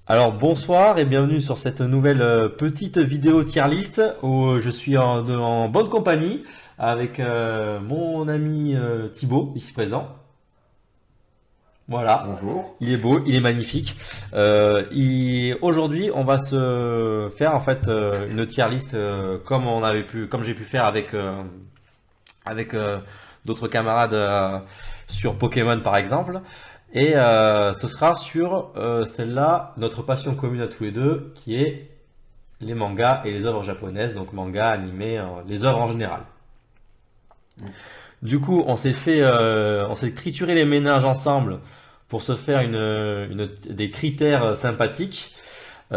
Alors bonsoir et bienvenue sur cette nouvelle petite vidéo tier list où je suis en bonne compagnie avec mon ami Thibaut, ici présent. Voilà, Bonjour. il est beau, il est magnifique. Aujourd'hui, on va se faire en fait une tier list comme j'ai pu faire avec d'autres camarades sur Pokémon par exemple. Et ce sera sur celle-là, notre passion commune à tous les deux, qui est les mangas et les œuvres japonaises, donc manga, animé, les œuvres en général. Du coup, on s'est trituré les méninges ensemble pour se faire des critères sympathiques,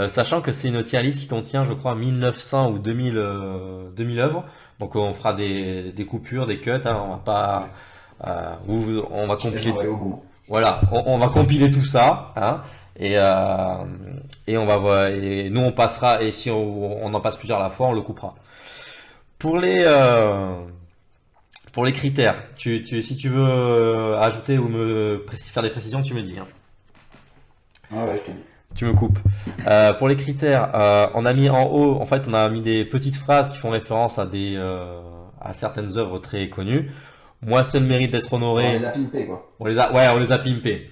sachant que c'est une tier list qui contient, je crois, 1900 ou 2000 œuvres. Donc on fera des coupures, des cuts, hein, on va pas, on va compiler Chacun tout. au goût. Voilà, on va compiler tout ça, hein, et, on va voir, et nous on passera, et si on en passe plusieurs à la fois, on le coupera. Pour les, euh, pour les critères, si tu veux ajouter ou faire des précisions, tu me dis, hein. Ah ouais, je te dis. Tu me coupes. Pour les critères, on a mis en haut, en fait, on a mis des petites phrases qui font référence à certaines œuvres très connues. Moi, seul mérite d'être On honoré. les a pimpés, quoi. On les a pimpés.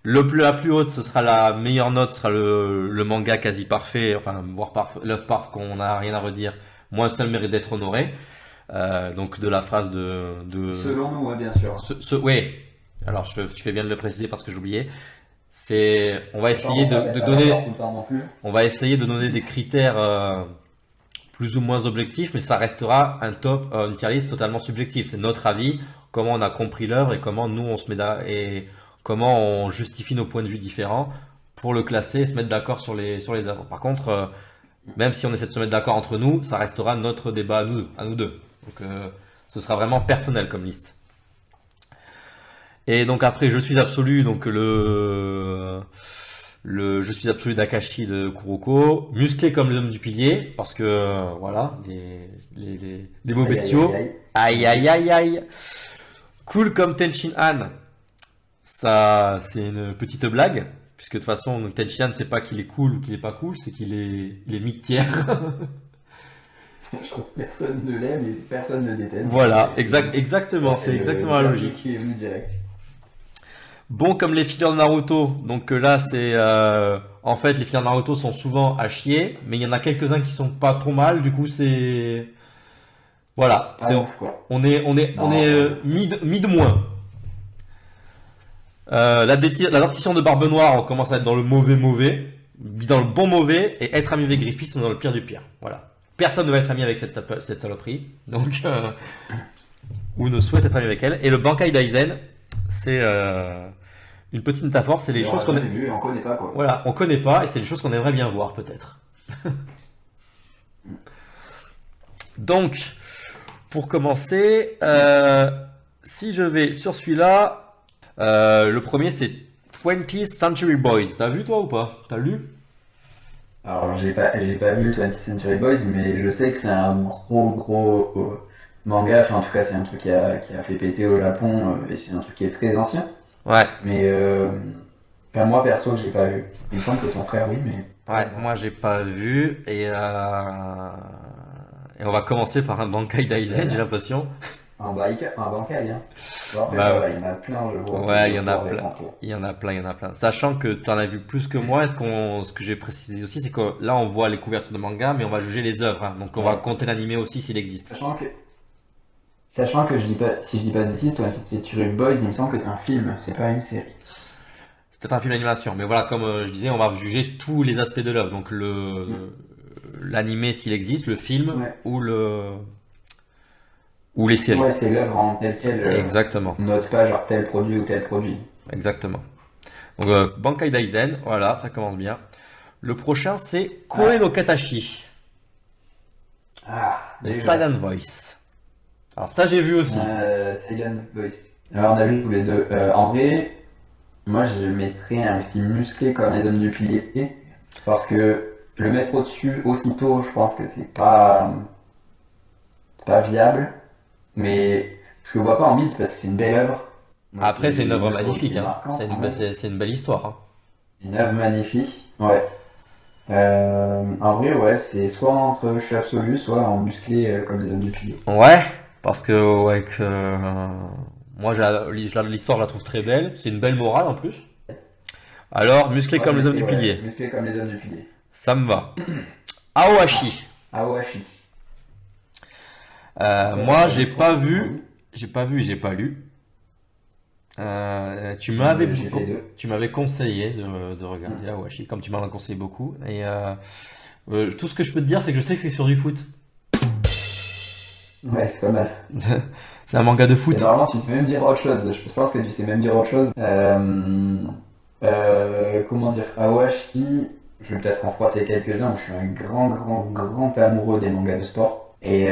La plus haute, ce sera la meilleure note, sera le manga quasi parfait, enfin, voire l'œuvre parfaite qu'on n'a rien à redire. Moi, seul mérite d'être honoré. Donc, de la phrase Selon nous, ouais, bien sûr. ouais. Alors, tu fais bien de le préciser parce que j'oubliais. On va Faut pas essayer en faire de à la sorte donner, tout le temps non plus. on va essayer de donner des critères plus ou moins objectifs, mais ça restera une tier list totalement subjective. C'est notre avis, comment on a compris l'œuvre et comment nous on se met et comment on justifie nos points de vue différents pour le classer et se mettre d'accord sur les œuvres. Par contre, même si on essaie de se mettre d'accord entre nous, ça restera notre débat à nous deux. Donc, ce sera vraiment personnel comme liste. Et donc après, je suis absolu, donc je suis absolu d'Akashi de Kuroko, musclé comme l'homme du pilier, parce que voilà, les beaux Aïe, aïe, aïe, bestiaux. aïe. Aïe aïe aïe aïe. Cool comme Tenshin Han. Ça, c'est une petite blague, puisque de toute façon, Tenshin Han, c'est pas qu'il est cool ou qu'il est pas cool, c'est il est mid-tier. Je crois que personne ne l'aime et personne ne le déteste. Donc, Voilà, ça, exactement, c'est c'est le exactement la classique logique. qui est venu direct. Bon comme les fillers de Naruto, donc là c'est en fait les fillers de Naruto sont souvent à chier, mais il y en a quelques-uns qui sont pas trop mal, du coup c'est voilà, Pas ouf, quoi. on Non, est pas ouf. mid moins. La dentition de Barbe Noire, on commence à être dans le mauvais, dans le bon mauvais, et être ami avec Griffith, c'est dans le pire du pire. Voilà. Personne ne va être ami avec cette saloperie, donc ou ne souhaite être ami avec elle. Et le Bankai Daizen, c'est une petite métaphore, c'est les On choses l'aura qu'on jamais vu et on connaît pas, quoi. voilà, on connaît pas et c'est les choses qu'on aimerait bien voir peut-être. Donc, pour commencer, si je vais sur celui-là, le premier c'est 20th Century Boys. T'as vu toi ou pas? T'as lu? Alors, j'ai pas vu 20th Century Boys, mais je sais que c'est un gros manga. Enfin, en tout cas, c'est un truc qui a fait péter au Japon et c'est un truc qui est très ancien. Ouais, Mais enfin, moi perso, j'ai pas vu. Il me semble que ton frère, oui, mais pas ouais, moi. moi j'ai pas vu et on va commencer par un Bankai Très Daizen, j'ai bien. l'impression. Un bancal, hein. Bon, après, ça Bah va, il y en a plein, je vois, que ouais, je foirerai plein. tantôt. Il y en a plein, il y en a plein. Sachant que tu en as vu plus que moi, ce que j'ai précisé aussi, c'est que là, on voit les couvertures de manga, mais on va juger les œuvres, hein. Donc, on va Ouais. compter l'animé aussi s'il existe. Sachant que, sachant que je dis pas, si je dis pas de bêtises, toi, Century Boys, il me semble que c'est un film, c'est pas une série. C'est peut-être un film d'animation, mais voilà, comme je disais, on va juger tous les aspects de l'œuvre. Donc, Mm. l'animé s'il existe, le film Ouais. ou les séries. Ouais, c'est l'œuvre en telle quelle, Exactement, on note pas genre tel produit ou tel produit. exactement. Donc, Bankai Daizen, voilà, ça commence bien. Le prochain, c'est Koe Ah, no Katashi, ah, de déjà. Silent Voice. Alors, ça, j'ai vu aussi. Silent Voice. Alors, on a vu tous les deux. En vrai, moi, je mettrais un petit musclé comme les hommes du pilier. Parce que le mettre au-dessus aussitôt, je pense que c'est pas viable. Mais je le vois pas en mythe parce que c'est une belle œuvre. Moi, c'est Après, c'est une une œuvre œuvre qui magnifique, est hein. marquante quand même. C'est une belle histoire, hein. Une œuvre magnifique. Ouais. En vrai, ouais, c'est soit entre je suis absolu, soit en musclé comme les hommes du pilier. Ouais, parce que ouais, moi l'histoire je la trouve très belle, c'est une belle morale en plus. Alors, musclé Ouais, comme les hommes musclé, du ouais, pilier, musclé comme les hommes du pilier. ça me va. Ah, Aohashi. Aohashi. Toi, t'as Moi, pas vu trop? Envie? j'ai pas lu. J'ai fait deux. Tu m'avais conseillé de regarder Hmm. Aohashi, comme tu m'en as conseillé beaucoup. Tout ce que je peux te dire, c'est que je sais que c'est sur du foot. Ouais, c'est pas mal. C'est un manga de Et foot. normalement, tu sais même dire autre chose. Je pense que tu sais même dire autre chose. Comment dire? Awashi, je vais peut-être en froisser quelques-uns. Je suis un grand amoureux des mangas de sport. Et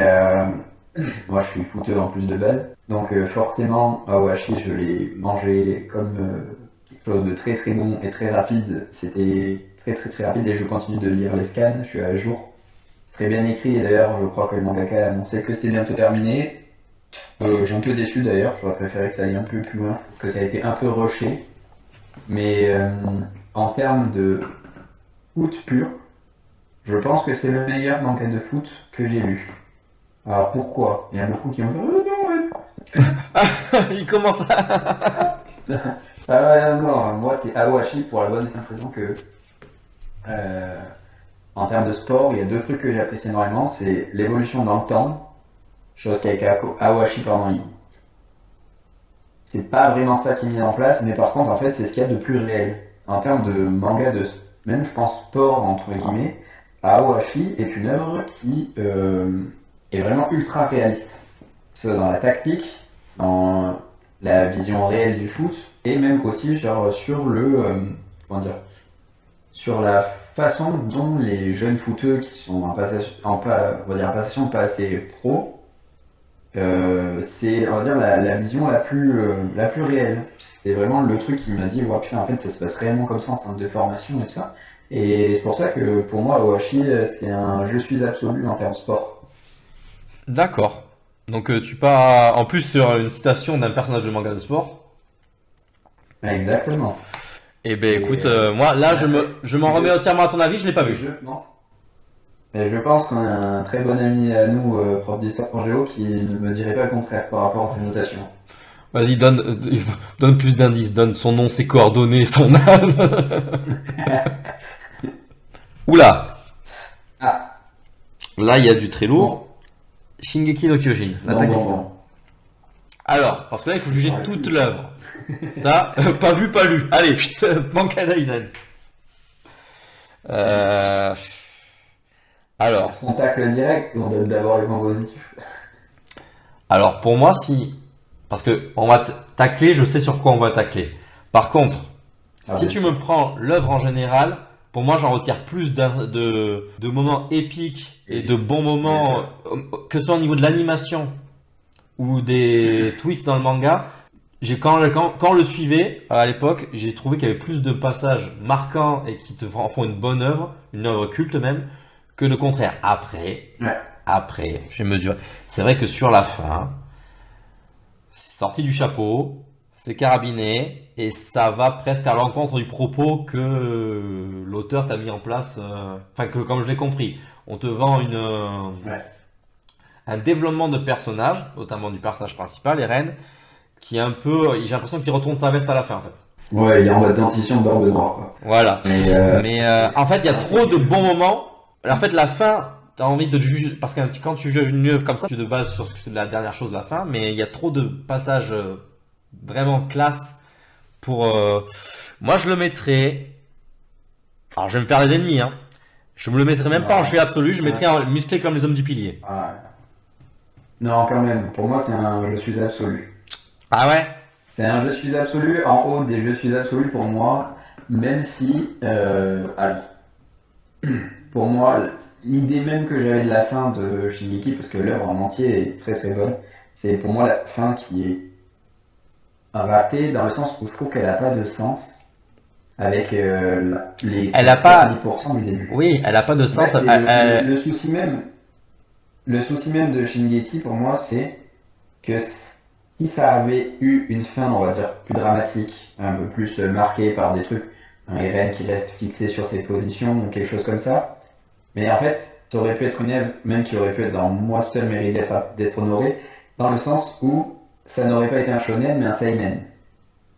moi, je suis footeux en plus de base. Donc forcément, Awashi, je l'ai mangé comme quelque chose de très bon et très rapide. C'était très rapide et je continue de lire les scans. Je suis à jour. C'est très bien écrit et d'ailleurs, je crois que le mangaka a annoncé que c'était bientôt terminé. J'ai un peu déçu d'ailleurs, j'aurais préféré que ça aille un peu plus loin, que ça a été un peu rushé. Mais en termes de foot pur, je pense que c'est le meilleur manga de foot que j'ai lu. Alors pourquoi? Il y a beaucoup qui ont dit Il commence à... Ah non, moi c'est Aohashi pour la bonne et simple raison que euh, en termes de sport, il y a deux trucs que j'ai apprécié énormément, c'est l'évolution dans le temps, chose qu'avec Aohashi, pardon, c'est pas vraiment ça qui est mis en place, mais par contre, en fait, c'est ce qu'il y a de plus réel. En termes de manga, même je pense sport, entre guillemets, Aohashi est une œuvre qui est vraiment ultra réaliste. Que ce soit dans la tactique, dans la vision réelle du foot, et même aussi genre, sur comment dire, sur la façon dont les jeunes footeux qui sont on va dire, en passation pas assez pro, c'est, on va dire, la vision la plus réelle. C'est vraiment le truc qui m'a dit, ouais, putain, en fait, ça se passe réellement comme ça en centre de formation et tout ça. Et c'est pour ça que pour moi, Ohashi, c'est un je suis absolu en termes sport. D'accord. Donc tu pars en plus sur une citation d'un personnage de manga de sport. Exactement. Eh ben Et écoute, moi là après, je m'en remets entièrement à ton avis, je l'ai pas et vu. je pense, et je pense qu'on a un très bon ami à nous, prof d'histoire en géo, qui ne me dirait pas le contraire par rapport à ses notations. Vas-y, donne plus d'indices, donne son nom, ses coordonnées, son âge. Oula, Ah, là il y a du très lourd. bon, Shingeki no Kyojin, l'attaque des titans. bon. Alors, parce que là il faut juger J'aurais toute pu. l'œuvre. Ça, pas vu, pas lu. Allez, putain, Bankai Daisen. Euh, Est-ce alors, qu'on tacle direct ou on donne d'abord les points positifs? alors pour moi si, parce que on va tacler, je sais sur quoi on va tacler. Par contre, Ah, si bien tu sûr. me prends l'œuvre en général, pour moi, j'en retire plus de moments épiques et de Et, bons bien moments, sûr. que ce soit au niveau de l'animation ou des twists dans le manga. Quand on le suivait à l'époque, j'ai trouvé qu'il y avait plus de passages marquants et qui te en font une œuvre culte même, que le contraire. Ouais. J'ai mesuré. C'est vrai que sur la fin, c'est sorti du chapeau, c'est carabiné, et ça va presque à l'encontre du propos que l'auteur t'a mis en place, enfin que comme je l'ai compris, on te vend Ouais. un développement de personnage, notamment du personnage principal, Eren, qui est un peu, j'ai l'impression qu'il retourne sa veste à la fin en fait. Ouais, il est en mode dentition bord de droit, quoi. Voilà. Mais Mais en fait, il y a c'est un peu trop de chiant. bons moments. En fait, la fin, t'as envie de juger, parce que quand tu juges une œuvre comme ça, tu te bases sur la dernière chose, la fin, mais il y a trop de passages vraiment classe pour. Moi, je le mettrais. Alors, je vais me faire des ennemis, hein. Je me le mettrais même pas en Non. cheville absolue, je Ouais. mettrais en musclé comme les hommes du pilier. Ah, non, quand même. Pour moi, c'est un je suis absolu. Ah ouais? C'est un je suis absolu en haut des je suis absolus pour moi, même si, alors, pour moi, l'idée même que j'avais de la fin de Shingeki, parce que l'œuvre en entier est très bonne, c'est pour moi la fin qui est ratée dans le sens où je trouve qu'elle n'a pas de sens avec les Elle a 90% pas. du début. Oui, elle a pas de En fait, sens. c'est le souci même. Le souci même de Shingeki pour moi, c'est que si ça avait eu une fin, on va dire, plus dramatique, un peu plus marquée par des trucs, un Eren qui reste fixé sur ses positions ou quelque chose comme ça. Mais en fait, ça aurait pu être une œuvre même qui aurait pu être dans Moi seul mérite d'être honoré, dans le sens où ça n'aurait pas été un shonen mais un seinen.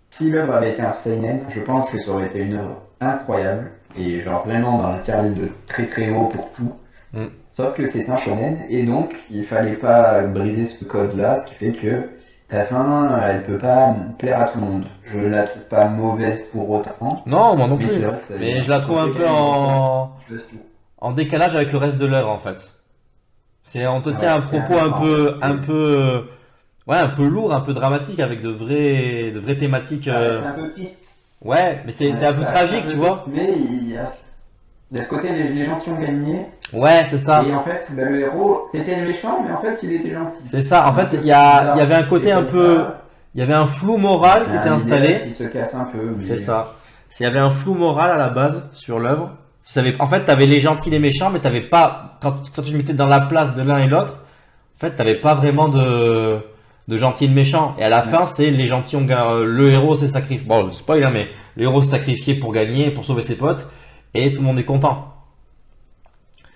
Si l'œuvre avait été un seinen, je pense que ça aurait été une œuvre incroyable et genre vraiment dans la tier list de très très haut pour tout. Mm. Sauf que c'est un shonen et donc il fallait pas briser ce code-là, ce qui fait que la fin, elle peut pas plaire à tout le monde. Je la trouve pas mauvaise pour autant, Non, moi non mais c'est plus. vrai que ça Mais je la trouve un peu en décalage avec le reste de l'œuvre en fait. On te tient Ouais, un c'est propos un et peu, ouais, un peu lourd, un peu dramatique avec de vraies thématiques. ça reste un peu triste. Ouais, mais c'est Ouais, un peu ça reste un tragique, peu tu triste, vois. mais de ce côté, les gentils ont gagné. Ouais, c'est Et ça. en fait, bah, le héros, c'était le méchant, mais en fait, il était gentil. C'est ça. En C'est un fait, peu il y avait bizarre. un côté Et un comme peu, ça, il y avait un flou moral c'est qui était un idéal installé. qui se casse un peu, C'est mais ça. Il y avait un flou moral à la base sur l'œuvre. En fait, t'avais les gentils, les méchants, mais t'avais pas, quand tu te mettais dans la place de l'un et l'autre, en fait, t'avais pas vraiment de gentils et de méchants. Et à la ouais. fin, c'est les gentils ont gagné, le héros s'est sacrifié. Bon, spoil, hein, mais le héros s'est sacrifié pour gagner, pour sauver ses potes, et tout le monde est content.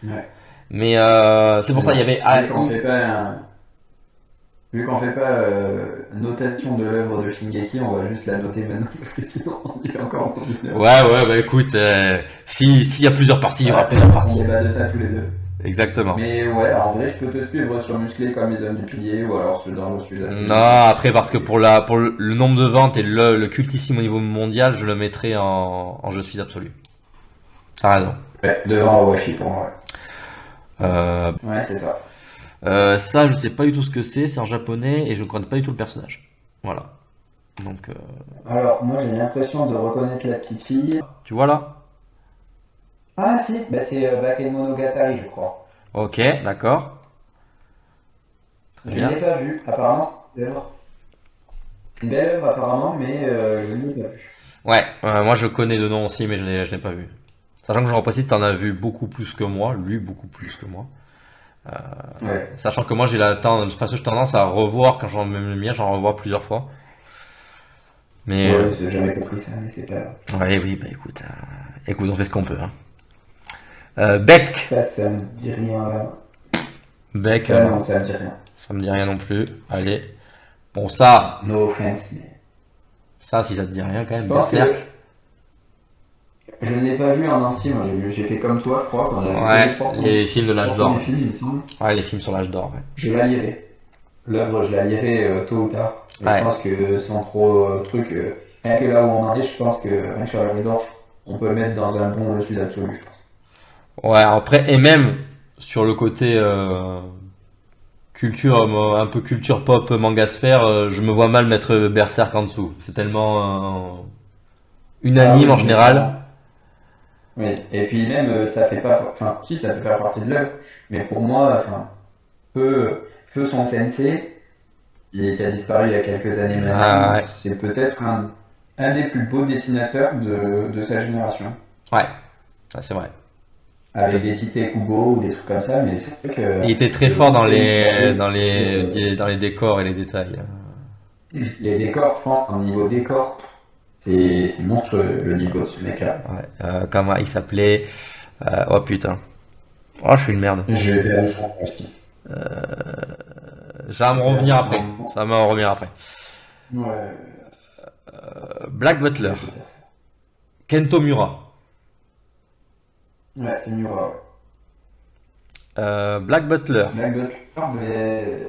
Ouais. Mais c'est pour Mais ça, il y bon, avait, vu qu'on fait pas notation de l'œuvre de Shingeki, on va juste la noter maintenant parce que sinon on y est encore dans une heure. ouais, bah écoute, s'il y a plusieurs parties, il y aura Ouais, plusieurs on parties. débat de ça tous les deux. Exactement. Mais ouais, en vrai, je peux te suivre sur Musclé comme les hommes du pilier ou alors ce dont je suis Non, absolument pas après, parce que sûr. pour le nombre de ventes et le cultissime au niveau mondial, je le mettrais en je suis absolu. T'as raison. Ouais, devant Awashi pour moi. Euh, Ouais, c'est ça. Ça, je sais pas du tout ce que c'est en japonais et je connais pas du tout le personnage. Voilà. Donc, Alors, moi j'ai l'impression de reconnaître la petite fille. tu vois là? Ah si, bah, c'est Bakemonogatari, je crois. Ok, d'accord. Très Je ne l'ai bien. pas vu, apparemment c'est une belle œuvre. C'est une belle œuvre apparemment, mais je ne l'ai pas vu. Ouais, moi je connais de nom aussi, mais je l'ai pas vu. Sachant que j'en précise, t'en as vu beaucoup plus que moi, lui beaucoup plus que moi. Ouais, Sachant que moi j'ai j'ai tendance à revoir quand j'en mets le mien, j'en revois plusieurs fois. Mais ouais, j'ai jamais compris ça, mais c'est pas grave. ouais, oui, bah écoute, écoute, on fait ce qu'on peut. Hein. Beck, Ça me dit rien là. Beck, Ça, non, ça me dit rien. ça me dit rien non plus. Allez, bon ça, No offense, mais. ça si ça te dit rien quand même, Je pense que Berserk. je ne l'ai pas vu en entier, moi j'ai fait comme toi, je crois, qu'on avait fait Ouais, les films de les l'âge trois d'or. premiers films, il me semble. Ouais, les films sur l'âge d'or. Ouais. Je la lirai. L'œuvre, je la lirai tôt ou tard. Et je Ouais. pense que sans trop truc, rien que là où on en est, je pense que rien que sur l'âge d'or, on peut le mettre dans un bon je suis absolu, je pense. Ouais, après, et même sur le côté culture, un peu culture pop, manga sphère, je me vois mal mettre Berserk en dessous. C'est tellement Ah unanime oui, en mais général. clairement. Oui, et puis même, ça fait pas, enfin, si, ça peut faire partie de l'œuvre, mais pour moi, enfin, Feu son sensei, qui a disparu il y a quelques années Ah, maintenant, ouais, c'est peut-être un des plus beaux dessinateurs de sa génération. ouais, ça, c'est vrai. Tout à Avec fait. des Tite Kubo ou des trucs comme ça, mais c'est vrai Il était très que fort toutes les histoires dans les décors et les détails. les décors, je pense, en niveau décor, c'est monstrueux le niveau de ce mec-là. Ouais, comment il s'appelait? Oh putain. Oh, je suis une merde. Je vais perdu son nom aussi. Ça va me J'ai perdu revenir son après. nom. Ça va me revenir après. Ouais, Black je Butler. vais te dire ça. Kento Mura. Ouais, c'est Miura, ouais. Black Butler. Black Butler, mais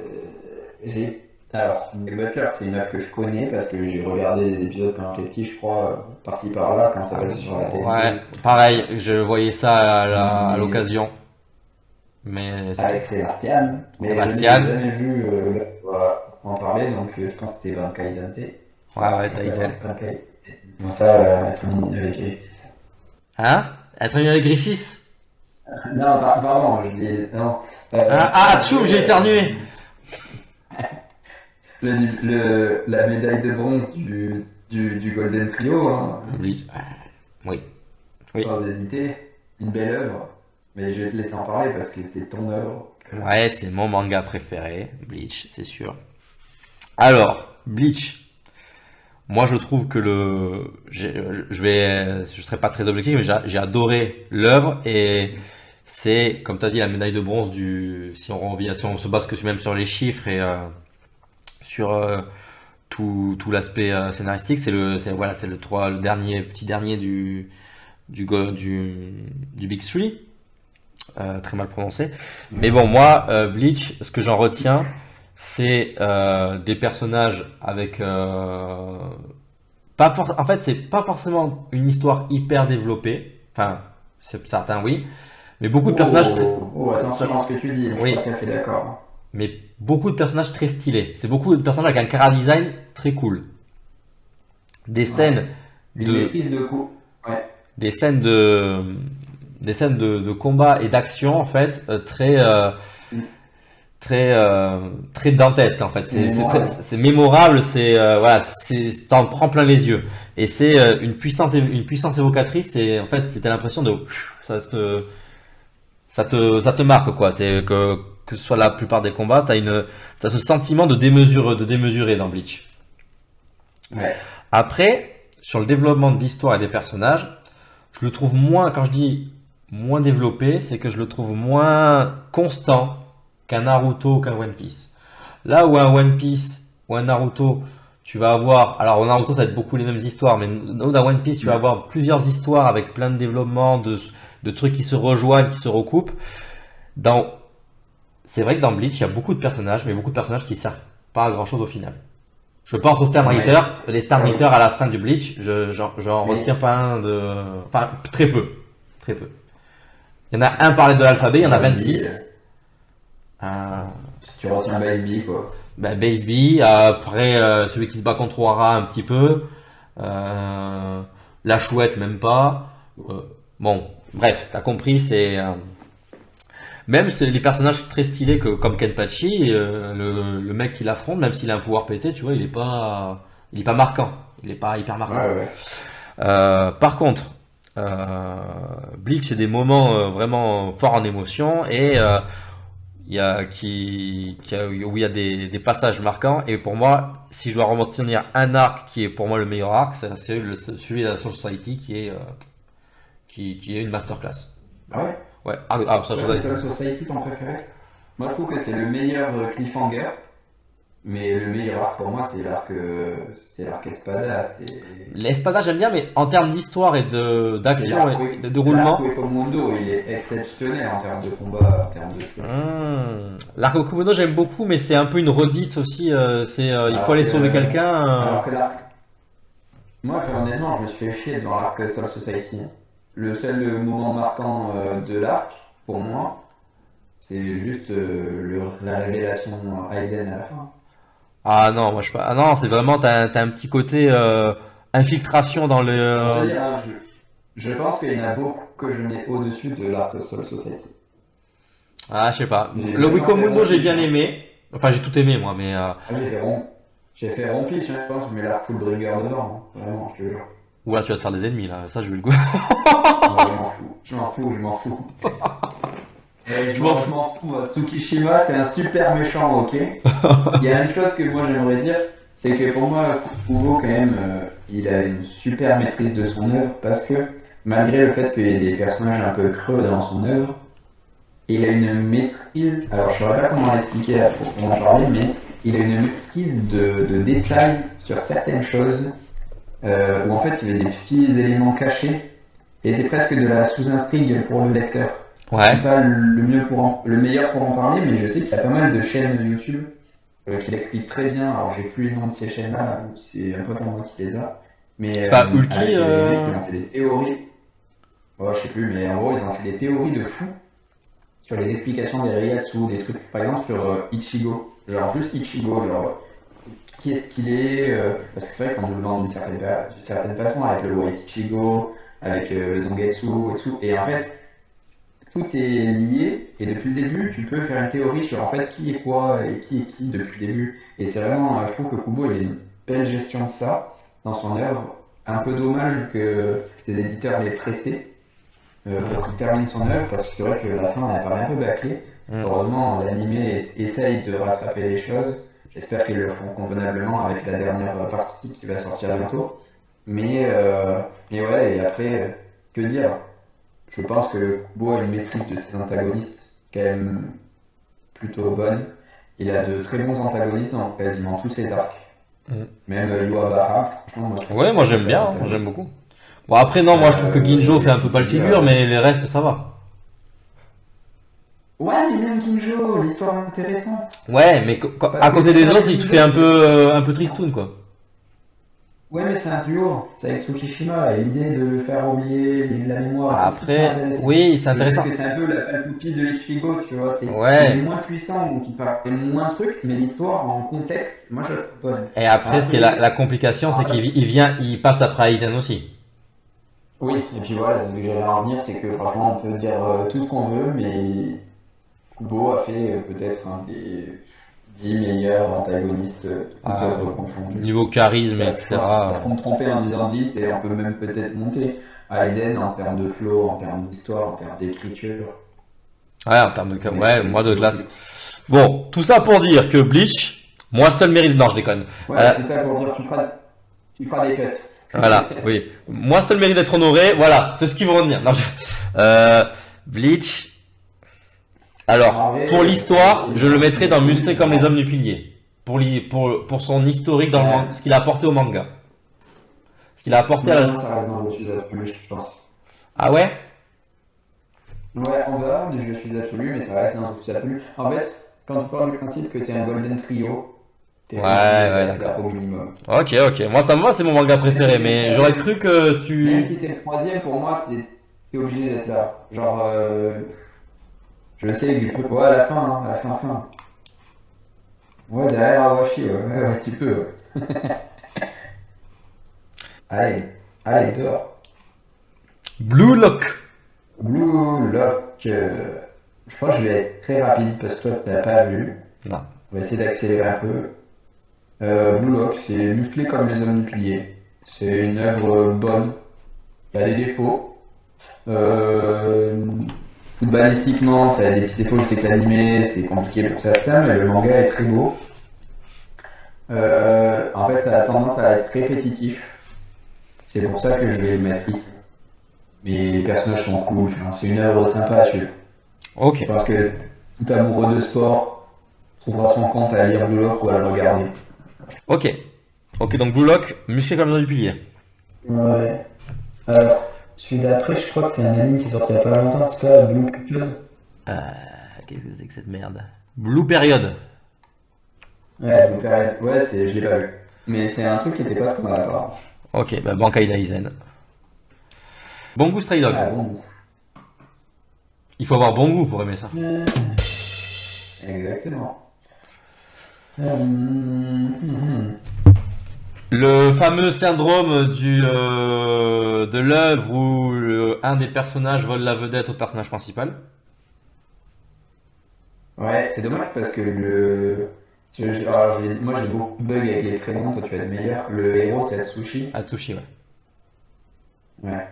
Alors, Black Butler, c'est une œuvre que je connais parce que j'ai regardé des épisodes quand j'étais petit, je crois, par-ci par-là, quand ça passait sur la Ouais, TNT, pareil, je voyais ça à mais l'occasion. Mais c'est tout. avec Sébastien, mais je n'ai Sébastien. jamais vu en parler, donc je pense que c'était Bankai Dansei. Ouais, Tyson. Bankai. Bon, ça, être ami avec ça. Hein? Être ami avec Griffiths? Non, pardon, je dis, non. Tchou, j'ai éternué! La médaille de bronze du Golden Trio, hein, Oui. Oui. Oui. sans hésiter, une belle œuvre, mais je vais te laisser en parler parce que c'est ton œuvre. Ouais, c'est mon manga préféré, Bleach, c'est sûr. Alors, Bleach. moi je trouve que je serai pas très objectif, mais j'ai adoré l'œuvre et c'est, comme tu as dit, la médaille de bronze si on se base que même sur les chiffres et sur tout l'aspect scénaristique, voilà, c'est le dernier, petit dernier du Big Three, très mal prononcé. Mais bon, moi, Bleach, ce que j'en retiens, c'est des personnages avec en fait, c'est pas forcément une histoire hyper développée. Enfin, c'est certain, oui, mais beaucoup de personnages, Attention à ce que tu dis, je suis oui, pas tout à fait d'accord. mais beaucoup de personnages très stylés. C'est beaucoup de personnages avec un chara design très cool. Des Ouais. scènes Une de, maîtrise de coup. Ouais. des scènes de, des scènes de combat et d'action en fait Mm. très dantesque en fait. C'est mémorable. C'est mémorable, voilà, t'en prends plein les yeux. Et c'est une puissance évocatrice. Et en fait, c'était l'impression de ça te marque quoi. Que ce soit la plupart des combats, t'as ce sentiment de démesuré dans Bleach. Ouais. Après, sur le développement de l'histoire et des personnages, je le trouve moins, quand je dis moins développé, c'est que je le trouve moins constant qu'un Naruto ou qu'un One Piece. Là où un One Piece ou un Naruto, tu vas avoir, alors au Naruto ça va être beaucoup les mêmes histoires, mais dans One Piece tu vas Mm. avoir plusieurs histoires avec plein de développements, de trucs qui se rejoignent, qui se recoupent. Dans, c'est vrai que dans Bleach il y a beaucoup de personnages, mais beaucoup de personnages qui servent pas à grand chose au final. Je pense aux Stern Ouais. Ritter. Les Stern Ah oui. Ritter à la fin du Bleach, j'en Mais retiens pas un de. Enfin, très peu. Très peu. Il y en a un parlé de l'alphabet, il y en a Baseby, 26. Euh, tu retiens Baseby, quoi. Baseby, après celui qui se bat contre Wara un petit peu. Euh, la chouette, même pas. Euh, bon, bref, t'as compris, même les personnages très stylés comme Kenpachi, le mec qui l'affronte, même s'il a un pouvoir pété, tu vois, il est pas marquant. Il est pas hyper Ouais, marquant. ouais. Par contre, Bleach, c'est des moments vraiment forts en émotion et où il y a des passages marquants. Et pour moi, si je dois retenir un arc qui est pour moi le meilleur arc, c'est celui de la Soul Society qui est une masterclass. Ah ouais? Ouais, ça je Toi, c'est Soul Society ton préféré? Moi, je trouve que c'est le meilleur cliffhanger, mais le meilleur arc pour moi, c'est l'arc Espada. L'Espada j'aime bien, mais en termes d'histoire et C'est d'action et de l'arc déroulement, Mundo, il est exceptionnel en termes de combat, en termes de trucs. l'arc Okumono j'aime beaucoup, mais c'est un peu une redite aussi. Il faut Alors aller que, sauver quelqu'un. alors que l'arc, moi, honnêtement, je me suis fait chier devant l'arc Soul Society. Le seul moment marquant de l'arc, pour moi, c'est juste la révélation Aizen à la fin. Ah non, moi je pas. Ah non, c'est vraiment t'as un petit côté infiltration dans le. Pour te dire, hein, je pense qu'il y en a beaucoup que je mets au-dessus de l'arc Soul Society. Ah, je sais pas. J'ai Le vraiment fait Wikomundo j'ai Rompiche, bien hein. aimé. Enfin j'ai tout aimé moi, mais Ah, j'ai fait Rompiche, hein, je pense, je mets l'arc Fullbringer dedans, hein. Vraiment, je te jure. oula tu vas te faire des ennemis là. Ça je vais le goût. Moi, je m'en fous, je m'en fous, je m'en fous. Je m'en Je fous. m'en fous. Tsukishima, c'est un super méchant, ok. Il y a une chose que moi j'aimerais dire, c'est que pour moi, Kubo, quand même, il a une super maîtrise de son œuvre parce que malgré le fait qu'il y ait des personnages un peu creux dans son œuvre, il a une maîtrise. Alors, je ne saurais pas comment l'expliquer à proprement parler, mais il a une maîtrise de détail sur certaines choses où en fait il y a des petits éléments cachés et c'est presque de la sous-intrigue pour le lecteur. Je Ouais. suis pas le meilleur pour en parler, mais je sais qu'il y a pas mal de chaînes YouTube qui l'expliquent très bien. Alors, j'ai plus le nom de ces chaînes-là, c'est un pote à moi qui les a. Mais C'est pas Ulti. avec des mecs qui ont fait des théories. Oh, je sais plus, mais en gros, ils ont fait des théories de fou sur les explications des Reiatsu, des trucs. Par exemple, sur Ichigo. Genre, juste Ichigo, genre, qui est-ce qu'il est parce que c'est vrai qu'on nous le vend d'une certaine façon, avec le White Ichigo, avec le Zangetsu et tout. Et en fait, tout est lié et depuis le début tu peux faire une théorie sur en fait qui est quoi et qui est qui depuis le début et c'est vraiment je trouve que Kubo il a une belle gestion de ça dans son œuvre, un peu dommage que ses éditeurs l'aient pressé pour qu'il termine son œuvre parce que c'est vrai que la fin elle paraît un peu bâclée. Hmm. Heureusement l'animé essaye de rattraper les choses J'espère qu'ils le feront convenablement avec la dernière partie qui va sortir bientôt. Mais ouais, et après, que dire? Je pense que Kubo a une maîtrise de ses antagonistes quand même plutôt bonne. Il a de très bons antagonistes dans quasiment tous ses arcs. Mm. Même Yua, franchement, moi je trouve que Ouais, c'est moi un j'aime super bien, hein, j'aime antagoniste. beaucoup. Bon, après, non, moi je trouve que Ginjo fait un peu pas le Lui, figure, mais les restes, ça va. ouais, mais même Kinjo, l'histoire est intéressante. Ouais, mais Parce à que côté c'est des pas autres, il te fait Kinjo. un peu tristoun, quoi. Ouais, mais c'est un duo, c'est avec Tsukishima, et l'idée de le faire oublier la mémoire, et tout, je trouve ça Après, intéressant. oui, c'est Le fait intéressant. que c'est un peu la copie de Ichigo, tu vois, il est Ouais. moins puissant, donc il parle moins de trucs, mais l'histoire en contexte, moi je la trouve bonne. Et après, ce qui est la Après, complication, c'est ah, qu'il vient, il passe après Aizen aussi. oui, et puis voilà, ce que j'allais en venir, c'est que franchement, on peut dire tout ce qu'on veut, mais Kubo a fait peut-être un des 10 meilleurs antagonistes, toutes Euh, œuvres confondues. Niveau charisme, Je pense qu'il faut pas etc. trop me tromper en disant 10, et on peut même peut-être monter à Eden en termes de flow, en termes d'histoire, en termes d'écriture. Ouais, en termes de, Mais ouais, moi c'est de beaucoup. classe. Bon, tout ça pour dire que Bleach, moi seul mérite, non, je déconne. Ouais, Euh, tout ça pour dire tu feras des cuts. voilà, oui. Moi seul mérite d'être honoré, voilà, c'est ce qu'ils vont retenir. Non, Bleach, En alors, vrai, pour l'histoire, c'est je le bien, tu mettrai l'as dans tout lu, Musclé je comme les pense. hommes du pilier. Pour son historique dans le manga, Ouais. ce qu'il a apporté au manga. Ce qu'il a apporté à Non, la... non, ça reste dans Je suis absolu, je pense. Ah ouais? Ouais, en bas, je suis absolu, mais ça reste dans Je suis absolu. En fait, quand tu parles du principe que t'es un golden trio, Ouais, t'es obligé ouais, d'être d'accord. là au minimum. Ok, ok. Moi, ça me va, c'est mon manga Même préféré, si t'es le mais j'aurais troisième, cru que même tu... si t'es le troisième, pour moi, t'es obligé d'être là. Genre, je sais que ouais, à la fin, hein, à la fin, fin. Ouais, derrière Awashi, ouais, un petit peu. Ouais. Allez, allez, dehors. Blue Lock. Blue Lock, je pense que je vais être très rapide parce que toi, t'as pas vu. Non. On va essayer d'accélérer un peu. Blue Lock, c'est musclé comme les hommes du pilier. C'est une œuvre bonne. Il y a des défauts. Euh, Footballistiquement, ça a des petits défauts, je sais que l'animé, c'est compliqué pour certains, mais le manga est très beau. En fait, ça a tendance à être répétitif. C'est pour ça que je vais le mettre ici. Mais les personnages sont cool, enfin, c'est une œuvre sympa à suivre. Ok. Je pense que tout amoureux de sport trouvera son compte à lire Blue Lock ou à le regarder. Ok. Ok, donc Blue Lock, musclé comme les hommes du pilier. Ouais. Alors, celui d'après, je crois que c'est un anime qui est sorti il y a pas longtemps, c'est pas Blue quelque chose? Qu'est-ce que c'est que cette merde? Blue Period. Ouais, Blue Period. Ouais, je l'ai pas vu. Mais c'est un truc qui était pas trop mal apparemment. Ok, bah Bankai Daizen. Bon goût Stray Dogs. Ah bon. Il faut avoir bon goût pour aimer ça. Exactement. Hum. Le fameux syndrome de l'œuvre où un des personnages vole la vedette au personnage principal. Ouais, c'est dommage parce que moi j'ai beaucoup de bugs avec les prénoms, toi tu as le meilleur. Le héros c'est Atsushi. Atsushi, ouais. Ouais.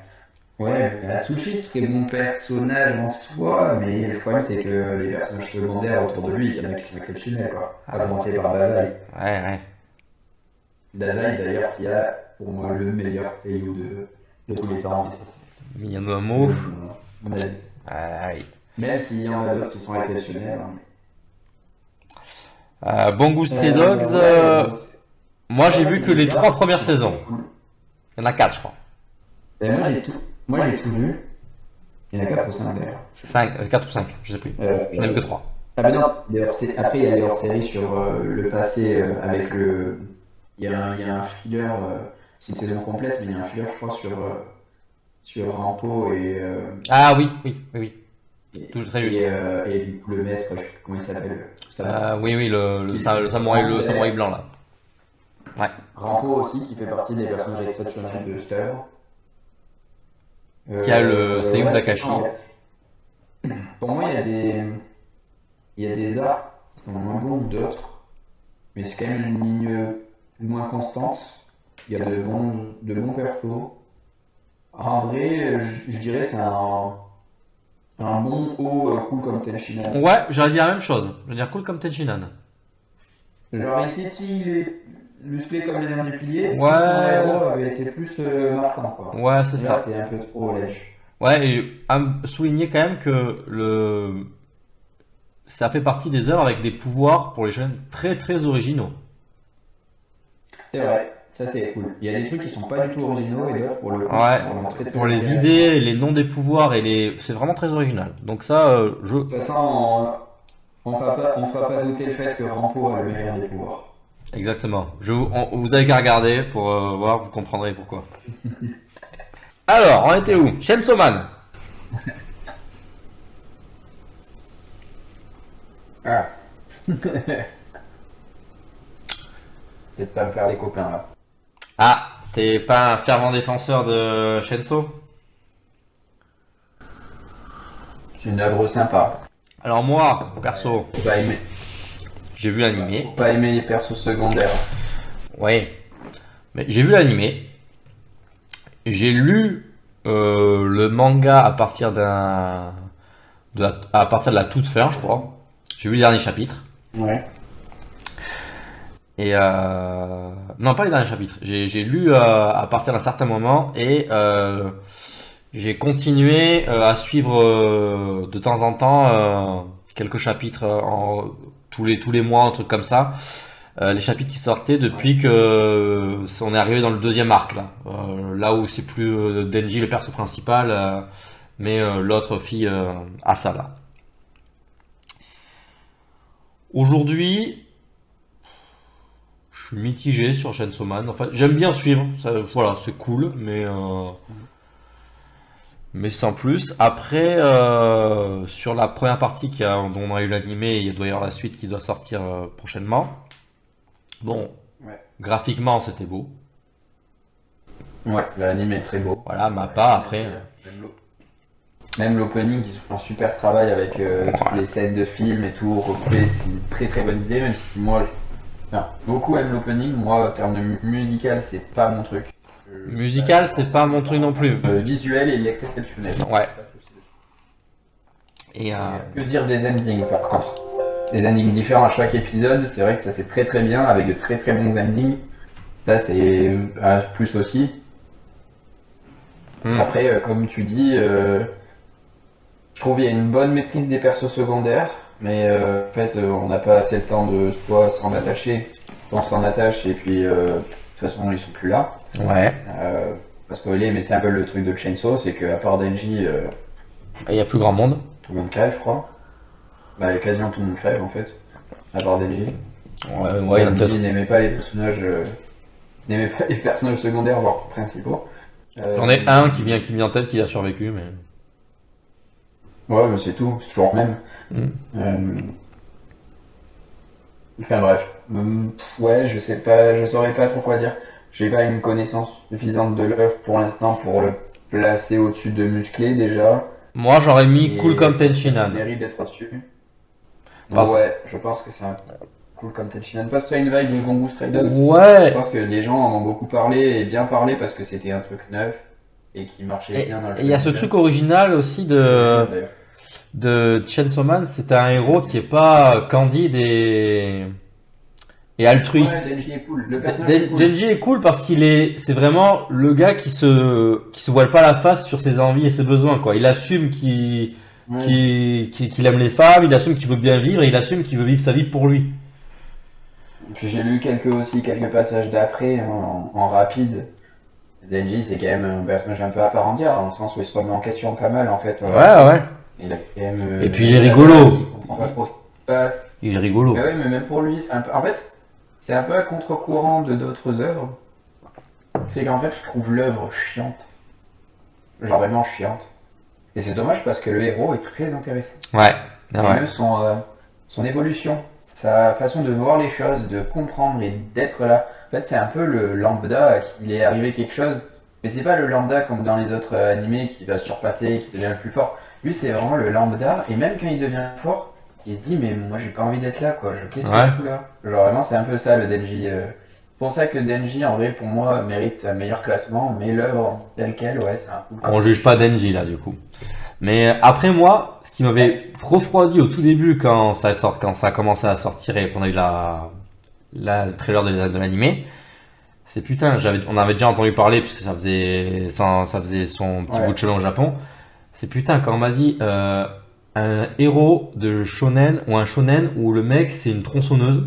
Ouais, mais Atsushi, très bon personnage en soi, mais le problème c'est que les personnages secondaires autour de lui, il y en a qui sont exceptionnels quoi. À commencer par Dazai. Ouais, ouais. Dazai d'ailleurs qui a pour moi le meilleur seiyuu de tous les temps, mais ça c'est Miyanomo. mon avis. Ah, oui. Même s'il y en a d'autres qui sont exceptionnels, hein. Bon goût Stray Dogs. Ouais, Moi, j'ai ouais, vu il que est les bien, 3 premières il est saisons. très cool. Il y en a 4, je crois. Et moi j'ai tout vu. Il y en a 4 ou 5 d'ailleurs. 5, 4 ou 5, je sais plus. J'en ai vu que 3. Ah ben non, après il y a les hors-séries sur le passé avec le. Il y a un filler, c'est une saison complète, mais il y a un filler je crois sur Rampo Ah oui, oui, oui, oui. et, Tout très juste. et du coup le maître, je sais plus comment il s'appelle. Oui, oui, le samouraï blanc là. Ouais. Rampo aussi qui fait partie des personnages exceptionnels de cette œuvre. Qui a le Seiyuu Ouais, c'est Takashi. ça, en fait. Pour moi il y a des arcs qui sont moins bons que d'autres, mais c'est quand même une ligne plus ou moins constante. Il y a de bons persos. En vrai, je dirais que c'est un bon haut cool comme Tenshinhan. Ouais, j'aurais dit la même chose. Je veux dire cool comme Tenchinan. Genre, il est musclé comme les uns des piliers, si son Ouais, héros avait été plus marquant, quoi. ouais, c'est Là, ça. c'est un peu trop lèche. Ouais, et à souligner quand même que ça fait partie des œuvres avec des pouvoirs pour les jeunes très très originaux. C'est vrai, ça c'est cool. Il y a des trucs qui sont pas du tout originaux et d'autres, pour le coup, qui Ouais, sont vraiment très très pour les intéressants. idées, les noms des pouvoirs c'est vraiment très original. Donc ça, De toute façon, on fera pas douter le fait que Rampo a le meilleur des pouvoirs. exactement. Vous avez qu'à regarder pour voir, vous comprendrez pourquoi. Alors, on était où? Chainsaw Man. Ah. Peut-être pas me faire les copains là. Ah, t'es pas un fervent défenseur de Chainsaw? C'est une œuvre sympa. Alors moi, perso, Faut pas aimer, j'ai vu l'animé. faut pas aimer les persos secondaires. Ouais, mais j'ai vu l'animé. J'ai lu le manga à partir de la toute fin, je crois. J'ai vu les derniers chapitres. Ouais. Et non, pas les derniers chapitres. J'ai lu à partir d'un certain moment et j'ai continué à suivre de temps en temps quelques chapitres tous les mois, un truc comme ça. Les chapitres qui sortaient depuis que on est arrivé dans le deuxième arc là, là où c'est plus Denji le perso principal, mais l'autre fille Asala. Aujourd'hui, je suis mitigé sur Chainsaw Man. Enfin, j'aime bien suivre, ça, voilà, c'est cool, mais sans plus. Après, sur la première partie dont on a eu l'animé, il doit y avoir la suite qui doit sortir prochainement. Bon, Ouais. graphiquement, c'était beau. Ouais, l'anime est très beau. Voilà, Mappa, après. Même l'opening, ils font un super travail avec toutes les scènes de films et tout, recoupé, c'est une très très bonne idée, même si moi, enfin, beaucoup aiment l'opening, moi en termes de musical, c'est pas mon truc. Musical, c'est pas mon truc non plus. Visuel, il est exceptionnel. Ouais. Et Que dire des endings par contre? Des endings différents à chaque épisode, c'est vrai que ça c'est très très bien, avec de très très bons endings. Ça c'est un plus aussi. Après, comme tu dis, je trouve qu'il y a une bonne maîtrise des persos secondaires, mais en fait, on n'a pas assez le temps de soit s'en attacher, soit on s'en attache et puis de toute façon ils sont plus là. ouais. Pas spoiler, mais c'est un peu le truc de Chainsaw, c'est qu'à part Denji, Il y a plus grand monde. tout le monde crève, je crois. Bah, quasiment tout le monde crève en fait, à part Denji. Ouais, il y en a Denji peut-être. n'aimait pas les personnages, secondaires, voire principaux. J'en ai un qui me vient en tête qui a survécu, mais. Ouais, mais c'est tout, c'est toujours le même. Mm. Enfin bref, ouais, je sais pas, je saurais pas trop quoi dire. J'ai pas une connaissance suffisante de l'œuvre pour l'instant pour le placer au-dessus de Musclé déjà. Moi, j'aurais mis Et Cool comme je pense qu'il Tenchinan. mérite d'être au-dessus. Parce- Ouais, je pense que c'est un cool comme Tenchinan. Parce que tu as une vibe de Gongu Stray Dogs. Je Ouais. pense que les gens en ont beaucoup parlé et bien parlé parce que c'était un truc neuf et qui marchait Et bien dans le il y a ce shonen. truc original aussi D'ailleurs. de Chainsaw Man, c'est un héros qui est pas candide et altruiste. Ouais, Denji est cool. Le personnage est cool. Denji est cool parce c'est vraiment le gars qui se voile pas la face sur ses envies et ses besoins, quoi. Il assume Ouais. qu'il aime les femmes, il assume qu'il veut bien vivre et il assume qu'il veut vivre sa vie pour lui. Puis j'ai lu quelques passages d'après en rapide. Denji, c'est quand même un personnage un peu à part entière, dans le sens où il se remet en question pas mal en fait. Ouais. Il a quand même, Et puis il est rigolo. Il comprend pas trop ce qui se passe. Il est rigolo. Mais ouais, mais même pour lui, c'est un peu. En fait, c'est un peu à contre-courant de d'autres œuvres. C'est qu'en fait, je trouve l'œuvre chiante. Genre vraiment chiante. Et c'est dommage parce que le héros est très intéressant. Ouais. Et Ah ouais. même son évolution, sa façon de voir les choses, de comprendre et d'être là. En fait, c'est un peu le lambda à qui il est arrivé quelque chose. Mais c'est pas le lambda comme dans les autres animés qui va surpasser, qui devient le plus fort. Lui, c'est vraiment le lambda. Et même quand il devient fort, il se dit, mais moi, j'ai pas envie d'être là, quoi. Qu'est-ce que Ouais. je fous là? Genre, vraiment, c'est un peu ça le Denji. C'est pour ça que Denji, en vrai, pour moi, mérite un meilleur classement. Mais l'œuvre, telle quelle, ouais, c'est un coup. On juge pas Denji là du coup. Mais après moi, ce qui m'avait refroidi au tout début quand ça a commencé à sortir et qu'on a eu le trailer de l'animé. C'est putain, on avait déjà entendu parler puisque ça faisait son petit bout de chemin au Japon. C'est putain, quand on m'a dit un héros de shonen ou un shonen où le mec c'est une tronçonneuse.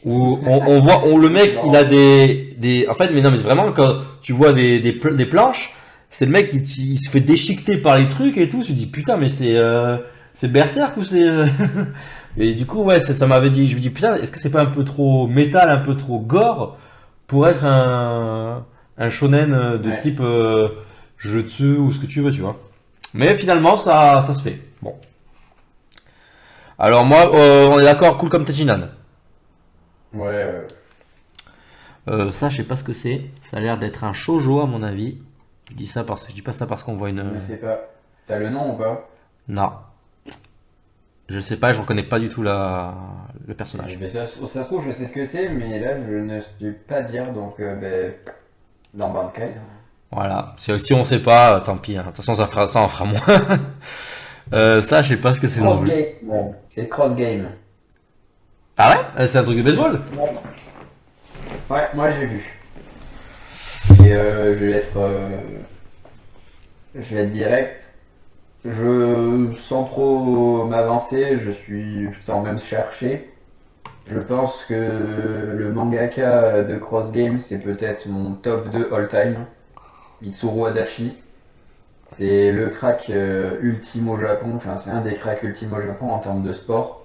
Où on voit, le mec il a en fait, mais non, mais vraiment, quand tu vois des planches, c'est le mec il se fait déchiqueter par les trucs et tout. Tu te dis putain, mais c'est Berserk ou c'est. Et du coup, ouais, ça m'avait dit, je me dis putain, est-ce que c'est pas un peu trop métal, un peu trop gore pour être un shonen de type Jutsu ou ce que tu veux, tu vois. Mais finalement, ça se fait. Bon. Alors moi, on est d'accord, cool comme Tajinan. Ouais. Ça, je sais pas ce que c'est. Ça a l'air d'être un shoujo à mon avis. Je dis pas ça parce qu'on voit une. Je sais pas. T'as le nom ou pas? Non. Je sais pas, je reconnais pas du tout le personnage. Mais ça se trouve, je sais ce que c'est, mais là, je ne sais pas dire, donc dans Bankai. Voilà. Si on sait pas, tant pis. Hein. De toute façon, ça en fera moins. Ça, je sais pas ce que c'est non Cross plus. Game. Ouais. C'est Cross Game. Ah ouais? C'est un truc de baseball? Ouais, moi j'ai vu. Et je vais être direct. Sans trop m'avancer, je t'en même chercher. Je pense que le mangaka de Cross Game, c'est peut-être mon top 2 all time. Mitsuru Adachi. C'est le crack ultime au Japon, enfin c'est un des cracks ultimes au Japon en termes de sport.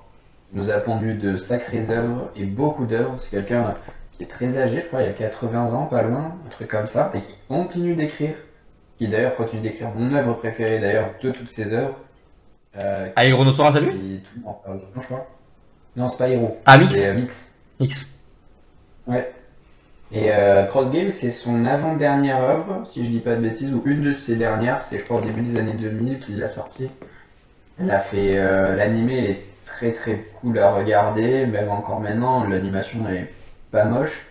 Il nous a pondu de sacrées œuvres et beaucoup d'œuvres. C'est quelqu'un qui est très âgé, je crois, il y a 80 ans, pas loin, un truc comme ça, et qui continue d'écrire. Qui d'ailleurs continue d'écrire mon œuvre préférée d'ailleurs de toutes ses œuvres. Ah, Hironosora, t'as lu? Qui est toujours en parution, je crois. Non, c'est pas Hiro. Ah, Mix. C'est Mix. X. Ouais. Et Cross Game, c'est son avant-dernière œuvre, si je dis pas de bêtises, ou une de ses dernières, c'est je crois au début des années 2000 qu'il l'a sortie. Elle a fait l'animé est très très cool à regarder, même encore maintenant, l'animation est pas moche.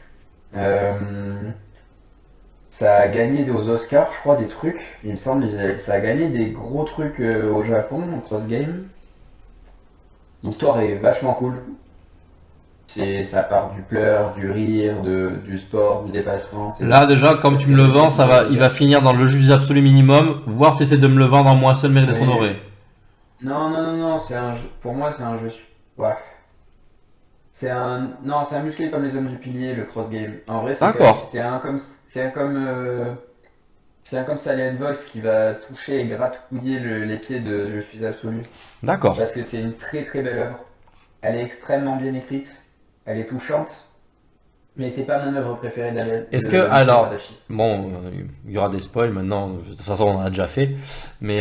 Ça a gagné aux Oscars, je crois, des trucs, il me semble, ça a gagné des gros trucs au Japon, Cross Game. L'histoire est vachement cool. Ça part du pleur, du rire, du sport, du dépassement. Là, déjà, comme tu me le vends, il va finir dans le juste absolu minimum, voire tu essaies de me le vendre en moins seul mérite d'être honoré. Non, c'est un jeu. Pour moi, c'est un jeu. Ouais. Non, c'est un musclé comme les hommes du pilier, le cross game. En vrai, D'accord. C'est un comme Silent Voice qui va toucher et gratouiller les pieds de Je suis absolu. D'accord. Parce que c'est une très très belle œuvre. Elle est extrêmement bien écrite. Elle est touchante. Mais c'est pas mon œuvre préférée Est-ce que, alors, bon, il y aura des spoils maintenant, de toute façon on en a déjà fait, mais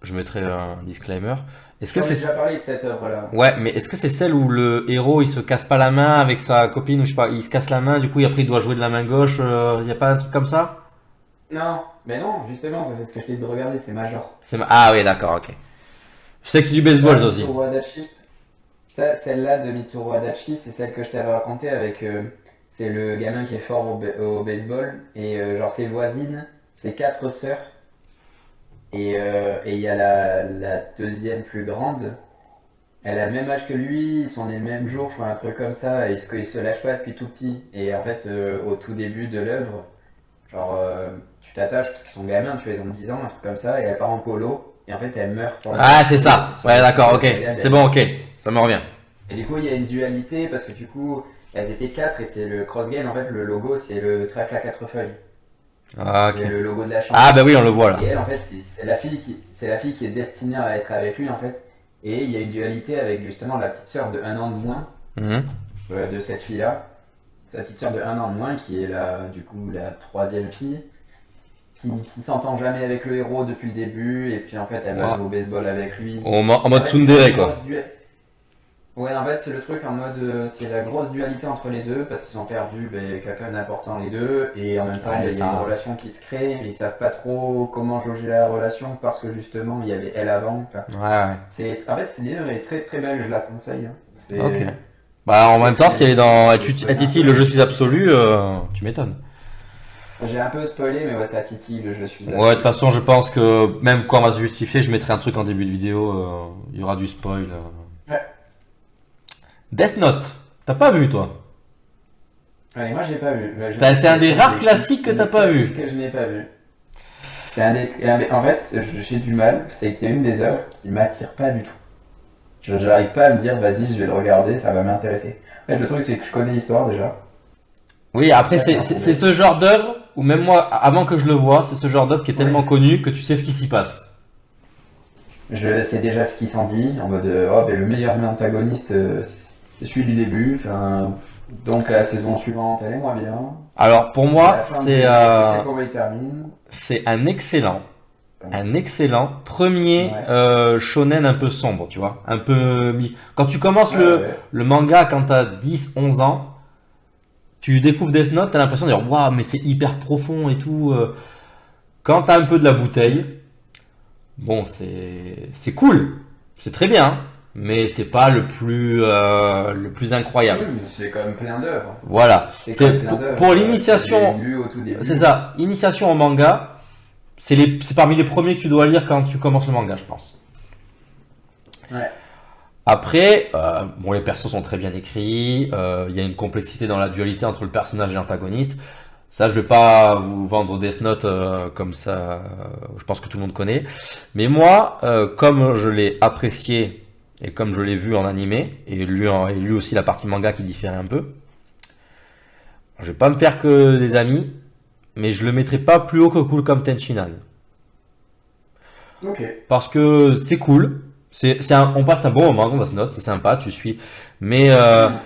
je mettrai un disclaimer. Est-ce que J'en ai c'est. déjà parlé de cette œuvre-là. Ouais, mais est-ce que c'est celle où le héros il se casse pas la main avec sa copine ou je sais pas, il se casse la main, du coup après il doit jouer de la main gauche, il y a pas un truc comme ça? Non, mais non, justement, ça c'est ce que je t'ai dit de regarder, c'est Major. Ah oui, d'accord, ok. Je sais que c'est du baseball ça aussi. Mitsuru Adachi. Celle-là de Mitsuru Adachi, c'est celle que je t'avais racontée avec. C'est le gamin qui est fort au baseball. Et genre ses voisines, ses 4 sœurs. Et il y a la deuxième plus grande. Elle a le même âge que lui, ils sont les mêmes jours, je crois, un truc comme ça. Et ils se lâchent pas depuis tout petit. Et en fait, au tout début de l'œuvre, genre, tu t'attaches parce qu'ils sont gamins, tu vois, ils ont 10 ans, un truc comme ça. Et elle part en polo. Et en fait, elle meurt pendant. Ah, c'est ça. Ouais, d'accord, ok. C'est bon, ok. Ça me revient. Et du coup, il y a une dualité parce que du coup, elles étaient 4 et c'est le cross game. En fait, le logo, c'est le trèfle à 4 feuilles. Ah, C'est ok. le logo de la chambre. Ah, bah oui, on le voit là. Et elle, en fait, c'est la fille qui est destinée à être avec lui, en fait. Et il y a une dualité avec justement la petite sœur de 1 an de moins Mhm. de cette fille-là. Sa petite sœur de 1 an de moins qui est du coup la troisième fille. Qui s'entend jamais avec le héros depuis le début. Et puis en fait, elle va Ouais. jouer au baseball avec lui. En mode Ouais, tsundere quoi. Ouais, en fait, c'est le truc en mode. C'est la grosse dualité entre les deux parce qu'ils ont perdu quelqu'un d'important les deux. Et en même temps, Ouais, il y a une relation qui se crée, mais ils savent pas trop comment jauger la relation parce que justement, il y avait elle avant. Enfin, Ouais, en fait, cette livre est très très belle, je la conseille. Hein. ouais. Ok. Bah, en même temps, si elle est dans. Elle titille le je suis absolu, tu m'étonnes. J'ai un peu spoilé, mais ouais, ça titille le je suis Ouais, de toute façon, je pense que même quand on va se justifier, je mettrai un truc en début de vidéo. Il y aura du spoil. Ouais. Death Note. T'as pas vu, toi? Allez, moi j'ai pas vu. C'est un des rares classiques que t'as pas vu. Que je n'ai pas vu. En fait, j'ai du mal. C'est que c'est une des œuvres qui m'attire pas du tout. Je n'arrive pas à me dire, vas-y, je vais le regarder, ça va m'intéresser. En fait, le truc, c'est que je connais l'histoire déjà. Oui, après, Ça, c'est un c'est problème. ce genre d'œuvre, ou même moi, avant que je le voie, c'est ce genre d'œuvre qui est tellement Ouais. connu que tu sais ce qui s'y passe. Je sais déjà ce qui s'en dit, en mode, oh, ben, le meilleur antagoniste, c'est celui du début. Enfin, donc la saison suivante, elle est moins bien. Alors, pour À moi, la fin, je sais comment il termine. c'est un excellent premier Ouais, shonen un peu sombre, tu vois. Un peu quand tu commences ouais, ouais. le manga quand t'as 10, 11 ans, tu découvres Death Note, t'as l'impression de dire, waouh, mais c'est hyper profond et tout. Quand t'as un peu de la bouteille, bon, c'est cool, c'est très bien, mais c'est pas le plus Oui, incroyable. mais c'est quand même plein d'œuvres. Voilà. C'est quand même C'est plein d'œuvres pour que j'ai l'initiation, lues au tout début. c'est ça. Initiation au manga, c'est parmi les premiers que tu dois lire quand tu commences le manga, je pense. Ouais. Après, bon, les persos sont très bien écrits. Il y a une complexité dans la dualité entre le personnage et l'antagoniste. Ça, je vais pas vous vendre Death Note comme ça. Je pense que tout le monde connaît. Mais moi, comme je l'ai apprécié et comme je l'ai vu en animé et lu aussi la partie manga qui différait un peu, je vais pas me faire que des amis, mais je le mettrai pas plus haut que Cool comme Tenchinan. Ok. Parce que c'est cool. On passe un bon moment dans Death Note, c'est sympa, tu suis. Mais Hmm.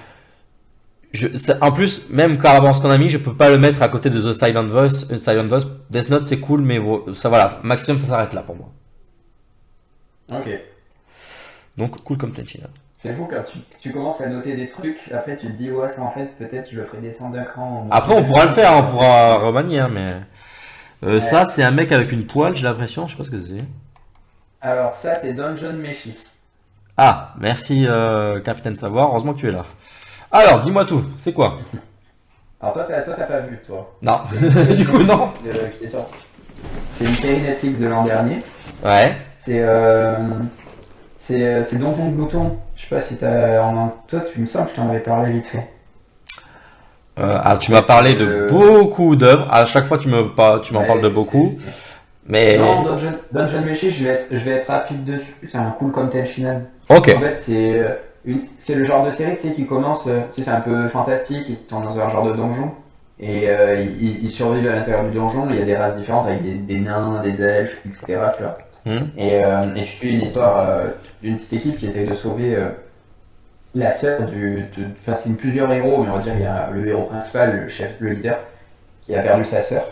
en plus, même par rapport à ce qu'on a mis, je peux pas le mettre à côté de The Silent Voice. Silent Voice, Death Note, c'est cool, mais ça voilà, maximum ça s'arrête là pour moi. Ok. Donc cool comme Tenchinan. C'est fou quand tu commences à noter des trucs, après tu te dis, ouais, ça en fait, peut-être je le ferai descendre d'un cran. Mon Après, truc on pourra le faire, animé, on en fait. pourra remanier, hein, mais ça, Ouais. c'est un mec avec une poêle, j'ai l'impression, je sais pas ce que c'est. Alors, ça, c'est Dungeon Meshi. Ah, merci Capitaine Savoir, heureusement que tu es là. Alors, dis-moi tout, c'est quoi? Alors, toi, t'as pas vu, toi. Non, C'est une série du coup non. Netflix qui est sortie. C'est une série Netflix de l'an dernier. Ouais. C'est c'est Donjon de Bouton. Je sais pas si toi, tu me semble que je t'en avais parlé vite fait. Alors, tu En m'as fait, parlé de beaucoup d'œuvres. À chaque fois, tu m'en parles Ouais, de je sais, je beaucoup. sais. Non, Mais Dungeon Meshi, je vais être rapide dessus. C'est un cool comme tel Shinhan. ok. En fait, c'est le genre de série, tu sais, qui commence, tu sais, c'est un peu fantastique, ils sont dans un genre de donjon, et ils survivent à l'intérieur du donjon, il y a des races différentes avec des nains, des elfes, etc., tu vois. Hmm. Et tu suis une histoire d'une petite équipe qui essaye de sauver la sœur enfin, c'est plusieurs héros, mais on va dire qu'il y a le héros principal, le chef, le leader, qui a perdu sa sœur,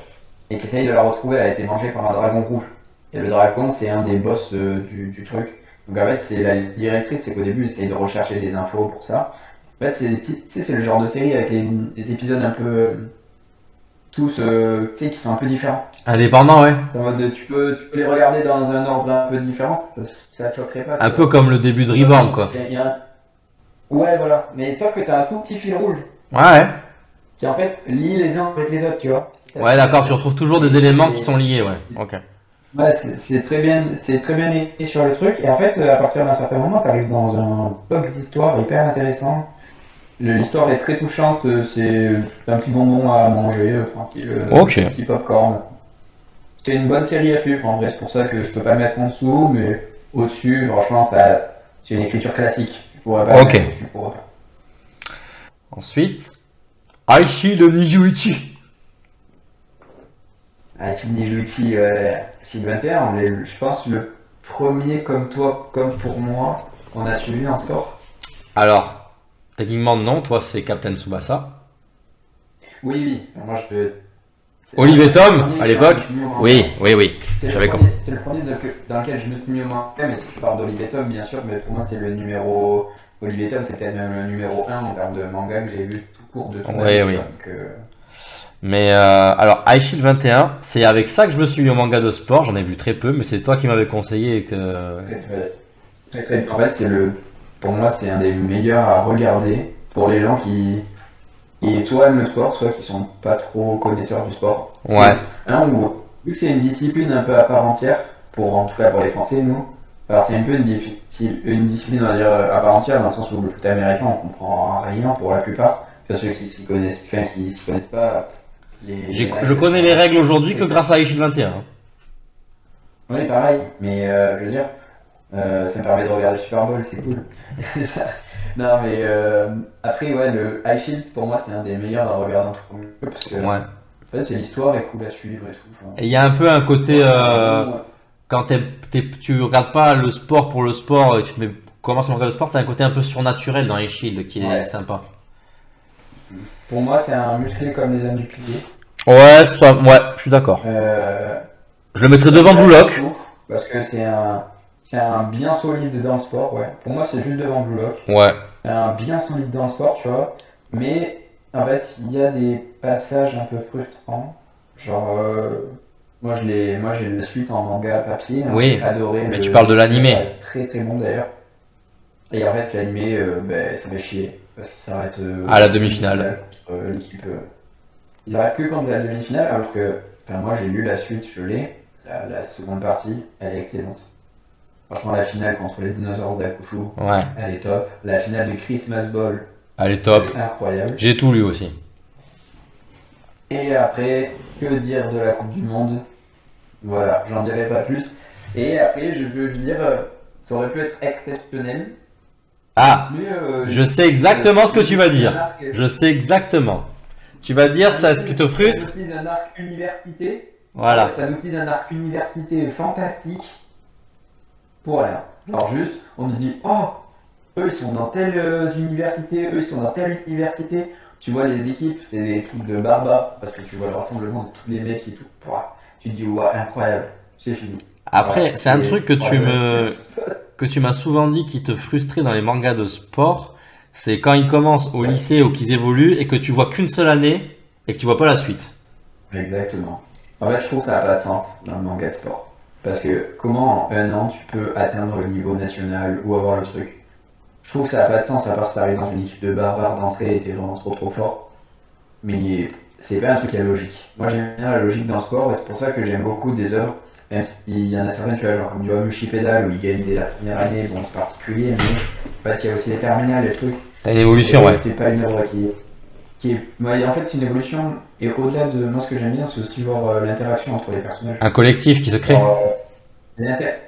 et qui essaye de la retrouver, elle a été mangée par un dragon rouge. Et le dragon, c'est un des boss du truc. Donc en fait, c'est la directrice, c'est qu'au début, essaye de rechercher des infos pour ça. En fait, tu sais, c'est le genre de série avec les épisodes un peu tous, tu sais, qui sont un peu différents. Indépendant, ouais. C'est en mode, tu peux les regarder dans un ordre un peu différent, ça te choquerait pas, Un tu peu vois. comme le début de Tu vois, Reborn, quoi. Ouais, voilà. Mais sauf que t'as un tout petit fil rouge Ouais, ouais. qui en fait lie les uns avec les autres, tu vois. Ouais, d'accord, tu retrouves toujours des éléments qui Et- sont liés, ouais. Ok. Ouais, c'est très bien écrit sur le truc. Et en fait, à partir d'un certain moment, tu arrives dans un bloc d'histoire hyper intéressant. L'histoire est très touchante. C'est un petit bonbon à manger, tranquille, Ok. un petit popcorn. C'est une bonne série à suivre. En vrai, c'est pour ça que je peux pas le mettre en dessous, mais au-dessus, franchement, c'est une écriture classique. Je pourrais pas le Ok. mettre au-dessus pour autant. Ensuite, Aichi le Nijuichi. Ah, Shinji Fil 21, je pense le premier comme toi, comme pour moi, qu'on a suivi en sport. Alors, techniquement, non, toi, c'est Captain Tsubasa. Oui, oui. Moi, Olive et c'est le Tom, premier à que je l'époque? me suis mis au manga. Oui, oui, oui. C'est le J'avais compris. premier, c'est le premier dans lequel je me suis mis au manga, mais si tu parles d'Olive et Tom, bien sûr, mais pour moi, c'est le numéro. Olive et Tom, c'est peut-être même le numéro 1 en termes de manga que j'ai vu tout court de toute ma Oui, vie, tu oui. vois. Donc, Mais alors, Aichi le 21, c'est avec ça que je me suis mis au manga de sport. J'en ai vu très peu, mais c'est toi qui m'avais conseillé et que. très, en fait, pour moi, c'est un des meilleurs à regarder pour les gens qui soit aiment le sport, soit qui sont pas trop connaisseurs du sport. Ouais. Vu que c'est une discipline un peu à part entière, en tout cas pour les Français, nous, Alors c'est un peu une discipline, on va dire, à part entière, dans le sens où le foot américain, on comprend rien pour la plupart. Enfin, ceux qui s'y connaissent, enfin, qui s'y connaissent pas, les Je règles connais les sont règles aujourd'hui que très grâce à Ishii 21. Oui, pareil, mais je veux dire, ça me permet de regarder le Super Bowl, c'est cool. Non, mais après, ouais, le High Shield, pour moi, c'est un des meilleurs à regarder en tout cas, parce que, Ouais. en fait, c'est l'histoire est cool à suivre et tout. Enfin, Et il y a un peu un côté, ouais, c'est un bon. quand tu regardes pas le sport pour le sport, et tu te mets, commences à regarder le sport, t'as un côté un peu surnaturel dans les Shield qui est Ouais. sympa. Pour moi, c'est un musclé comme les hommes du pilier. Ouais, je suis d'accord. Euh, Je le mettrais devant Là, Blue je Lock. trouve, parce que c'est un bien solide dans le sport, ouais. Pour moi, c'est juste devant Blue Lock. Ouais. Un bien solide dans le sport, tu vois. Mais en fait, il y a des passages un peu frustrants. Genre, moi j'ai la suite en manga papier, hein, Oui. j'ai adoré Mais tu le parles de dessinateur l'animé. est très très bon d'ailleurs. Et en fait, l'animé, ben, ça fait chier parce qu'il s'arrête À la en demi-finale. contre l'équipe. Ils arrêtent que contre la demi-finale, alors que, enfin, moi j'ai lu la suite, je l'ai. La seconde partie, elle est excellente. Franchement, la finale contre les Dinosaures d'Akushu, Ouais. elle est top. La finale du Christmas Ball, Elle est elle top. est incroyable. J'ai tout lu aussi. Et après, que dire de la Coupe du Monde? Voilà, j'en dirai pas plus. Et après, je veux dire, ça aurait pu être exceptionnel, Ah, mais je sais exactement ce que tu vas dire. arc, Je sais exactement. Tu vas dire ça, ce qui te ça frustre. nous file d'un arc université. Voilà. Ça nous file d'un arc université fantastique pour rien. Genre juste, on nous dit, oh, eux ils sont dans telle université, eux ils sont dans telle université. Tu vois les équipes, c'est des trucs de barbares, parce que tu vois le rassemblement de tous les mecs et tout. Pouah, tu te dis, ouais, incroyable, c'est fini. Après, Voilà, c'est un truc ouais, que tu m'as souvent dit qui te frustrait dans les mangas de sport. C'est quand ils commencent au ouais, lycée ou qu'ils évoluent et que tu vois qu'une seule année et que tu vois pas la suite. exactement. En fait, je trouve que ça n'a pas de sens dans le manga de sport. Parce que comment en un an tu peux atteindre le niveau national ou avoir le truc? Je trouve que ça n'a pas de sens à part si t'arrives dans une équipe de barbares d'entrée et t'es vraiment trop fort. Mais c'est pas un truc à logique. Moi j'aime bien la logique dans le sport et c'est pour ça que j'aime beaucoup des œuvres, même s'il y en a certaines, tu vois, genre comme du Hamushi Pedal où ils gagnent dès la première année, bon c'est particulier, mais en fait il y a aussi les terminales, les trucs. T'as une évolution, Et ouais. c'est pas une œuvre qui est. Ouais, en fait c'est une évolution, et au-delà de moi ce que j'aime bien c'est aussi voir l'interaction entre les personnages. Un collectif qui se crée. Genre,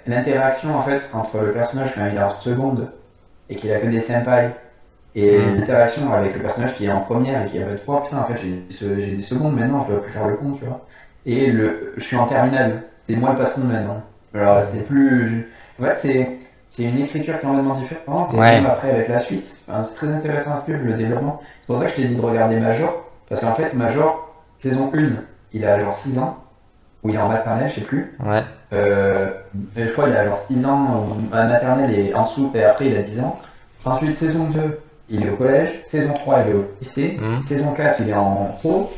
l'interaction en fait entre le personnage quand il est en seconde et qu'il a que des senpai et Hmm. l'interaction avec le personnage qui est en première et qui a fait oh putain en fait j'ai des secondes maintenant je dois plus faire le con tu vois et je suis en terminale c'est moi le patron maintenant alors c'est plus en fait c'est une écriture complètement différente et Ouais. même après avec la suite enfin, c'est très intéressant à suivre le développement c'est pour ça que je t'ai dit de regarder Major parce qu'en fait Major saison 1 il a genre 6 ans ou il est en maternelle je sais plus Ouais. je crois qu'il a genre 6 ans à maternelle et en dessous, et après il a 10 ans. Ensuite, saison 2, il est au collège. Saison 3, il est au lycée. Hmm. Saison 4, il est en pro.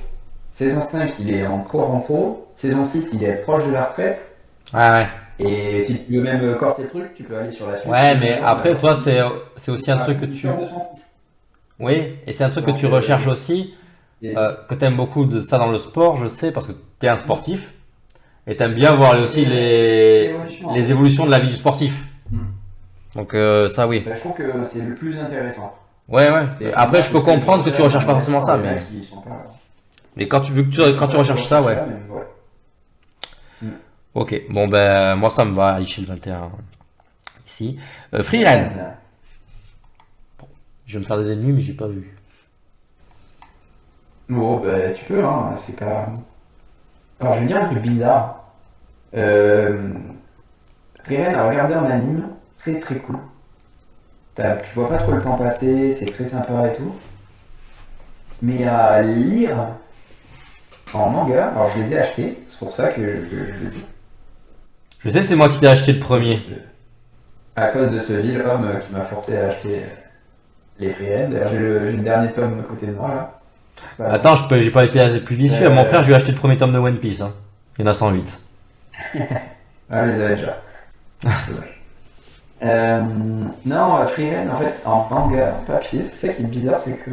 Saison 5, il est encore en pro. Saison 6, il est proche de la retraite. Ouais. Et si tu veux même corser le truc, tu peux aller sur la suite. Ouais, mais après, toi, c'est aussi un truc que tu. L'histoire de son fils. Oui, et c'est un truc que Donc, tu recherches aussi, et- que tu aimes beaucoup de ça dans le sport, je sais, parce que tu es un sportif, et tu aimes bien voir aussi les évolutions de la vie du sportif. Hmm. Donc, ça, oui. Ben, je trouve que c'est le plus intéressant. Ouais, ouais. C'est- Après, je peux parce que comprendre que tu recherches pas forcément ça, les mais, mecs, ils sont pas- quand tu recherches ça, ouais. mais ouais. Ok, bon, ben, moi, ça me va, Ishil 21, ici. Freeran. Je viens de faire des ennemis, mais j'ai pas vu. Bon, bah, tu peux, hein, c'est pas. Alors, je vais dire un truc bizarre. Riven à regarder en anime, très très cool. Tu vois pas trop le temps passer, c'est très sympa et tout. Mais à lire en manga, alors je les ai achetés, c'est pour ça que je le dis. Je sais, c'est moi qui t'ai acheté le premier. À cause de ce vil homme qui m'a forcé à acheter les Freehead. D'ailleurs, j'ai le dernier tome à côté de moi là. Voilà. Attends, j'ai pas été assez plus vicieux. À mon frère, je lui ai acheté le premier tome de One Piece. Hein. Il y en a 108. Ah, je les avais déjà. C'est dommage. Non, Freehead, en fait, en manga, en papier, c'est ça qui est bizarre, c'est que,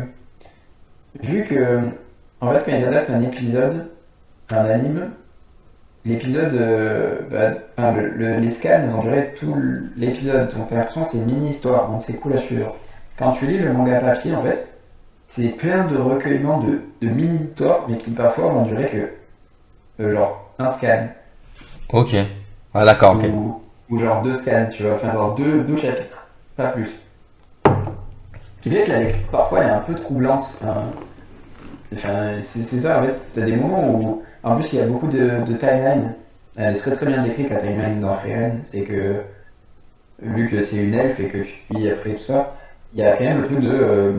vu que, en fait, quand ils adaptent un épisode, un anime, l'épisode, enfin, les scans ont duré tout l'épisode, donc t'as l'impression que c'est une mini-histoire, donc c'est cool à suivre. Quand tu lis le manga papier, en fait, c'est plein de recueillements de mini-histoires, mais qui parfois vont durer que, genre, un scan, Ok. Ah, d'accord, ok. ou genre deux scans, tu vois, enfin, genre deux chapitres, pas plus. Ce qui fait que la lecture, parfois, elle est un peu troublante. Enfin, c'est ça, en fait, t'as des moments où, en plus, il y a beaucoup de timeline. Elle est très très bien décrite, la timeline dans Frieren. C'est que, vu que c'est une elfe et que tu suis après tout ça, il y a quand même le truc de.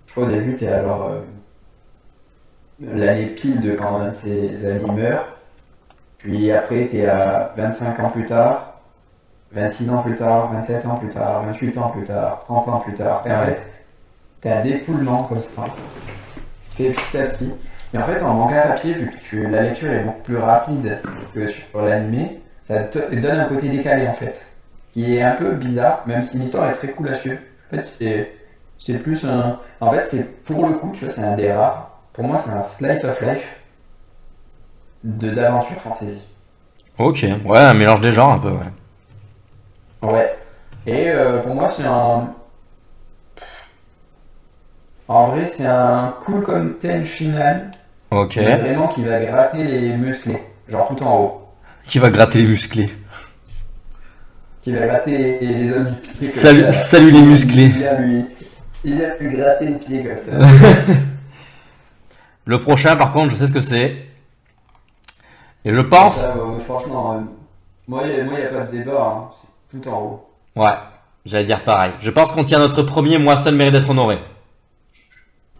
Je crois au début, t'es alors l'année pile de quand un de ses amis meurt. Puis après, t'es à 25 ans plus tard, 26 ans plus tard, 27 ans plus tard, 28 ans plus tard, 30 ans plus tard. Et en Ouais. fait, t'as un dépoulement comme ça, fait petit à petit. Et en fait, en manga papier, vu que la lecture est beaucoup plus rapide que sur l'animé, ça te donne un côté décalé en fait, qui est un peu bizarre, même si l'histoire est très cool à suivre. En fait, c'est plus un. En fait, c'est pour le coup, tu vois, c'est un des rares. Pour moi, c'est un slice of life d'aventure fantasy. Ok. Ouais, un mélange des genres un peu, ouais. Ouais. Et pour moi, c'est un. En vrai, c'est un cool content final, Ok. mais vraiment qui va gratter les musclés, genre tout en haut. Qui va gratter les musclés? Qui va gratter les hommes du pied comme Salut, ça. salut les musclés. Il a pu gratter le pied comme ça. Le prochain, par contre, je sais ce que c'est. Et je Et pense. ça, franchement, moi, y a pas de débat, hein. C'est tout en haut. Ouais, j'allais dire pareil. Je pense qu'on tient notre premier, moi seul mérite d'être honoré.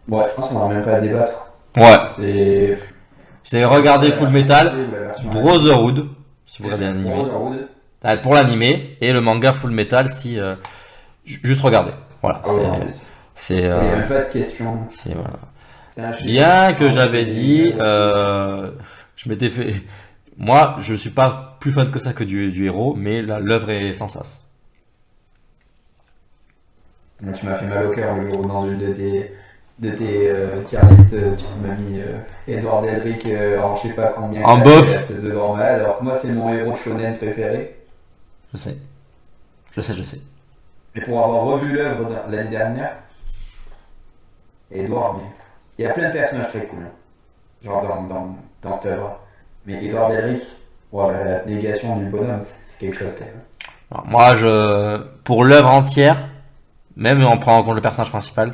Bon, je pense qu'on n'aura même pas à débattre. Ouais. C'est J'ai regardé la Full version Metal, animée ou la version Brotherhood, si vous regardez l'animé. Brotherhood. Pour l'animé, et le manga Full Metal, si. Juste regardez. Voilà, Ah ouais, non, mais c'est. il n'y a même pas de question. Voilà. C'est un chef. Bien que j'avais dit, je m'étais fait. Moi, je suis pas plus fan que ça que du héros, mais l'œuvre est sans sas. Donc, tu m'as fait mal au cœur le jour où dans une de tes tier list, tu m'as mis Edward Elric en je sais pas combien En classé, bof, espèce de grand malade, alors que moi c'est mon héros shonen préféré. je sais, je sais, je sais. Mais pour avoir revu l'œuvre l'année dernière, Edward, mais il y a plein de personnages très cool, hein, genre dans cette œuvre. Mais Edward Elric, voilà, la négation du bonhomme, c'est quelque chose quand même. Alors, moi, pour l'œuvre entière, même en prenant en compte le personnage principal,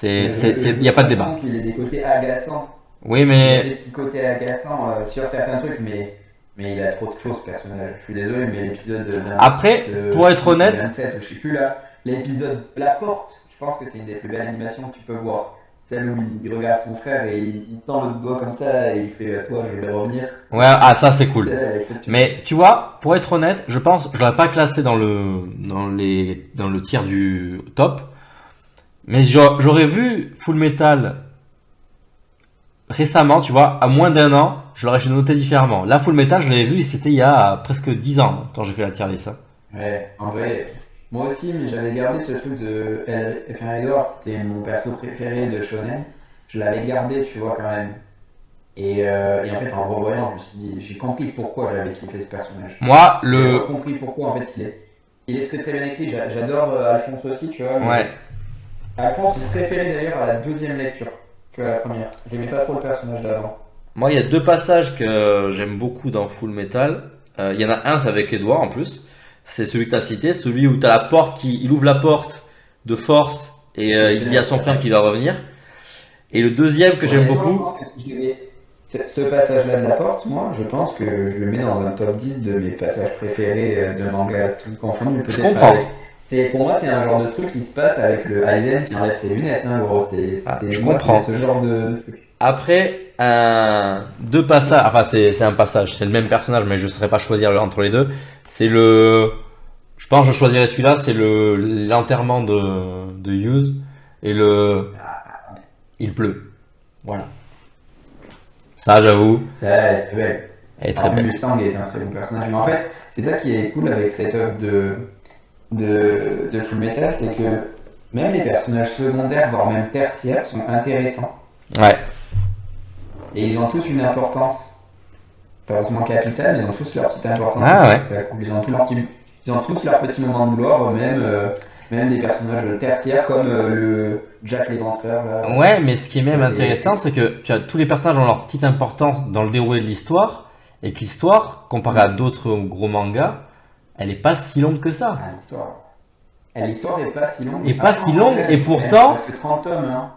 il y a pas de Je débat. comprends qu'il ait des côtés agaçants. Oui, Il a mais des petits côtés agaçants sur certains trucs, mais il a trop de choses ce personnage. Je suis désolé, mais l'épisode de après, pour être honnête, 27, ou je sais plus là, l'épisode de la porte, je pense que c'est une des plus belles animations que tu peux voir. Celle où il regarde son frère et il tend le doigt comme ça et il fait toi, je vais revenir. ouais, ah ça c'est cool. Celle-là, elle est exceptionnelle. Mais tu vois, pour être honnête, je pense, je l'aurais pas classé dans le tiers du top, mais j'aurais vu Full Metal récemment, tu vois, à moins d'un an, je l'aurais noté différemment. Là, Full Metal, je l'avais vu, c'était il y a presque 10 ans quand j'ai fait la tier list, hein. Ouais, en vrai, moi aussi, mais j'avais gardé ce truc de F1 Edward, c'était mon perso préféré de Shonen. Je l'avais gardé, tu vois, quand même. Et en fait, en le revoyant, je me suis dit, j'ai compris pourquoi j'avais kiffé ce personnage. Moi, J'ai compris pourquoi, en fait, il est très très bien écrit. J'adore Alphonse aussi, tu vois, ouais. mais Alphonse est préféré d'ailleurs à la deuxième lecture que à la première. J'aimais pas trop le personnage d'avant. Moi, il y a deux passages que j'aime beaucoup dans Full Metal. Il y en a un, c'est avec Edouard en plus. C'est celui que tu as cité, celui où tu as la porte il ouvre la porte de force et il dit à son frère qu'il va revenir. Et le deuxième que j'aime Honnêtement, je beaucoup, pense que si je devais ce passage-là de la porte, moi, je pense que je le mets dans un top 10 de mes passages préférés de manga, tout confondu, je peut-être pas comprends. avec. Pour moi, c'est un genre de truc qui se passe avec le Aizen qui enlève ses lunettes, hein, gros. Je Moi, comprends. c'est ce genre de truc. Après, deux passages, enfin c'est un passage, c'est le même personnage, mais je ne saurais pas choisir entre les deux. Je pense que je choisirais celui-là, c'est l'enterrement de Hughes et il pleut. Voilà. Ça, j'avoue, Ça, elle est très belle. elle est très Même belle. Mustang est un très bon personnage. Mais en fait, c'est ça qui est cool avec cette œuvre de Full Metal, c'est que même les personnages secondaires, voire même tertiaires, sont intéressants. Ouais. Et ils ont tous une importance. pas forcément capitales, mais ils ont tous leur petite importance. Ah ouais. Ils ont, ils ont tous leur petit moment de gloire, même des personnages tertiaires comme le Jack l'Éventreur. Là. Ouais, mais ce qui est même Ça, intéressant, c'est que tu as tous les personnages ont leur petite importance dans le déroulé de l'histoire, et que l'histoire, comparée à d'autres gros mangas, elle est pas si longue que ça. Ah, l'histoire. Et l'histoire est pas si longue. Et pas si longue, et pourtant, Presque 30 tomes, hein.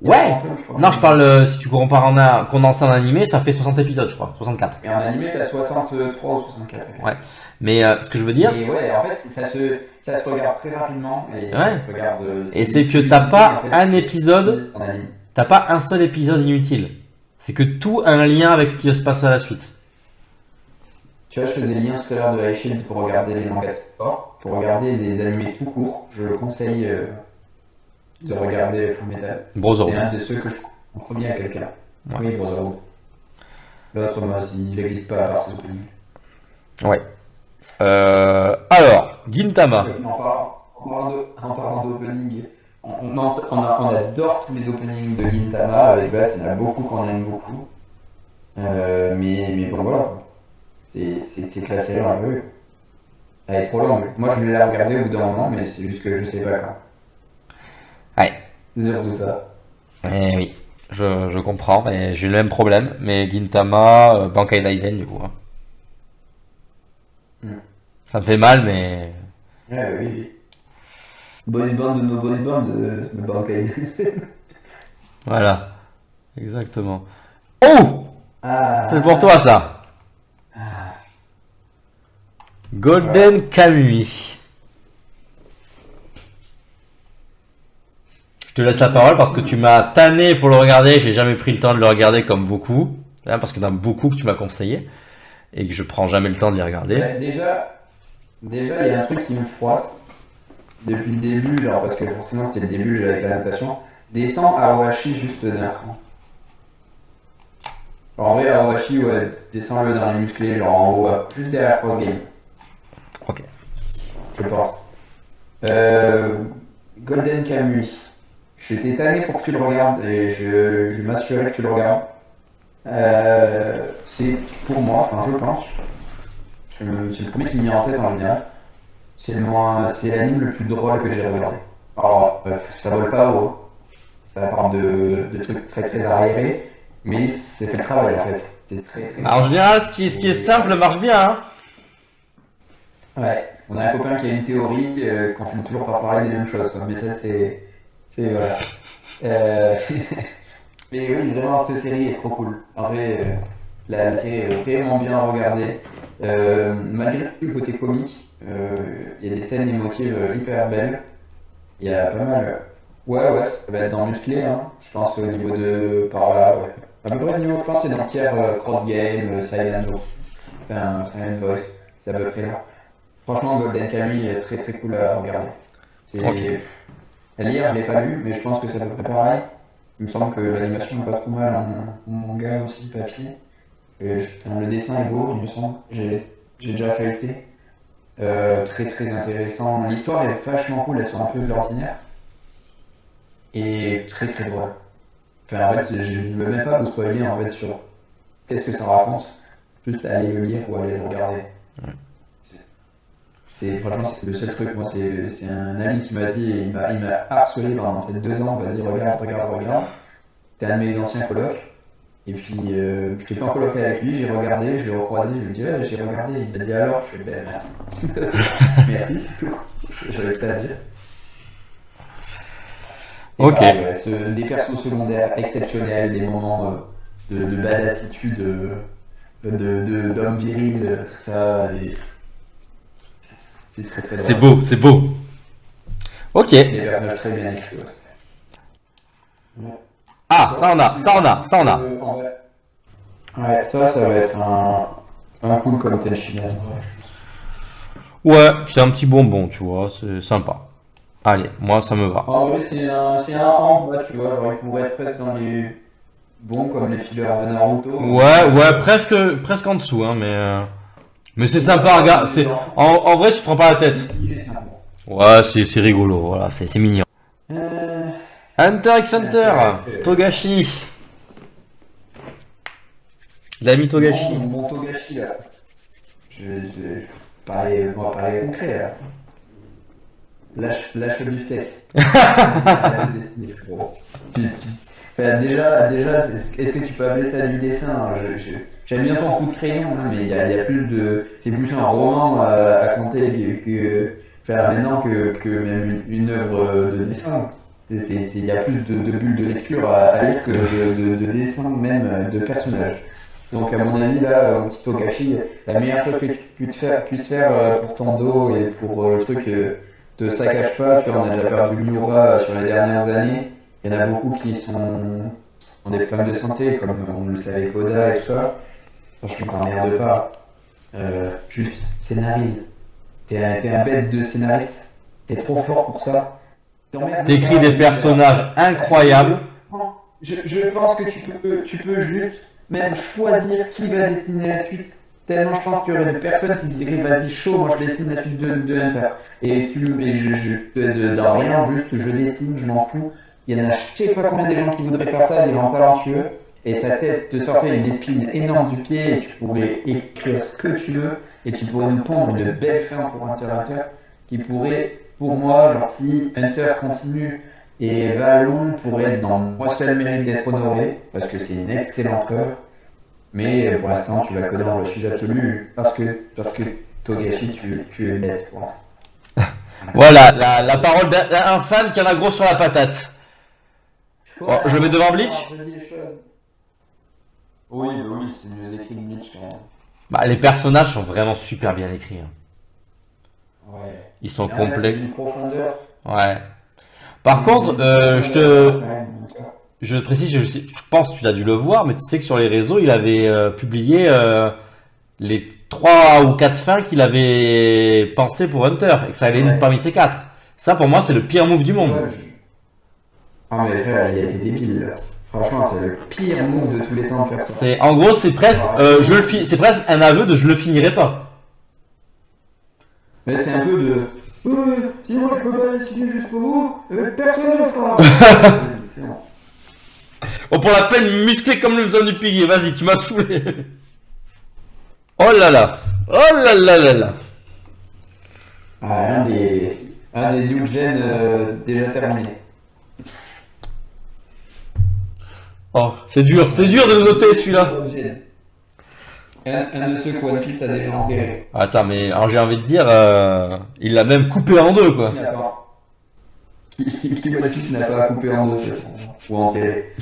Il y a ouais. 30 tomes, je crois. Non, je parle, si tu compares condensé en animé, ça fait 60 épisodes, je crois, 64. Et en animé, t'as 63 ou 64. Ouais. Mais ce que je veux dire, Et ouais, en fait, ça se regarde très rapidement. Et ça ouais. se regarde. Et c'est que t'as pas en fait, un épisode, en anime. t'as pas un seul épisode inutile. C'est que tout a un lien avec ce qui va se passer à la suite. Tu vois, je faisais le lien tout à l'heure de High Shield pour regarder les mangas de sport. Pour regarder des animés tout court, je conseille de regarder Full Metal. Brotherhood. C'est un de ceux que je comprends bien à quelqu'un. Ouais. Oui, Brotherhood. L'autre, moi, il n'existe pas à part ses openings. Ouais. Alors, Gintama. En parlant d'opening, on adore tous les openings de Gintama. Avec Bat, il y en a beaucoup qu'on aime beaucoup. Mais bon, voilà. C'est que la série un peu. Elle est trop longue. Moi, je voulais la regarder au bout d'un moment, mais c'est juste que je sais pas quand. Ouais. C'est surtout ça. Eh oui, je comprends, mais j'ai le même problème. Mais Gintama, Bankai Daizen, du coup. Hein. Ça me fait mal, mais. Ouais, oui. Boys band de nos boys band de Bankai Daizen. Voilà. Exactement. Oh! Ah. C'est pour toi, ça. Golden Kamuy. Je te laisse la parole parce que tu m'as tanné pour le regarder. J'ai jamais pris le temps de le regarder comme beaucoup. Hein, parce qu'il y en a beaucoup que tu m'as conseillé. Et que je prends jamais le temps de les regarder. Ouais, déjà, il y a un truc qui me froisse depuis le début, genre parce que forcément c'était le début avec la notation. Descends à Awashi juste d'un cran. En vrai, Awashi, ouais, descends-le dans les musclés, genre en haut, juste derrière Cross Game. Ok. Je pense. Golden Kamuy. J'étais tanné pour que tu le regardes et je m'assurais que tu le regardes. C'est pour moi, enfin je pense, c'est le premier qui me vient en tête en général. C'est l'anime le plus drôle que j'ai regardé. Alors, ça vole pas haut, ça parle de trucs très très arriérés, mais c'est fait le travail en fait. C'est très. Alors, en général, ce qui est simple marche bien. Hein. Ouais, on a un copain qui a une théorie qu'on finit toujours par parler des mêmes choses, quoi. Mais ça c'est voilà. Mais oui, vraiment cette série est trop cool. En vrai, la série est vraiment bien à regarder. Malgré le côté comique, il y a des scènes émotives hyper belles. Il y a pas mal. Ouais, ça va être dans musclé, hein. Je pense au niveau de. Par là, ouais. À peu près ce niveau, je pense, c'est dans le tiers cross game, silent, enfin, silent voice. C'est à peu près là. Franchement, Golden Kamuy est très très cool à regarder. C'est. Ok. À lire, je l'ai pas lu, mais je pense que ça devrait pareil. Il me semble que l'animation est pas trop mal en manga aussi, papier. Le dessin est beau, il me semble. J'ai déjà feuilleté. Très très intéressant. L'histoire est vachement cool, elle sort un peu de l'ordinaire. Et très très drôle. Enfin, en fait, je ne veux même pas vous spoiler en fait sur qu'est-ce que ça raconte. Juste à aller le lire ou aller le regarder. Franchement, c'est le seul truc. Moi, c'est un ami qui m'a dit, il m'a harcelé pendant peut-être 2 ans. Vas-y, regarde. T'es un de mes anciens colocs. Et puis, je n'étais pas en coloc avec lui, j'ai regardé, je l'ai recroisé, je lui ai dit, ouais, j'ai regardé. Il m'a dit alors, je fais, ben merci. Merci, c'est tout. J'avais que ça à dire. Et Ok. pareil, ouais, des persos secondaires exceptionnels, des moments de badassitude, d'homme viril, tout ça. C'est très très drôle. C'est beau, c'est beau. Ok. Des personnages très bien écrits aussi. Ah, ça on a. Ouais, ça va être un cool comme Tenshinhan. Ouais, c'est un petit bonbon, tu vois, c'est sympa. Allez, moi ça me va. En vrai, c'est un en bas, tu vois, genre il pourrait être presque dans les bons comme les fillers de Naruto. Ouais, presque en dessous, hein, mais c'est sympa, regarde. En vrai, tu te prends pas la tête. Il est sympa. Ouais, c'est rigolo, voilà, c'est mignon. Hunter x Hunter, Togashi. L'ami Non, Togashi. mon Togashi là. On va parler concret là. Lâche le beefsteak. Arrête de dessiner, frérot. Enfin, déjà, est-ce que tu peux appeler ça du dessin? J'aime bien ton coup de crayon, hein, mais il y a plus de. C'est plus un roman à compter faire maintenant que même une œuvre de dessin. Il y a plus de bulles de lecture à lire que de dessins, même de personnages. Donc, à mon avis, là, mon petit Togashi, la meilleure chose que tu puisses faire pour ton dos et pour le truc te saccage pas, tu vois, on a déjà perdu Miura sur les dernières années. Il y en a beaucoup qui ont des problèmes de santé, comme on le sait avec Oda et tout ça. Franchement, t'emmerdes pas. Juste scénarise. T'es un bête de scénariste. T'es trop fort pour ça. T'emmerdes T'écris pas. des personnages incroyables. Je pense que tu peux juste même choisir qui va dessiner la suite. Tellement je pense qu'il y aurait des personnes qui diraient vas-y chaud, moi je dessine la suite de Hunter. Et dans rien, juste je dessine, je m'en fous. Il y en a je sais pas combien de gens qui voudraient faire ça, des gens talentueux. Et sa tête te sortait une épine énorme du pied et tu pourrais écrire ce que tu veux. Et tu pourrais nous pondre une belle fin pour Hunter x Hunter qui pourrait, pour moi, genre si Hunter continue et Valon pourrait être dans Moi seul mérite d'être honoré, parce que c'est une excellente œuvre. Mais pour l'instant, tu vas que dans le refus absolu parce que Togashi, tu es bête pour l'instant. Voilà, la parole d'un fan qui en a gros sur la patate. Bon, je vais devant Bleach. Oui, bah oui, c'est mieux écrit que Bleach quand même. Bah, les personnages sont vraiment super bien écrits, hein. Ouais. Ils sont Et là, c'est complets. une profondeur. Ouais. Par contre, je te précise, je pense que tu as dû le voir, mais tu sais que sur les réseaux, il avait publié les 3 ou 4 fins qu'il avait pensé pour Hunter, et que ça allait être parmi ces 4. Ça, pour moi, c'est le pire move du monde. Ouais, Ah mais frère, il a été débile là. Franchement, c'est le pire move de tous les temps de faire ça. En gros, c'est presque, c'est presque un aveu de je le finirai pas. Mais c'est un peu de. Si moi je peux pas dessiner jusqu'au bout, personne ne le fera. C'est bon. Oh, pour la peine, musclé comme le zone du pilier, vas-y, tu m'as saoulé. Oh là là, oh là là là là. Ah, un des new gen déjà terminé. Oh, c'est dur de le noter celui-là. Un de ceux que One Piece a déjà enterré. Attends, mais alors j'ai envie de dire, il l'a même coupé en deux, quoi. Qui One Piece n'a pas coupé en deux, ou enterré.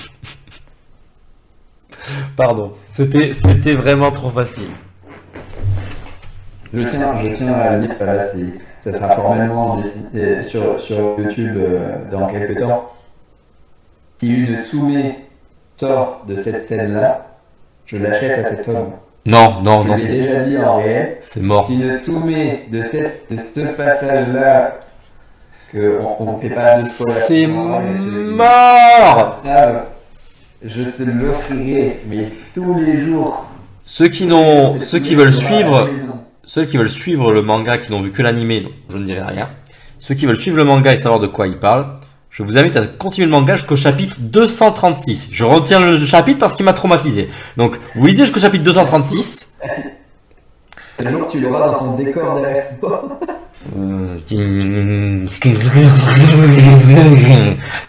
Pardon, c'était vraiment trop facile. Je tiens à le dire, là, ça sera formellement décidé sur YouTube dans quelques temps. Si une Tsume sort de cette scène-là, je l'achète à cet homme. Non, non, non, Je l'ai déjà dit en réel. c'est mort. Si une Tsume de ce passage-là, qu'on ne fait pas de spoiler, C'est mort. mort. Je te l'offrirai, mais tous les jours. Ceux qui veulent suivre le manga, qui n'ont vu que l'animé, donc je ne dirai rien. Ceux qui veulent suivre le manga et savoir de quoi il parle, je vous invite à continuer le manga jusqu'au chapitre 236. Je retiens le chapitre parce qu'il m'a traumatisé. Donc, vous lisez jusqu'au chapitre 236. Un jour, tu l'auras dans ton décor derrière toi.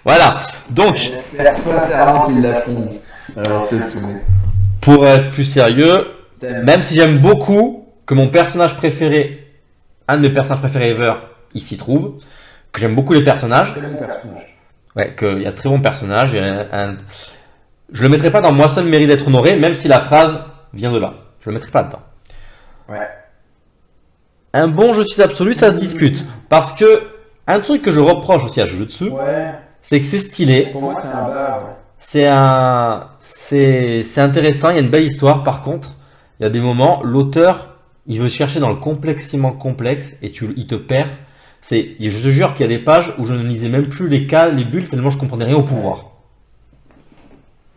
Voilà. Donc, J'espère sincèrement qu'il l'a fini. Alors, Tsume. pour être plus sérieux, même si j'aime beaucoup que mon personnage préféré, un de mes personnages préférés ever, il s'y trouve, que j'aime beaucoup les personnages. Très bon personnage. Ouais, qu'il y a de très bons personnages. Je le mettrai pas dans Moi seul mérite d'être honoré, même si la phrase vient de là. Je le mettrai pas dedans. Ouais. Un bon je suis absolu, ça se discute. Parce que un truc que je reproche aussi à Jujutsu, Ouais. c'est que c'est stylé. Pour moi, c'est un bar. C'est intéressant, il y a une belle histoire. Par contre, il y a des moments, l'auteur, il veut chercher dans le complexement complexe et il te perd. Je te jure qu'il y a des pages où je ne lisais même plus les cas, les bulles, tellement je comprenais rien au pouvoir.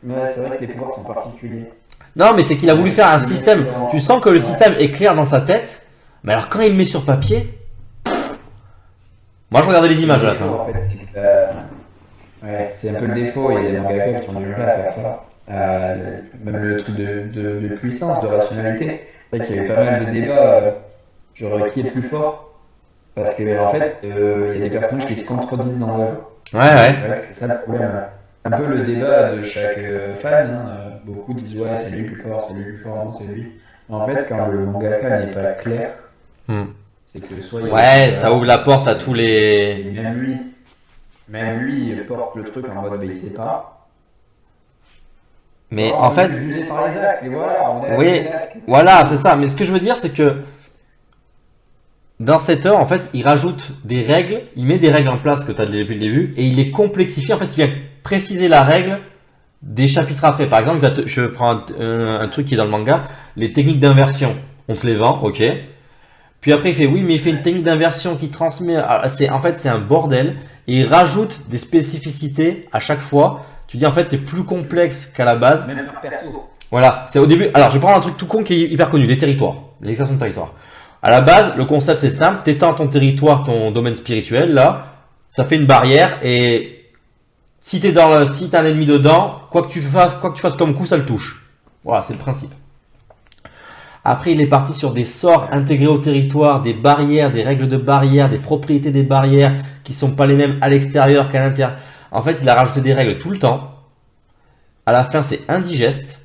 Ouais, c'est vrai que les pouvoirs sont particuliers. Non, mais c'est qu'il a voulu faire un système. Tu sens que le système est clair dans sa tête, mais alors quand il le met sur papier, moi je regardais les images à la fin. En fait, ouais, c'est un peu le défaut. Il y a des mangaka qui ont du mal à faire ça. même le truc de puissance, de rationalité. C'est vrai qu'il y avait pas mal de débats, genre qui est plus fort, parce que en fait, il y a des personnages qui se contredisent dans l'œuvre. Ouais, Et ouais. c'est vrai que c'est ça le problème. Un peu le débat de chaque fan, hein. Beaucoup disent ouais, c'est lui le plus fort, c'est lui le plus fort, non, c'est lui. Mais en fait, quand le mangaka n'est pas clair, Hmm. c'est que soit il y a aucune Ouais, ça base, ouvre la porte à tous et les. même lui, il porte le truc en mode bah, il sait pas. Mais Soit en on fait, est jugé par les actes, et voilà, on est avec oui, les actes. voilà, c'est ça. Mais ce que je veux dire, c'est que dans cette heure, en fait, il rajoute des règles, il met des règles en place que tu as depuis le début, et il les complexifie. En fait, il vient préciser la règle des chapitres après. Par exemple, je prends un truc qui est dans le manga, les techniques d'inversion. On te les vend, ok. Puis après, il fait oui, mais il fait une technique d'inversion qui transmet. En fait, c'est un bordel. Et il rajoute des spécificités à chaque fois. Tu dis en fait, c'est plus complexe qu'à la base. Même par perso. Voilà, c'est au début. Alors, je vais prendre un truc tout con qui est hyper connu, les territoires, l'extension de territoire. À la base, le concept c'est simple, t'étends ton territoire, ton domaine spirituel, là, ça fait une barrière et si t'as un ennemi dedans, quoi que tu fasses comme coup, ça le touche. Voilà, c'est le principe. Après, il est parti sur des sorts intégrés au territoire, des barrières, des règles de barrière, des propriétés des barrières qui sont pas les mêmes à l'extérieur qu'à l'intérieur. En fait, il a rajouté des règles tout le temps. À la fin, c'est indigeste.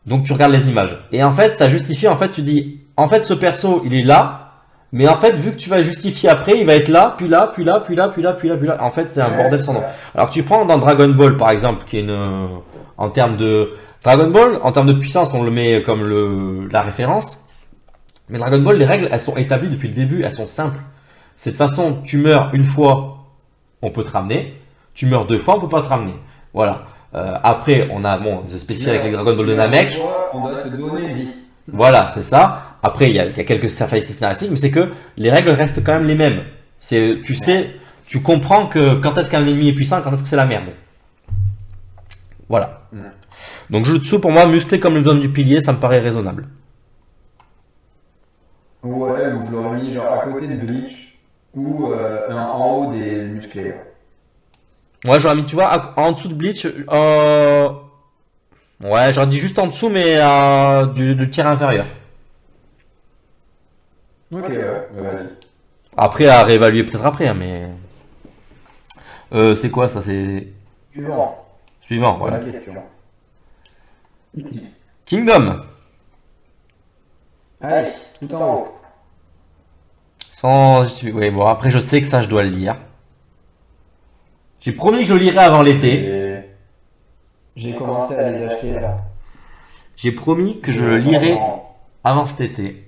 Donc tu regardes les images. Et en fait, ça justifie, en fait, tu dis, en fait, ce perso, il est là, mais en fait, vu que tu vas justifier après, il va être là, puis là, puis là, puis là, puis là, puis là, puis là. En fait, c'est un bordel sans nom. Alors que tu prends dans Dragon Ball, par exemple, qui est en termes de Dragon Ball, en termes de puissance, on le met comme la référence. Mais Dragon Ball, les règles, elles sont établies depuis le début, elles sont simples. C'est de toute façon, tu meurs une fois, on peut te ramener. Tu meurs deux fois, on peut pas te ramener. Voilà. Après, on a bon, c'est spécial avec les Dragon Ball de Namek. On doit te donner vie. Voilà, c'est ça. Après, il y a quelques faillites scénaristiques, mais c'est que les règles restent quand même les mêmes. Tu sais, tu comprends que quand est-ce qu'un ennemi est puissant, quand est-ce que c'est la merde. Voilà. Donc Jutsu, pour moi, musclé comme le zone du pilier, ça me paraît raisonnable. Ouais, ou je l'aurais mis genre à côté de Bleach, ou en haut des musclés. Ouais, j'aurais mis, tu vois, en dessous de Bleach, ouais, j'aurais dit juste en dessous, mais du tiers inférieur. Ok, ouais, vas-y. Après, à réévaluer peut-être après, hein, mais. C'est quoi ça? C'est. Suivant. Suivant, Bonne voilà. question. Kingdom. Allez, tout en haut. Sans. Oui, bon, après, je sais que ça, je dois le lire. J'ai promis que je le lirai avant l'été. J'ai commencé à les acheter là. J'ai promis que je le lirai avant cet été.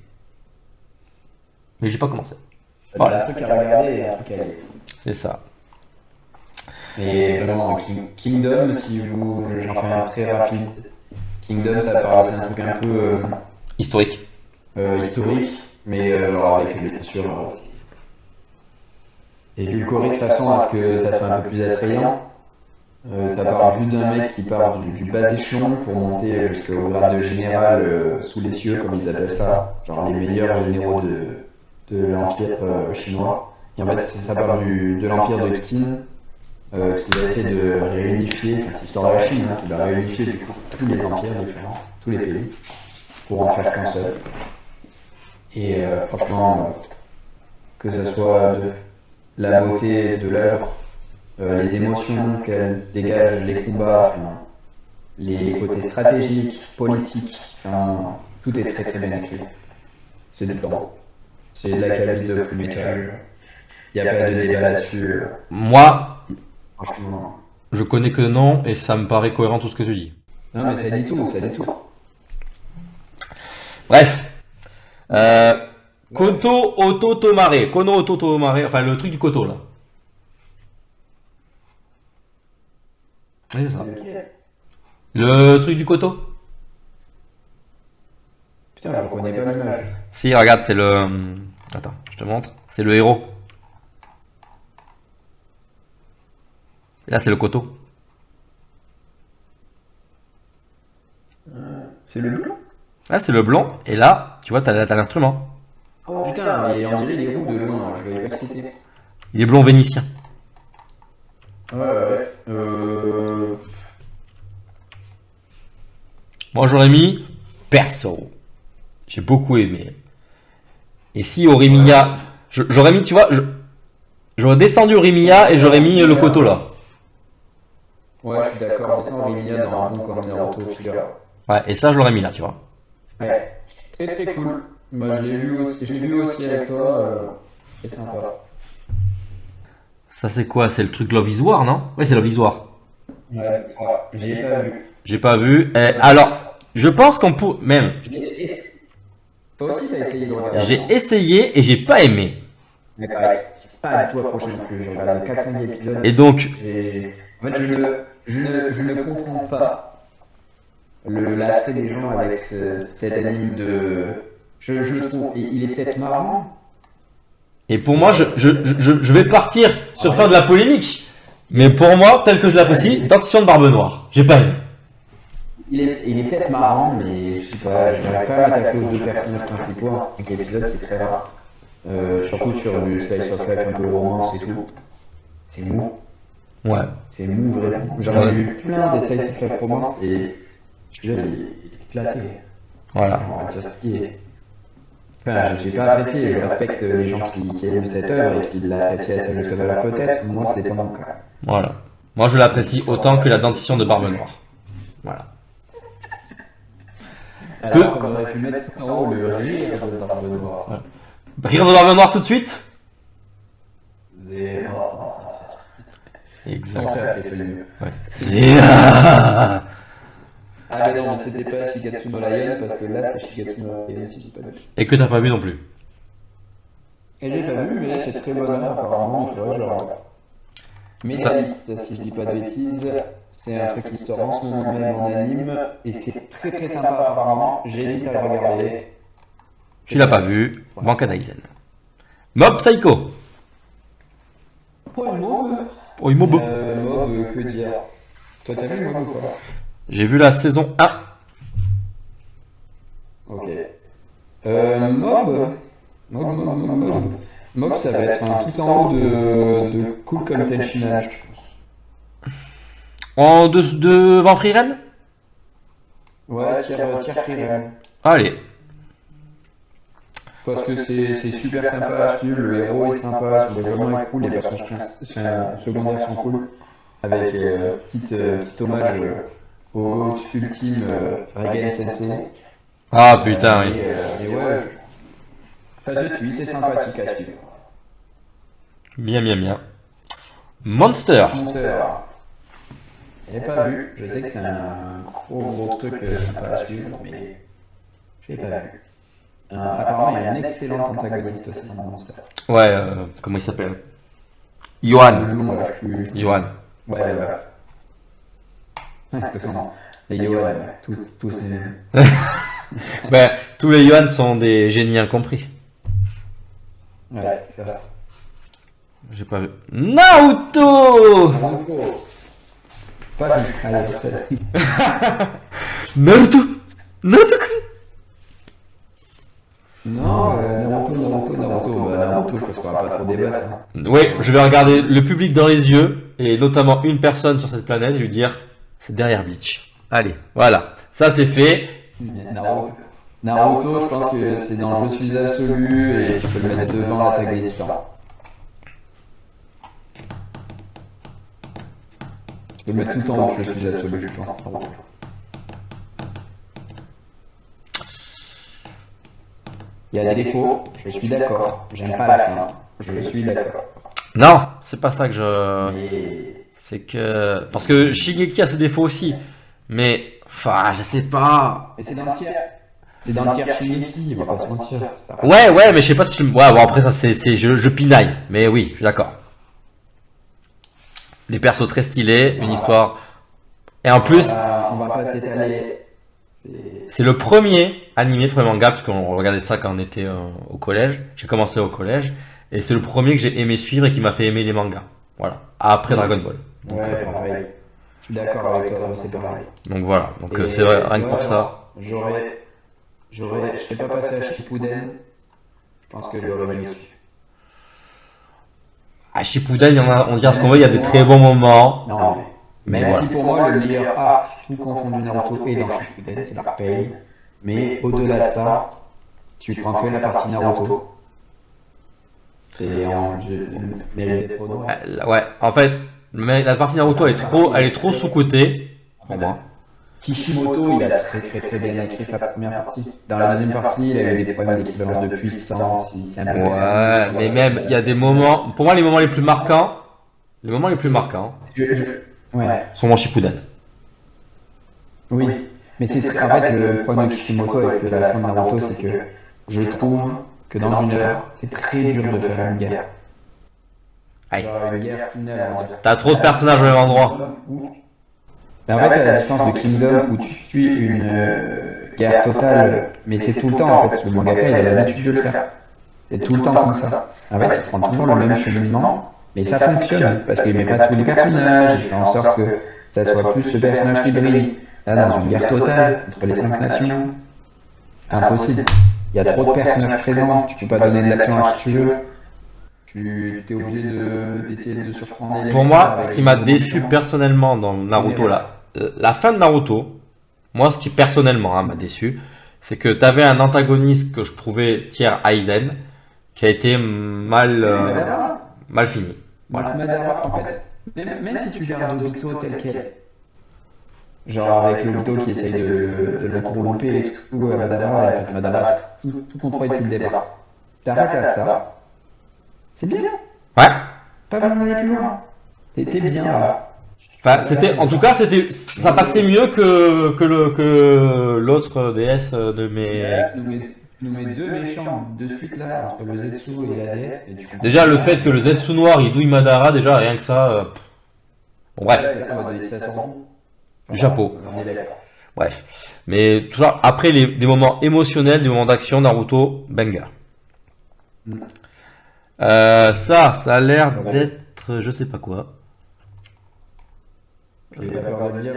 Mais j'ai pas commencé. Voilà. Un truc à regarder et un truc à lire. C'est ça. Et vraiment, Kingdom, si vous, j'en fais un très rapide. Kingdom, ça parle, c'est un truc un peu Historique. historique, mais alors avec bien sûr, c'est édulcoré de façon à ce que ça soit un peu plus attrayant. Ça part juste d'un mec qui part du bas échelon pour monter jusqu'au grade de général sous les cieux, comme ils appellent ça, genre les meilleurs généraux de l'empire chinois. Et en fait, ça part de l'empire de Qin, qui va essayer de réunifier, enfin c'est l'histoire de la Chine, hein, qui va réunifier du coup tous les empires différents, tous les pays, pour en faire qu'un seul. Et franchement, que ce soit de la beauté de l'œuvre, les émotions qu'elle dégage, les combats, enfin, les côtés stratégiques, politiques, enfin, tout est très très bien écrit. C'est du temps. C'est de la qualité de full metal. Il n'y a pas de débat là-dessus. Moi, Franchement. je connais que non et ça me paraît cohérent tout ce que tu dis. Non mais ça dit tout, ça dit tout. Bref. Koto Oto Tomare. Kono Oto Tomare. Enfin, le truc du Koto, là. Oui, c'est ça. Le truc du Koto. Putain, je reconnais pas l'image. Si, regarde, c'est le. Attends, je te montre. C'est le héros. Et là, c'est le Koto. C'est le bleu? Là, c'est le blond. Et là, tu vois, t'as l'instrument. Oh putain, et on dirait les roues de loin, je voyais pas que c'était. Il est blond vénitien. Ouais, ouais. Moi, j'aurais mis perso. J'ai beaucoup aimé. Et si Orimiya, j'aurais mis, tu vois, j'aurais descendu Orimiya et j'aurais mis le Koto là. Ouais, je suis d'accord. Descends Rimia dans un bon comme Naruto filler. Ouais, et ça, je l'aurais mis là, tu vois. Ouais. Très très cool. Bah, je l'ai vu aussi avec toi. C'est sympa. Ça, c'est quoi? C'est le truc Love is War, non? Ouais, c'est Love is War. Ouais, je crois. J'ai pas vu. J'ai pas vu. Alors, je pense qu'on peut, même, Toi aussi, t'as essayé de regarder. j'ai essayé et j'ai pas aimé. Mais pareil, c'est pas du tout accroché non plus. J'ai regardé 4-5 épisodes. Et donc, En fait, je ne comprends pas l'attrait des gens avec cet anime de. Je le trouve. Il est peut-être marrant. et pour moi, je vais partir sur faire de la polémique. Mais pour moi, tel que je l'apprécie, Dentition de Barbe Noire. J'ai pas aimé. Il est peut-être marrant, mais je sais pas, j'arrive pas à m'attaquer aux deux personnages principaux en 5 épisodes, c'est très rare. Surtout sur du slice of life un peu romance et tout. C'est mou. Ouais. C'est mou vraiment. J'en ai vu plein des slice of life romance et je veux dire, il est éclaté. Voilà. Enfin, j'ai pas apprécié, je respecte les gens qui aiment cette œuvre et qui l'apprécient à sa juste valeur peut-être, moi c'est pas mon cas. Voilà. Moi, je l'apprécie autant que la dentition de Barbe Noire. Voilà. Alors qu'on aurait pu mettre tout en haut le rire de Barbe Noire. Ouais. Rire de Barbe Noire tout de suite? Zéro. Exact. Son frère qui a fait le mieux. Ouais. Zéa. Ah mais non, mais c'était pas Shigatsu no Lion parce que là c'est Shigatsu no Lion si j'ai pas vu. Et que t'as pas vu non plus. Et j'ai pas vu, mais c'est très bonne œuvre apparemment, il faudrait que je le regarde. Métaliste, si je dis pas de bêtises, c'est un truc qui sort en ce moment même en anime, et c'est très très sympa apparemment, j'hésite à le regarder. Tu l'as pas vu. Banka Daisen. Mob Psycho. Oh, Mob Oh, Mob. Mob, que dire? Toi t'as vu Mob ou pas? J'ai vu la saison 1. Ok. Mob, ça va être un tout en haut de Cool comme Tenshinhan, je pense. En devant Frieren? Ouais, tiers Frieren. Allez. Parce que c'est super sympa à suivre, le héros est sympa, son développement est cool, les personnages secondaires sont cool. Avec petit hommage au GOAT ultime Reigen Sensei. Ah putain, oui. Et ouais, ça se suit, c'est sympathique à suivre. Bien, bien, bien. Monster. Monster. Je l'ai pas vu, je sais que c'est un gros truc sympa à suivre, mais je l'ai pas vu. Apparemment, il y a un excellent antagoniste aussi dans Monster. Ouais, comment il s'appelle? Johan. Le nom, je suis... Johan. Ouais, voilà. De toute façon, les Johan, tous les mêmes. Ben, tous les Johan sont des génies incompris. Ouais, c'est ça. J'ai pas vu. Naruto. Pas vu. Allez, c'est Naruto. Naruto. Non, Naruto. Bah, Naruto, je pense qu'on va pas trop débattre. Hein. Oui, je vais regarder le public dans les yeux et notamment une personne sur cette planète et lui dire c'est derrière Bleach. Allez, voilà, ça c'est fait. Naruto, je pense que c'est dans le je suis absolu et tu peux le mettre devant l'attaque des titans. Tu peux le mettre tout en haut, je suis absolu, je pense. Naruto. Il y a des défauts, je suis d'accord. J'aime pas la fin, je suis d'accord. Non, c'est pas ça que je. Mais... C'est que. Parce que Shingeki a ses défauts aussi. Mais. Enfin, je sais pas. Mais c'est dans le tiers. C'est dans le tiers Shingeki, on va pas se mentir. Ouais, mais je sais pas si je. Ouais, bon, après ça, je pinaille. Mais oui, je suis d'accord. Des persos très stylés, une histoire. Et en plus. On va pas s'étaler. C'est le premier animé, premier manga, parce qu'on regardait ça quand on était au collège. J'ai commencé au collège. Et c'est le premier que j'ai aimé suivre et qui m'a fait aimer les mangas. Voilà. Après Dragon Ball. Donc, ouais, pareil. Je suis d'accord avec toi, c'est pareil. Donc voilà. Donc c'est vrai, rien que pour ça. Je serais pas passé à Shippuden. Je pense que je l'aurais mis dessus. À Shippuden, on dira ce qu'on veut, il y a des très bons moments. Non, Mais Même voilà. si pour moi, le meilleur arc, tout confondu Naruto, est dans Shippuden, c'est l'arc Pain. Mais au-delà de ça, tu prends que la partie Naruto. C'est en jeu, mérite d'être honoré. Ouais, en fait, mais la partie Naruto elle est trop sous-cotée pour moi. Kishimoto, il a très bien écrit sa première partie. Dans la deuxième partie, il a eu des problèmes d'équivalence de puissance, il s'est un peu Ouais, perdu. mais même, il y a des moments, pour moi, les moments les plus marquants, Ouais, sont mon Shippuden. oui. Mais c'est très... En fait, le problème de Kishimoto avec la fin de Naruto, c'est que je trouve que dans une heure, c'est très dur de faire une guerre. Aïe. Genre une guerre finale, on va dire. T'as trop de personnages au même endroit. Mais en fait, à la différence de Kingdom, où tu suis une guerre totale, mais c'est tout le temps, en fait, le mangaka, il a l'habitude de le faire. C'est tout le temps comme ça. En fait, il prend toujours le même cheminement, mais ça fonctionne, parce qu'il met pas tous les personnages, il fait en sorte que ça soit plus le personnage qui brille. Là, dans une guerre totale, entre les 5 nations, impossible. Il y a trop de personnages présents, tu peux pas donner de l'action à qui tu veux. Tu es obligé d'essayer de surprendre les Pour lecteurs moi, avec ce qui des m'a mots déçu différents. personnellement dans Naruto là, la fin de Naruto, moi ce qui personnellement m'a déçu, c'est que t'avais un antagoniste que je trouvais tiers Aizen, qui a été mal fini. Voilà. Madara, en fait, même si tu gardes Obito tel quel, genre avec le Obito qui essaye de le corromper et tout, Madara, et Madara tout contrôlé depuis le départ. T'arrêtes à ça, c'est bien, Ouais. pas besoin d'aller plus loin. T'es bien là. Enfin, ça passait mieux que l'autre déesse de mes. Nous met deux méchants de suite là, entre le Zetsu et la déesse. Et tu comprends Déjà, le pas. fait que le Zetsu noir il douille Madara, déjà rien que ça. Bon, bref, On va donner ça sur nous. du chapeau. On est d'accord. Bref. Mais toujours après des moments émotionnels, des moments d'action, Naruto, banger. Mm. Ça a l'air d'être, je sais pas quoi. Je n'ai pas peur de dire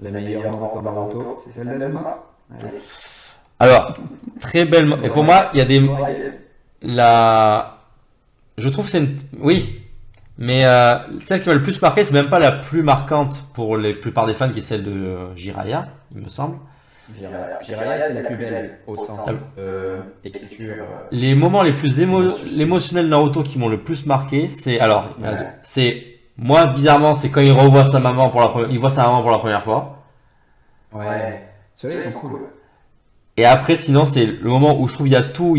la meilleure mort dans Naruto, c'est celle d'Azuma. Allez. Alors, très belle. Et pour moi, il y a des. Je trouve que c'est une. Oui. Mais celle qui m'a le plus marqué, c'est même pas la plus marquante pour la plupart des fans, qui est celle de Jiraiya, il me semble. Jiraiya, c'est la plus belle au sens écriture. Les moments les plus émotionnels de Naruto qui m'ont le plus marqué, c'est. Alors, c'est. Moi, bizarrement, c'est quand il revoit sa maman pour la première. Il voit sa maman pour la première fois. Ouais, ceux-là ils sont cool. Et après, sinon, c'est le moment où je trouve il y a tout,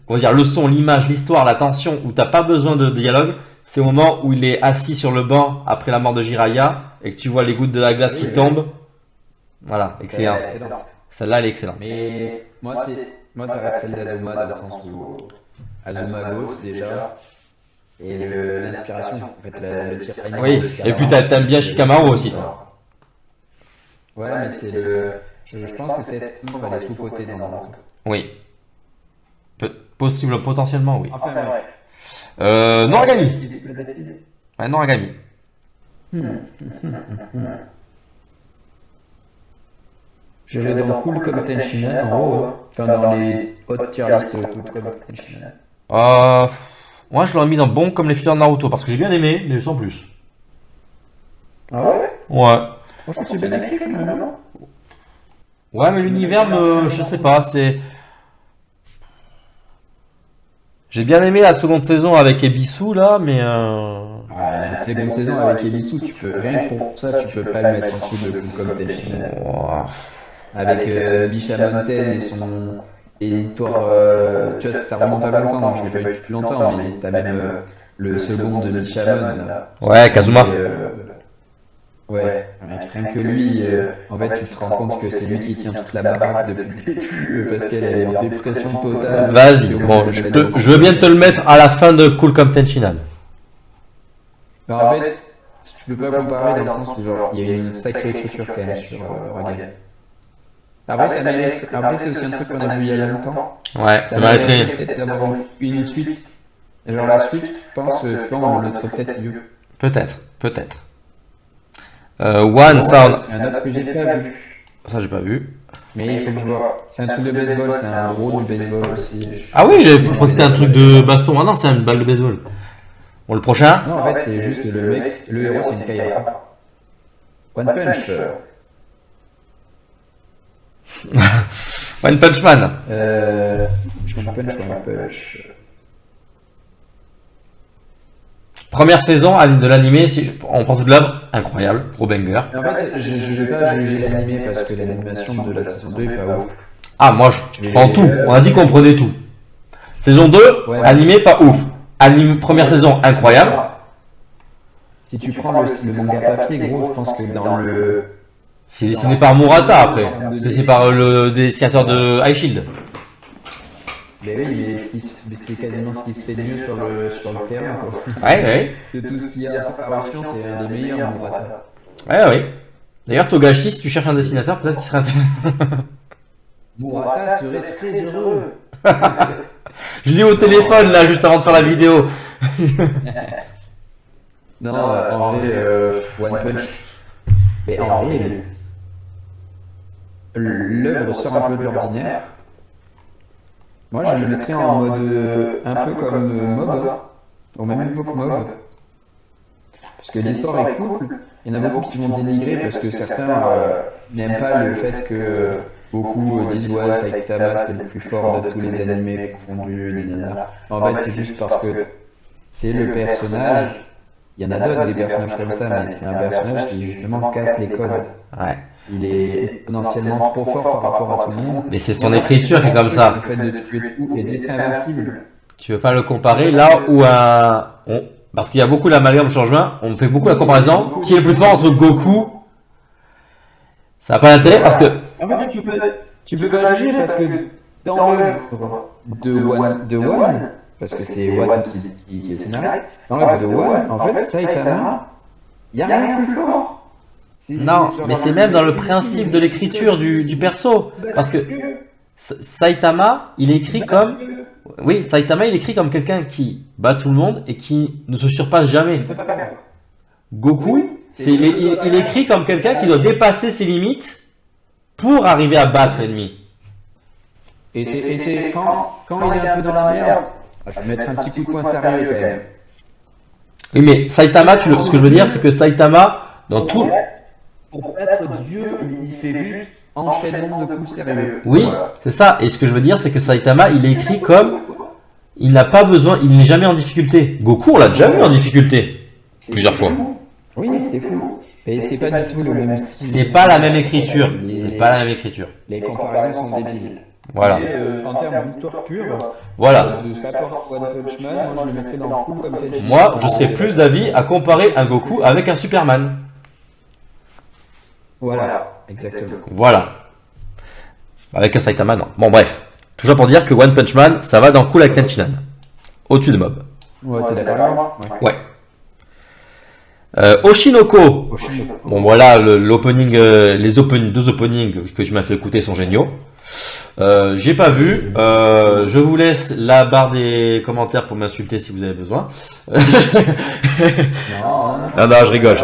on va dire, le son, l'image, l'histoire, la tension, où t'as pas besoin de dialogue. C'est au moment où il est assis sur le banc après la mort de Jiraiya et que tu vois les gouttes de la glace qui tombent. Voilà, excellent. Celle-là, elle est excellente. Mais moi, ça reste celle d'Azuma dans le sens où Azuma Ghost déjà et l'inspiration, en fait, le tir. Oui, et puis t'aimes bien Shikamaru aussi, toi. Ouais, mais c'est je pense que cette on va les sous-côté dans Naruto. Oui. Potentiellement, oui. Enfin, ouais. Noragami. La bêtise. Ouais, Noragami. Je vais dans Cool comme Tenshinhan en haut, hein. Enfin dans les hautes tier list Cool comme Tenshinhan. Moi, je l'aurais mis dans bon comme les fillers de Naruto parce que j'ai bien aimé, mais sans plus. Ah ouais? Ouais. Franchement, c'est bien écrit quand même, non? Ouais, mais l'univers, je sais pas, c'est. J'ai bien aimé la seconde saison avec Ebisu là, mais. Ouais, la seconde saison avec Ebisu, tu peux rien que pour ça, tu peux pas le mettre en dessous de Cool comme Tenshinhan. Oh. Avec Bishamon Ten et son l'histoire, tu vois, ça remonte à longtemps, je l'ai pas eu depuis longtemps, mais t'as même le second de Bishamon là. Ouais, Kazuma. Ouais, rien que lui, en fait, tu te rends compte que c'est lui qui tient toute la baraque depuis le début, parce qu'elle est en dépression totale. Vas-y, bon, je veux bien te le mettre à la fin de Cool comme Tenshinhan. En fait, tu peux pas comparer dans le sens où genre, il y a une sacrée écriture quand même sur Ragan. Après, ça mérite. Après, c'est aussi un truc qu'on a vu il y a longtemps. Ouais, ça mériterait. Peut-être d'avoir une suite. Et genre la suite, je pense que tu vois, on le noterait peut-être mieux. Peut-être. One, ça. Un autre que j'ai pas vu. Ça, j'ai pas vu. Mais il faut que je vois. C'est un truc de baseball, c'est un gros de baseball aussi. Ah oui, je crois que c'était un truc de baston. Ah non, c'est une balle de baseball. Bon, le prochain? Non, en fait, c'est juste le mec, le héros, c'est une Kaira. One Punch. One Punch Man. One Punch. Première saison de l'animé, si on prend toute l'œuvre, incroyable, gros banger. En fait, je vais pas juger l'animé parce que l'animation de la saison 2 est pas ouf. Ah, moi je prends tout. On a dit qu'on prenait tout. Saison 2, Ouais. animé, pas ouf. Première saison, incroyable. Si tu prends le manga papier, gros, je pense que dans le. C'est dessiné par Murata après. C'est dessiné par le dessinateur de High Shield. Mais oui, mais c'est quasiment ce qui se fait de mieux sur le terrain, quoi. Ouais. De tout ce qu'il y a en préparation, c'est un des meilleurs, Murata. Ouais. D'ailleurs, Togashi, si tu cherches un dessinateur, peut-être qu'il serait intéressant. Murata serait très heureux. Je l'ai au téléphone là, juste avant de faire la vidéo. Non, en vrai, One Punch. Et en vrai, l'œuvre sort un peu de l'ordinaire. Moi, je le mettrais en mode un peu comme Mob, hein, au même époque Mob. Parce que l'histoire est cool. Il y en a beaucoup qui vont dénigrer parce que certains n'aiment pas le fait que beaucoup disent ouais, Saitama c'est le plus fort de tous les animés confondus, nanana. En fait, c'est juste parce que c'est le personnage. Il y en a d'autres des personnages comme ça, mais c'est un personnage qui justement casse les codes. Ouais. Il est exponentiellement trop fort par rapport à tout le monde. Mais c'est son écriture qui est comme ça. Le fait de tuer tout et d'être invincible. Tu veux pas le comparer là où parce qu'il y a beaucoup l'amalgame sur juin, on fait beaucoup la comparaison. Qui est le plus fort entre Goku? Ça n'a pas d'intérêt parce que. En fait, tu peux pas juger parce que dans l'œuvre de One, parce que c'est One qui est scénariste, dans l'œuvre de One, en fait, Saitama, il n'y a rien de plus fort. Non, mais c'est même dans le principe de l'écriture du perso. Parce que Saitama, il est écrit comme. Oui, Saitama, il est écrit comme quelqu'un qui bat tout le monde et qui ne se surpasse jamais. Goku, il est écrit comme quelqu'un qui doit dépasser ses limites pour arriver à battre l'ennemi. Et c'est quand il est un peu dans la merde, je vais mettre un petit coup de poing sérieux quand même. Oui, mais Saitama, ce que je veux dire, c'est que Saitama, dans tout. Pour être Dieu, il fait juste enchaînement de coups sérieux. Oui, c'est ça. Et ce que je veux dire, c'est que Saitama, il est écrit comme. Il n'a pas besoin, il n'est jamais en difficulté. Goku, on l'a déjà vu en difficulté. Plusieurs fois. Oui, c'est fou. Mais c'est pas du tout le même style. C'est pas la même écriture. C'est pas la même écriture. Les comparaisons sont débiles. Voilà. Mais, en termes d'histoire pure, Voilà. de ce qu'apporte One Punch Man, moi je le mettrais dans le coup comme tel. Moi, je serais plus d'avis à comparer un Goku avec un Superman. Voilà, exactement. Voilà. Avec un Saitama, non. Bon, bref. Toujours pour dire que One Punch Man, ça va dans Cool like Tenchinan. Au-dessus de Mob. Ouais, t'es d'accord? Ouais. Oshinoko. Bon, voilà, l'opening, deux openings que tu m'as fait écouter sont géniaux. J'ai pas vu. Je vous laisse la barre des commentaires pour m'insulter si vous avez besoin. Non, je rigole.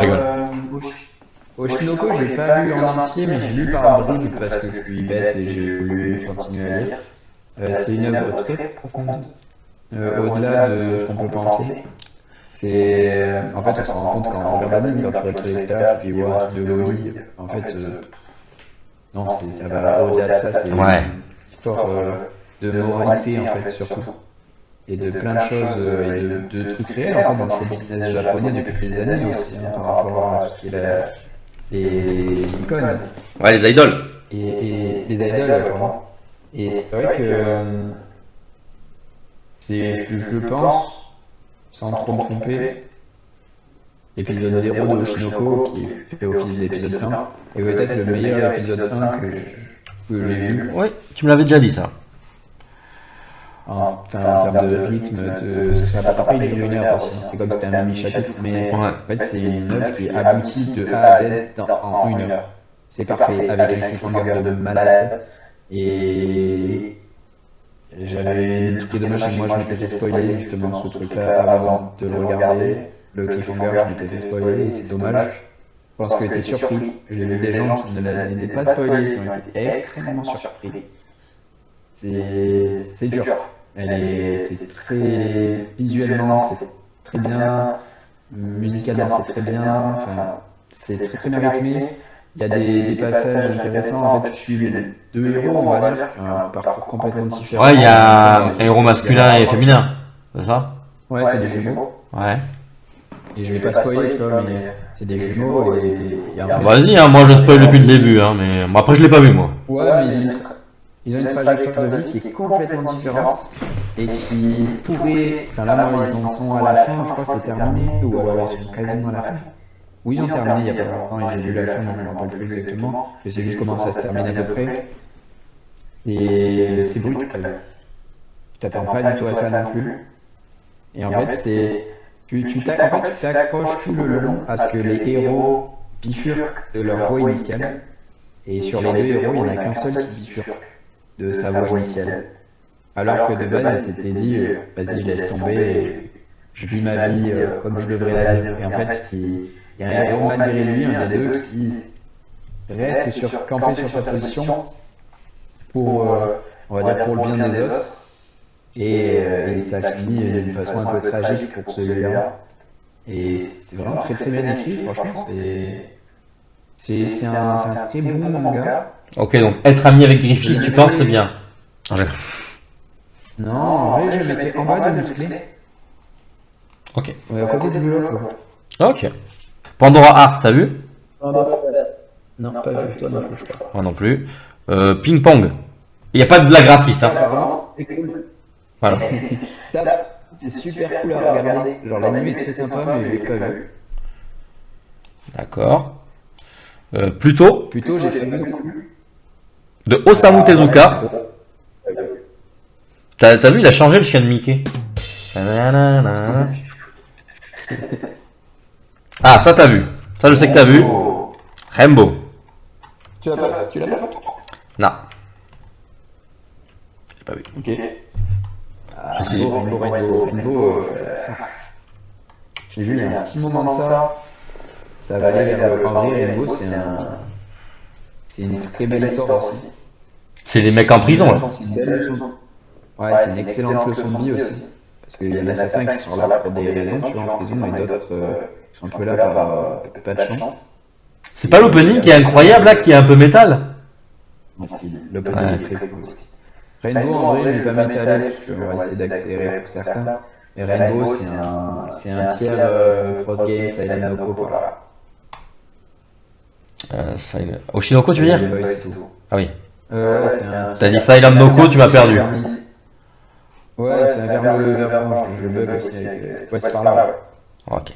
Oshinoko, j'ai pas lu en entier, mais j'ai lu par bribes parce que je suis bête et j'ai voulu continuer à lire. C'est une œuvre très profonde, au-delà de ce qu'on peut penser. En fait, on se rend compte quand on regarde l'anime, quand tu regardes l'extérieur, tu dis ouais, de loli. En fait, non, ça va au-delà de ça. C'est une histoire de moralité en fait surtout, et de plein de choses et de trucs réels en fait dans le show business japonais depuis des années aussi, hein, par rapport à tout ce qui est les icônes. Ouais, les idoles. Et les idoles, vraiment. Et c'est vrai que je pense, sans trop me tromper, l'épisode 0 de Oshinoko qui fait office d'épisode 1 est peut-être le meilleur épisode 1 que j'ai vu. Ouais, tu me l'avais déjà dit ça. En termes de rythme, parce que ça va pas durer une heure aussi, c'est comme si c'était un mini chapitre, mais en fait c'est une œuvre qui aboutit de A à Z en une heure. C'est parfait, avec un cliffhanger de malade. Et j'avais le truc qui est dommage, c'est que moi je m'étais fait spoiler justement ce truc-là avant de le regarder. Le cliffhanger, je m'étais fait spoiler et c'est dommage. Parce que j'étais surpris. J'ai vu des gens qui n'étaient pas spoilés, qui ont été extrêmement surpris. C'est dur. C'est très visuellement, c'est très bien. Musicalement, c'est très bien. Enfin, c'est très très bien rythmé. Il y a des passages intéressants. En fait, tu suis les deux héros, on va dire, qui ont un parcours complètement Ouais, il y différent. a un Il héros y a masculin et vraiment. féminin. C'est ça? Ouais, c'est des jumeaux. Ouais. Et je vais pas spoiler, tu vois, mais c'est des jumeaux et en fait. Vas-y, hein, moi je spoil depuis le début, hein, mais bon, après je l'ai pas vu moi. Ouais, mais ils ont une trajectoire de vie qui est complètement différente et qui pourrait. Enfin là, moi, ils en sont à la fin, je crois que c'est terminé, ou alors ils sont quasiment à la fin. Oui, ils ont terminé il y a pas longtemps et j'ai vu la fin, donc je me rappelle plus exactement. Je sais juste comment ça se termine à peu près. Et c'est brut quand même. Tu t'attends pas du tout à ça non plus. Et en fait, c'est. En fait, tu t'accroches tout le long à ce que les héros bifurquent de leur voie initiale. Et sur les deux héros, il n'y en a qu'un seul qui bifurque de sa voie initiale. Alors que de base, il s'était dit, vas-y, je laisse tomber et je vis ma vie comme je devrais la vivre. Et en fait, il y a un héros malgré lui, un des deux, qui reste campé sur sa position pour, on va dire, pour le bien des autres. Et ça finit d'une façon un peu tragique pour celui-là. Et c'est vraiment très très bien écrit, franchement, c'est un très bon manga. Ok, donc être ami avec Griffiths, tu penses c'est bien. Non, en vrai, je le mettrais en bas de musclé. Ok. Ouais, à côté de Blue Lock, quoi. Ok. Pandora Hearts, t'as vu? Non, pas vu, toi non plus, je crois. Moi non plus. Ping Pong. Il n'y a pas de blague raciste, hein. Apparemment, c'est cool. Voilà. Ça, c'est super cool à regarder. Genre, l'anime est très sympa, mais je l'ai pas vu. D'accord. Pluto, Plutôt, j'ai fait beaucoup. de Osamu Tezuka. T'as vu, il a changé le chien de Mickey. Ah, ça t'as vu. Ça je sais que t'as vu. Oh. Rainbow. Tu l'as pas? Non. J'ai pas vu. Ok. Je suis- Rainbow. J'ai vu il y a un petit moment de ça. Ça va aller vers le. En vrai, Rainbow, c'est une très belle histoire aussi. C'est des mecs en prison là. C'est une belle leçon. Ouais, c'est une excellente leçon de vie aussi. Parce qu'il y en a certains qui sont là pour des raisons, tu vois, en prison, et d'autres sont un peu là par pas de chance. C'est pas l'opening qui est incroyable là, qui est un peu métal. Mon style. L'opening est très cool aussi. Rainbow, en vrai, je vais pas m'étaler, parce qu'on va essayer d'accélérer pour certains. Mais Rainbow, c'est un tiers cross game, Silent Noko, voilà. Oshinoko tu veux dire? Game Boy, c'est tout. Ah oui. Ouais, c'est un T'as dit Silent Noko, tu m'as perdu. Ouais, c'est un verbe, je bug aussi avec. Ouais, c'est par là, ouais. Ok.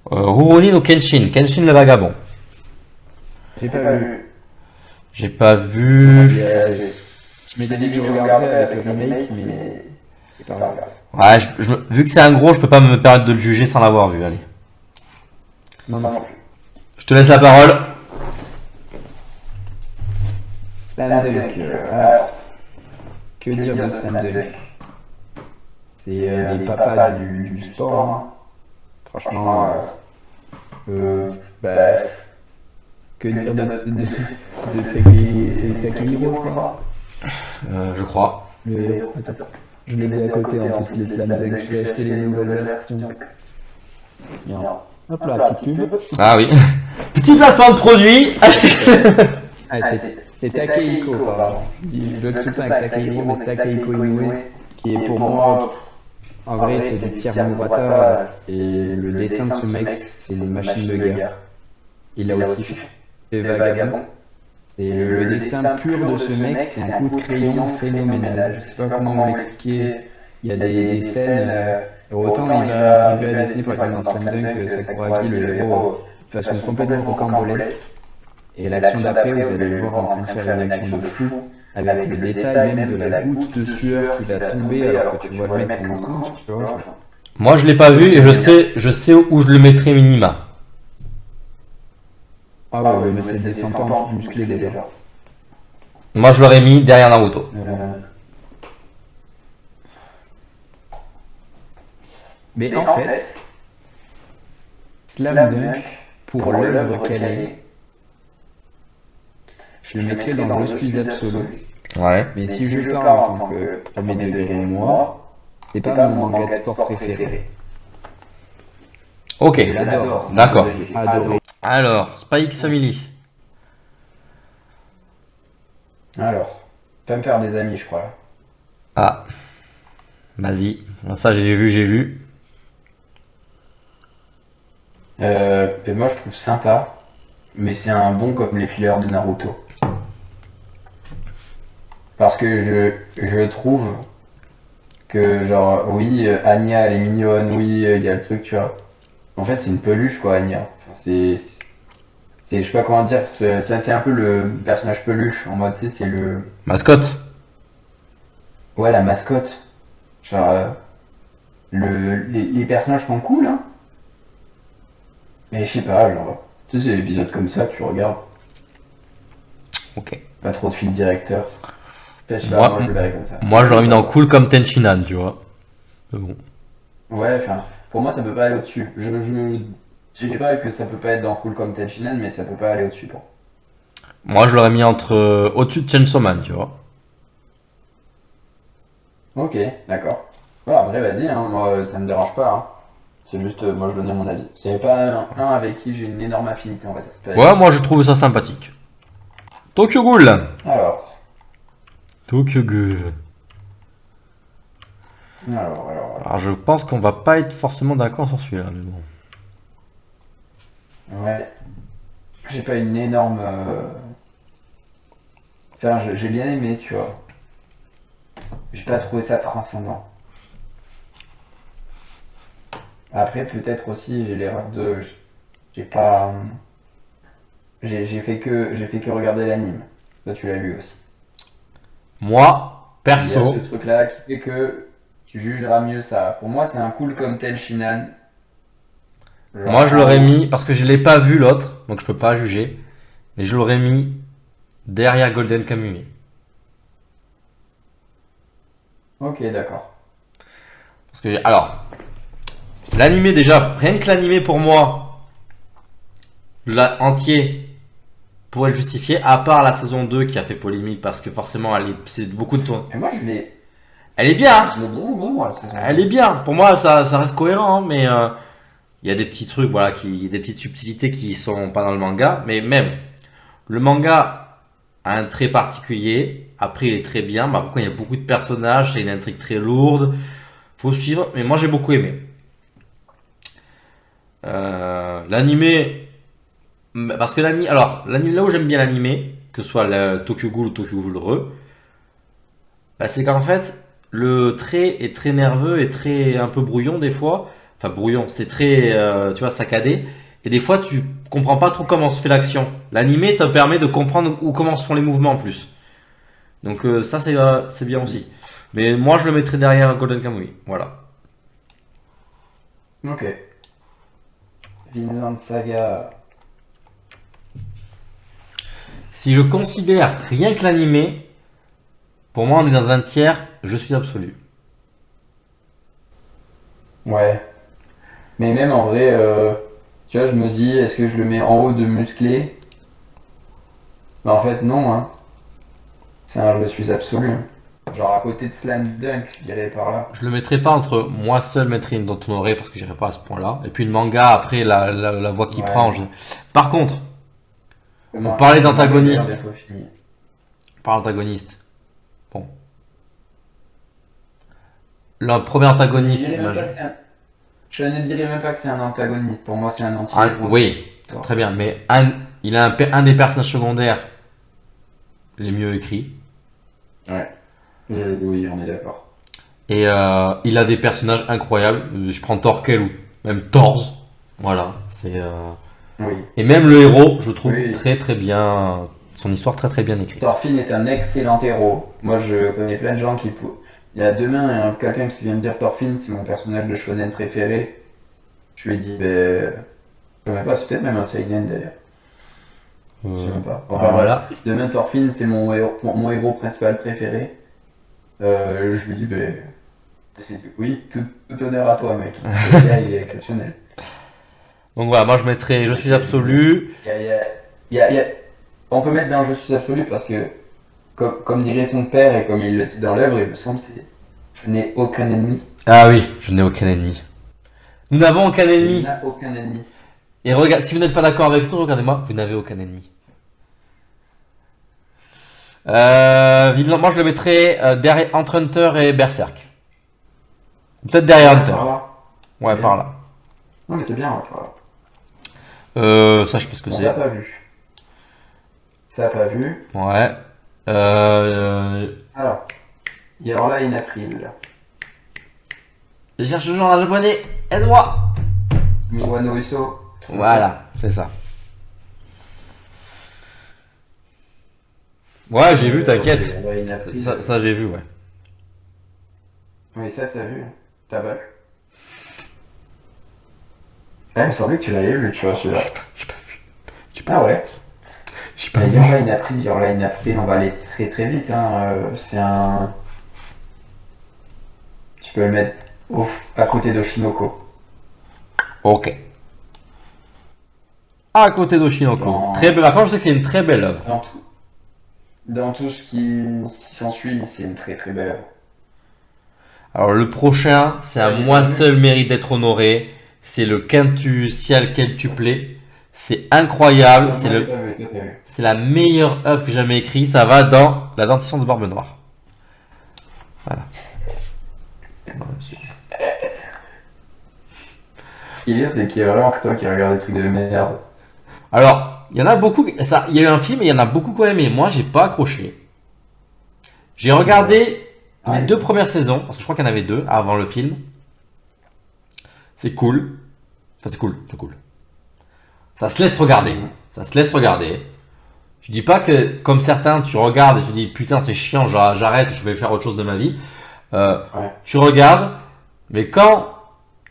Rurouni no Kenshin. Kenshin le vagabond. J'ai pas vu. J'ai pas vu. Je m'étais dit que je regarderais avec le remake, mais c'est pas grave. Ouais, vu que c'est un gros, je peux pas me permettre de le juger sans l'avoir vu. Allez. Non, non. Je te laisse la parole. Slam Dunk. Alors, que dire de Slam Dunk? C'est les papas du sport. Hein. Franchement, bah, que dire de Takehiro? C'est Takehiro, je crois. Je crois. Attends, je les ai à côté en plus, les Slam Dunk. Je vais acheter les nouvelles versions. Merde. Hop là, petite pub. Ah oui. Petit placement de produit. Achetez. Ah, c'est Takehiko, pardon. Je bloque tout le temps avec Takehiro, mais c'est Takehiko Inoue, qui est pour moi, en vrai, c'est du tiers Murata. Et le dessin de ce mec, c'est une machine de guerre. Il a aussi fait Vagabond. Et le dessin pur de ce mec, c'est un coup de crayon phénoménal. Je sais pas comment vous l'expliquer. Il y a des scènes. Autant il va arriver à dessiner, par exemple, dans Slam Dunk, Sakuragi, le héros, de façon complètement rocambolesque. Et l'action d'après, vous allez le voir en train de faire une action de fou, avec le détail même de la goutte de sueur qui va tomber alors que tu vois le mec en train, tu vois. Moi, je l'ai pas vu et je sais où je le mettrai minima. Ah ouais, mais c'est descend pas en dessous du musclé déjà. Moi, je l'aurais mis derrière Naruto. Mais en fait, Slam Dunk, pour l'œuvre qu'elle est, je le mettrais dans Je suis absolu. Ouais. Mais si je parle en tant que premier degré moi, c'est pas mon manga de sport préféré. Ok, Je l'adore. C'est un d'accord. manga que j'ai adoré. Alors, Spy X Family. Alors, pas me faire des amis, je crois. Là. Ah, vas-y. Ça, j'ai lu. Et moi, je trouve sympa, mais c'est un bon comme les fillers de Naruto. Parce que je trouve que, genre, oui, Anya, elle est mignonne, oui, il y a le truc, tu vois. En fait, c'est une peluche, quoi, Anya. Enfin, je sais pas comment dire, c'est un peu le personnage peluche, en mode, tu sais, c'est le. Mascotte. Ouais, la mascotte. Genre, les personnages sont cool, hein. Mais je sais pas, genre, tu sais, c'est des épisodes comme ça, tu regardes, Ok. pas trop de fil directeur. Je sais pas, Moi, moi je le verrais comme ça. moi, je Et l'aurais mis toi? dans cool comme Tenchinan, tu vois. Mais bon. Ouais, enfin, pour moi ça peut pas aller au-dessus. Je dis pas que ça peut pas être dans Cool comme Ted Shinhan, mais ça peut pas aller au-dessus pour. Moi, je l'aurais mis entre au-dessus de Chainsaw Man, tu vois. Ok, d'accord. Bon, après, vas-y, hein, moi ça me dérange pas. Hein. C'est juste, moi je donnais mon avis. C'est pas un avec qui j'ai une énorme affinité, on va dire. C'est pas Ouais, évident. moi, je trouve ça sympathique. Tokyo Ghoul. Alors, Tokyo Ghoul. alors. Alors, je pense qu'on va pas être forcément d'accord sur celui-là, mais bon. Ouais, j'ai pas une énorme. Enfin, j'ai bien aimé, tu vois. J'ai pas trouvé ça transcendant. Après, peut-être aussi, j'ai l'erreur de. J'ai pas. J'ai fait que regarder l'anime. Toi, tu l'as vu aussi. Moi, Il y a ce perso, truc-là qui fait que tu jugeras mieux ça. Pour moi, c'est un cool comme tel Shinan. moi, Genre je en l'aurais haut. mis, parce que je l'ai pas vu l'autre, donc je peux pas juger, mais je l'aurais mis derrière Golden Kamuy. Ok, d'accord. Parce que alors, l'animé déjà, rien que l'animé pour moi, entier, pourrait le justifier, à part la saison 2 qui a fait polémique parce que forcément, c'est beaucoup de tours. Et moi, Elle est bien, hein. je l'ai bien aimé, moi, la saison Elle 2. est bien. Pour moi, ça reste cohérent, hein, mais il y a des petits trucs, voilà, des petites subtilités qui sont pas dans le manga, mais même le manga a un trait particulier. Après, il est très bien. Mais pourquoi il y a beaucoup de personnages, c'est une intrigue très lourde. Faut suivre. Mais moi, j'ai beaucoup aimé. L'animé, parce que l'animé, là où j'aime bien l'animé, que ce soit le Tokyo Ghoul ou Tokyo Ghoul Re, bah, c'est qu'en fait, le trait est très nerveux et très un peu brouillon des fois. Enfin, brouillon, c'est très, tu vois, saccadé. Et des fois, tu comprends pas trop comment se fait l'action. L'animé te permet de comprendre comment se font les mouvements en plus. Donc ça, c'est bien aussi. Mais moi, je le mettrais derrière Golden Kamuy. Voilà. Ok. Vinland Saga. Si je considère rien que l'animé, pour moi, on est dans un tiers, je suis absolu. Ouais. Mais même en vrai, tu vois, je me dis, est-ce que je le mets en haut de musclé? Mais en fait, non, hein. C'est un je suis absolu. Hein. Genre à côté de Slam Dunk, je dirais par là. Je le mettrai pas entre moi seul mettrai une dent honorée parce que j'irai pas à ce point-là. Et puis le manga, après, la voix qu'il prend. Ouais. Par contre, on Le parlait manga est d'ailleurs d'antagoniste. bientôt fini. Par antagoniste. Bon. Le premier antagoniste, Je dirais même pas que c'est un... Je ne dirais même pas que c'est un antagoniste. Pour moi, c'est un anti-héros de oui, l'histoire. très bien. Mais il a un des personnages secondaires les mieux écrits. Ouais. Oui, on est d'accord. Et il a des personnages incroyables. Je prends Torkel ou même Thors. Voilà. Oui. Et même le héros, je trouve Oui. très très bien. Son histoire très très bien écrite. Thorfinn est un excellent héros. Moi, je connais plein de gens qui... Il y a demain, il y a quelqu'un qui vient me dire Thorfinn, c'est mon personnage de shonen préféré. Je lui ai dit, ben... Je sais même pas, c'est peut-être même un seinen d'ailleurs. Je sais même pas. Enfin bref, Voilà. demain Thorfinn, c'est mon héros principal préféré. Je lui dis, ben... Oui, tout honneur à toi, mec. Le gars, il est exceptionnel. Donc voilà, moi je mettrais je suis absolu. Il y a- il y a- il y a- il y a- On peut mettre dans je suis absolu parce que, comme dirait son père et comme il le dit dans l'œuvre, il me semble, c'est je n'ai aucun ennemi. Ah oui, je n'ai aucun ennemi. Nous n'avons aucun Il ennemi. n'a aucun ennemi. Et regarde, si vous n'êtes pas d'accord avec nous, regardez-moi, vous n'avez aucun ennemi. Moi, je le mettrais derrière, entre Hunter et Berserk. Peut-être derrière Ouais, Hunter. par là. Ouais, Bien. par là. Non, mais c'est bien, ouais, par là. Ça, je sais pas ce que Bon, ça c'est. pas vu. Ça pas vu. Ouais. Euh, Alors, alors là, Inapril. je cherche toujours un japonais. Aide-moi. Miwano Uso. Voilà, c'est ça. Ouais, j'ai vu, t'inquiète. Ok, bah, Inapril. Ça, j'ai vu, ouais. Oui, ça, t'as vu. T'as pas vu. Ah, il me semblait que tu l'avais vu, tu vois, celui-là. J'ai pas vu. Ah ouais. J'ai Bah, Yorla Inapril, Yorla Inapril, on va aller très très vite. Hein. C'est un. Tu peux le mettre à côté d'Oshinoko. Ok. À côté d'Oshinoko. Dans, Très belle. Par contre, je sais que c'est une très belle œuvre. dans tout ce qui s'ensuit, c'est une très très belle œuvre. Alors, le prochain, c'est à J'ai moi pas vu. seul mérite d'être honoré. C'est le quintuple quintuplé. C'est incroyable. Moi, C'est j'ai le, pas vu, toi, t'as vu. c'est la meilleure œuvre que j'ai jamais écrite. Ça va dans la dentition de Barbe Noire. Voilà. Ce qui est, c'est qu'il y a vraiment que toi qui regarde des trucs de merde. Alors, il y en a beaucoup. Il y a eu un film et il y en a beaucoup qui ont aimé. Moi, j'ai pas accroché. J'ai regardé les 2 premières saisons, parce que je crois qu'il y en avait 2 avant le film. C'est cool. Enfin, c'est cool, c'est cool. Ça se laisse regarder. Ça se laisse regarder. Je dis pas que, comme certains, tu regardes et tu dis putain, c'est chiant, j'arrête, je vais faire autre chose de ma vie. Ouais. Tu regardes, mais quand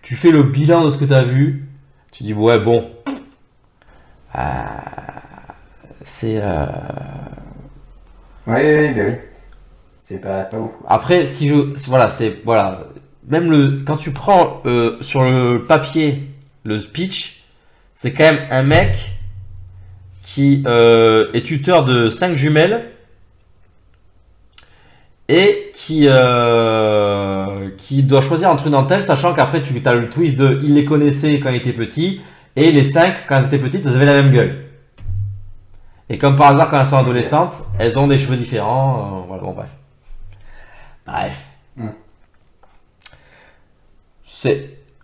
tu fais le bilan de ce que tu as vu, tu dis ouais, bon. C'est. Oui, bah oui. C'est pas ouf. Après, voilà, c'est voilà, même quand tu prends sur le papier le speech, c'est quand même un mec qui est tuteur de 5 jumelles et qui doit choisir entre une dentelle, sachant qu'après tu as le twist de il les connaissait quand il était petit et les 5 quand elles étaient petites elles avaient la même gueule. Et comme par hasard quand elles sont adolescentes, elles ont des cheveux différents. Voilà, bon bref. Bref.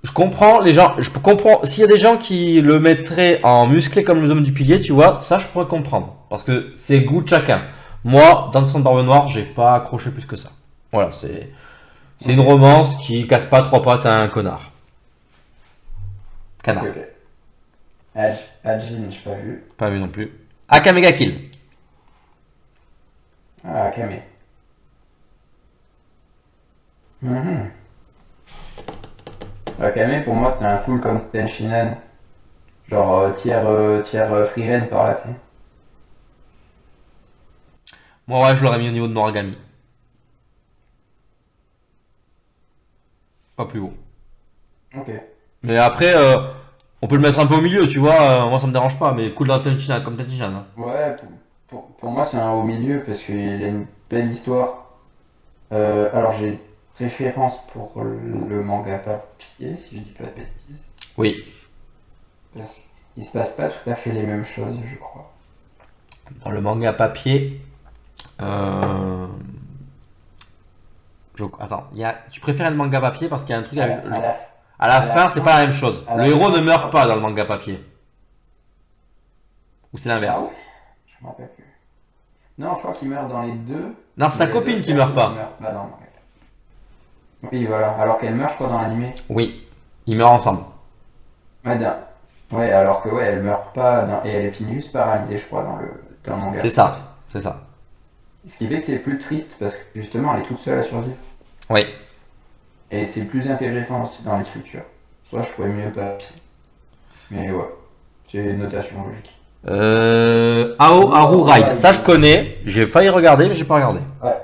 Je comprends les gens. Je comprends. S'il y a des gens qui le mettraient en musclé comme les hommes du pilier, tu vois, ça je pourrais comprendre. Parce que c'est goût de chacun. Moi, dans le sang de Barbe Noire, j'ai pas accroché plus que ça. Voilà, c'est une romance qui casse pas 3 pattes à un connard. Canard. Ok. Ajin, j'ai pas vu. Pas vu non plus. Akamega Kill. Ah, Akame. Akame, pour moi, t'es un full comme Tenshinhan. Genre tiers Freeren par là, tu sais. Moi, ouais, je l'aurais mis au niveau de Noragami. Pas plus haut. Ok. Mais après, on peut le mettre un peu au milieu, tu vois. Moi, ça me dérange pas. Mais cool dans Tenshinhan, comme Tenshinhan. Hein. Ouais, pour moi, c'est un au milieu parce qu'il a une belle histoire. Alors, j'ai préférence pour le manga papier, si je dis pas de bêtises. Oui. Parce qu'il se passe pas tout à fait les mêmes choses, je crois. Dans le manga papier. Attends, tu préfères le manga papier parce qu'il y a un truc avec. À la fin, c'est pas la même chose. Le héros ne meurt pas dans le manga papier. Ou c'est l'inverse. Ah ouais? Je me rappelle plus. Non, je crois qu'il meurt dans les deux. Non, c'est sa Les copine deux qui meurt personnes pas. meurent pas dans le manga. Oui, voilà. Alors qu'elle meurt, je crois, dans l'animé. Oui, ils meurent ensemble. Ouais, ouais, alors que ouais, elle meurt pas et elle finit juste paralysée, je crois, dans le manga. C'est ça, c'est ça. Ce qui fait que c'est plus triste parce que justement, elle est toute seule à survivre. Oui. Et c'est plus intéressant aussi dans l'écriture. Soit je trouvais mieux le papier. Mais ouais, c'est une notation logique. Ao Haru Ride. Ça, je connais. J'ai failli regarder, mais j'ai pas regardé. Ouais.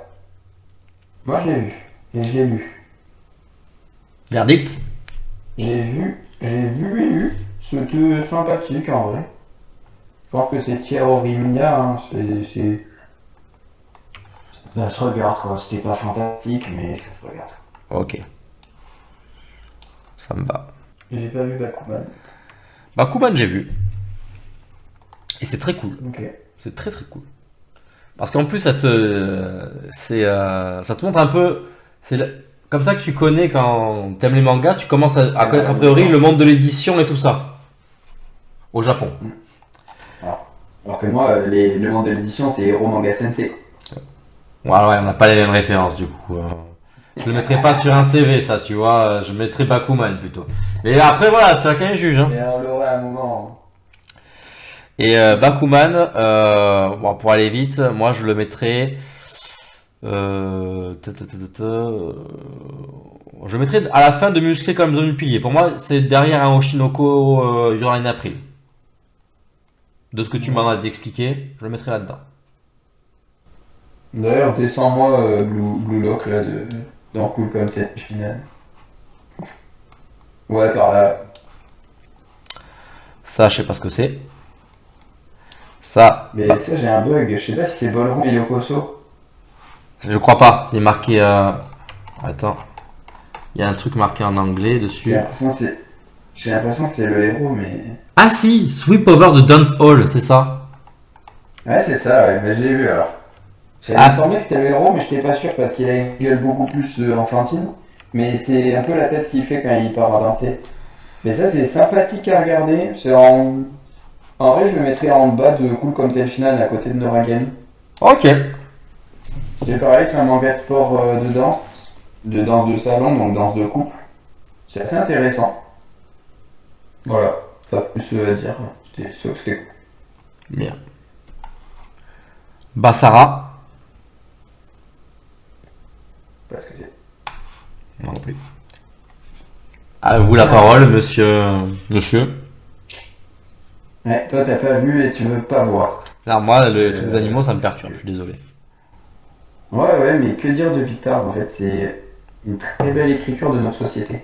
Moi, je l'ai vu. Et je l'ai lu. Verdict. J'ai vu et lu. C'était sympathique en vrai. Je pense que c'est tiers Horimiya. Hein. Ça se regarde quoi. C'était pas fantastique, mais ça se regarde. Ok. Ça me va. J'ai pas vu Bakuman. Bakuman, j'ai vu. Et c'est très cool. Ok. C'est très très cool. Parce qu'en plus, ça te montre un peu. Comme ça que tu connais quand t'aimes les mangas, tu commences à connaître a priori le monde de l'édition et tout ça. Au Japon. Alors que moi, le monde de l'édition, c'est Hero Manga Sensei. Voilà, ouais, on n'a pas les mêmes références du coup. Je le mettrais pas sur un CV, ça, tu vois. Je mettrais Bakuman plutôt. Mais après, voilà, c'est chacun les juge. Hein. Et on l'aurait à un moment. Et Bakuman, bon, pour aller vite, moi je le mettrais. Je le mettrais à la fin de Musclé comme zone du pilier. Pour moi, c'est derrière un Oshinoko Your Line April. De ce que tu m'en as expliqué, je le mettrais là-dedans. D'ailleurs, descends-moi Blue Lock là, dans Cool comme tête finale. Ouais, par là. Ça, je sais pas ce que c'est. Ça, Mais ça, j'ai un bug. Je sais pas si c'est Ballroom et Yokoso. je crois pas. Il est marqué. Attends. Il y a un truc marqué en anglais dessus. J'ai l'impression que c'est le héros, mais. Ah si, Sweep Over the Dance Hall, c'est ça. Ouais, c'est ça, ouais. Mais j'ai vu alors. Il me semblait que c'était le héros, mais j'étais pas sûr parce qu'il a une gueule beaucoup plus enfantine. Mais c'est un peu la tête qu'il fait quand il part à danser. Mais ça, c'est sympathique à regarder. En vrai, je le mettrais en bas de Cool comme Tenshinhan à côté de Noragami. Ok. C'est pareil, c'est un manga de sport de danse de salon, donc danse de couple. C'est assez intéressant. Voilà, pas plus à dire. C'était cool. Bien. Basara. Parce que c'est. Non plus. À vous la parole, monsieur. Monsieur. Ouais, toi t'as pas vu et tu veux pas voir. Alors moi, le truc des animaux, ça me perturbe, je suis désolé. Ouais, mais que dire de Beastars en fait, c'est une très belle écriture de notre société.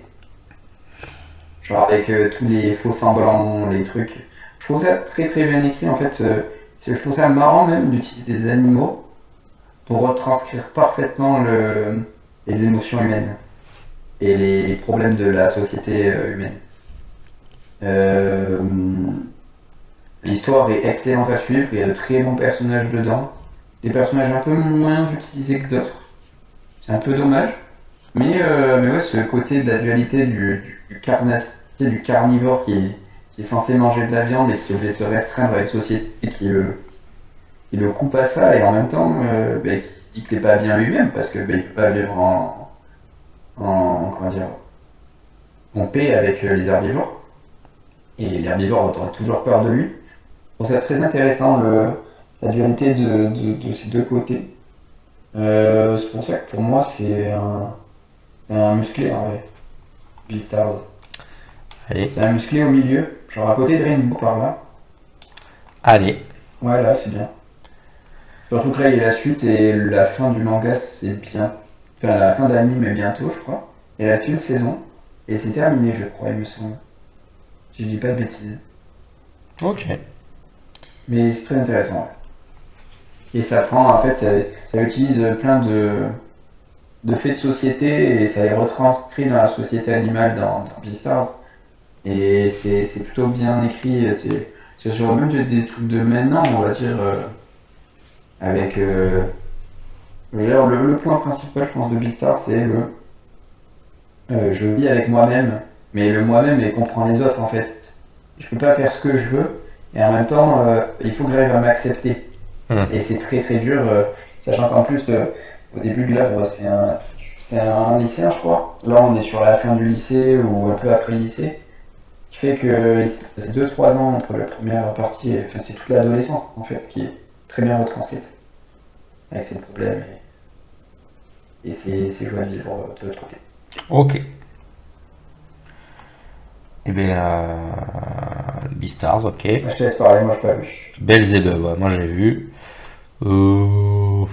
Genre avec tous les faux semblants, les trucs. Je trouve ça très très bien écrit en fait. Je trouve ça marrant même d'utiliser des animaux pour retranscrire parfaitement les émotions humaines et les problèmes de la société humaine. Euh, L'histoire est excellente à suivre, il y a de très bons personnages dedans. Des personnages un peu moins utilisés que d'autres. C'est un peu dommage. Mais ouais, ce côté de la dualité du carnivore qui est censé manger de la viande et qui est obligé de se restreindre à une société qui le coupe à ça et en même temps qui dit que c'est pas bien lui-même parce que il peut pas vivre comment dire, en paix avec les herbivores. Et l'herbivore aura toujours peur de lui. Je trouve ça très intéressant la dualité de ces deux côtés. C'est pour ça que pour moi c'est un musclé en vrai. Beastars. Allez. C'est un musclé au milieu, genre à côté de Rainbow par là. Allez. Ouais, là c'est bien. Surtout que là il y a la suite et la fin du manga c'est bien. Enfin, la fin de l'anime est bientôt, je crois. Il reste une saison et c'est terminé, je crois, il me semble. Si je dis pas de bêtises. Ok. Mais c'est très intéressant. Ouais. Et ça prend, en fait, ça utilise plein de faits de société et ça les retranscrit dans la société animale dans Beastars. Et c'est plutôt bien écrit. C'est genre même des trucs de maintenant, on va dire, avec. Le point principal, je pense, de Beastars, c'est je vis avec moi-même, mais le moi-même, il comprend les autres en fait. Je peux pas faire ce que je veux, et en même temps, il faut que j'arrive à m'accepter. Et c'est très très dur, sachant qu'en plus, au début de l'œuvre, c'est un lycéen, je crois. Là, on est sur la fin du lycée ou un peu après le lycée, qui fait que c'est 2-3 ans entre la première partie, enfin, c'est toute l'adolescence en fait, qui est très bien retranscrite, avec ses problèmes, et c'est joie de vivre de l'autre côté. Ok. Eh bien, Beastars, ok. Moi, je te laisse parler, moi je pas vu. Belzebub, ouais, moi j'ai vu. Alors,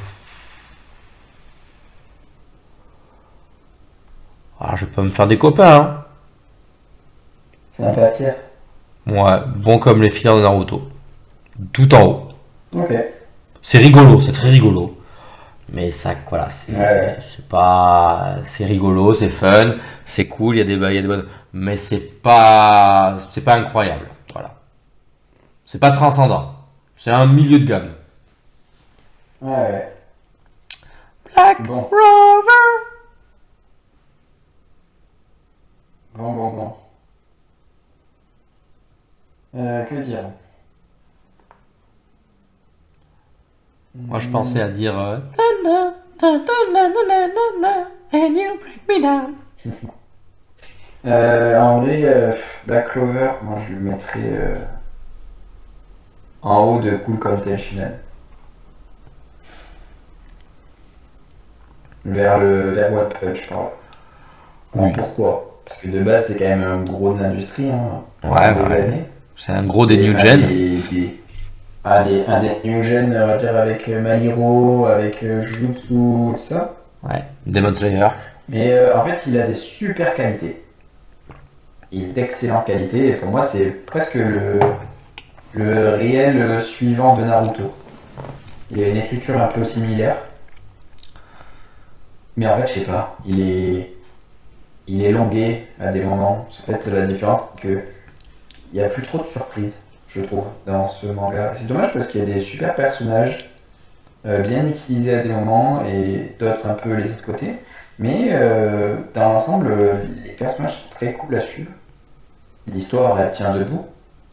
je vais pas me faire des copains, hein. C'est un peu à tiers. Ouais, bon comme les filles de Naruto. Tout en haut. Ok. C'est rigolo, c'est très rigolo. Mais ça, voilà, Ouais, c'est pas, c'est rigolo, c'est fun, c'est cool, il y a des bonnes, mais c'est pas incroyable. Voilà. C'est pas transcendant. C'est un milieu de gamme. ouais, ouais. Black Bon, Rover. bon. Que dire? Moi, je pensais Hmm. à dire na, na, na, na, na, na, na, na, and you break me down. En vrai, Black Clover, moi je le mettrais en haut de Cool Contention. Vers One Punch, par là. Alors Oui. pourquoi? Parce que de base, c'est quand même un gros de l'industrie hein, pendant Ouais, des ouais. années. C'est un gros des Et new gen. un des new gen, on va dire, avec Maliro, avec Jujutsu, tout ça. Ouais. Demon Slayer. Mais en fait, il a des super qualités. Il est d'excellente qualité. Et pour moi, c'est presque le réel suivant de Naruto. Il a une écriture un peu similaire. Mais en fait, je sais pas. Il est longué à des moments. C'est peut-être la différence que il n'y a plus trop de surprises, je trouve, dans ce manga. C'est dommage parce qu'il y a des super personnages bien utilisés à des moments et d'autres un peu laissés de côté. Mais dans l'ensemble, les personnages sont très cool à suivre. L'histoire, elle tient debout.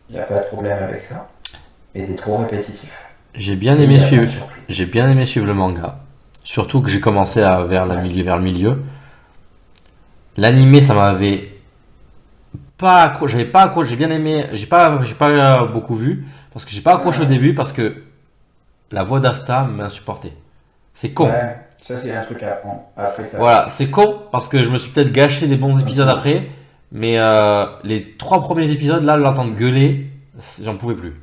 Il n'y a pas de problème avec ça. Mais c'est trop répétitif. J'ai bien Et il aimé y a plein de suivre, surprises. j'ai bien aimé suivre le manga. Surtout que j'ai commencé Ouais. vers le milieu. L'animé, ça m'avait pas accroché, j'avais pas accroché, j'ai bien aimé, j'ai pas beaucoup vu parce que j'ai pas accroché au Ouais. début parce que la voix d'Asta m'insupportait. C'est con. Ouais. Ça, c'est un truc à apprendre. Après, ça Voilà, passe. c'est con parce que je me suis peut-être gâché des bons épisodes Ok. après, mais les 3 premiers épisodes là, l'entendre gueuler, j'en pouvais plus.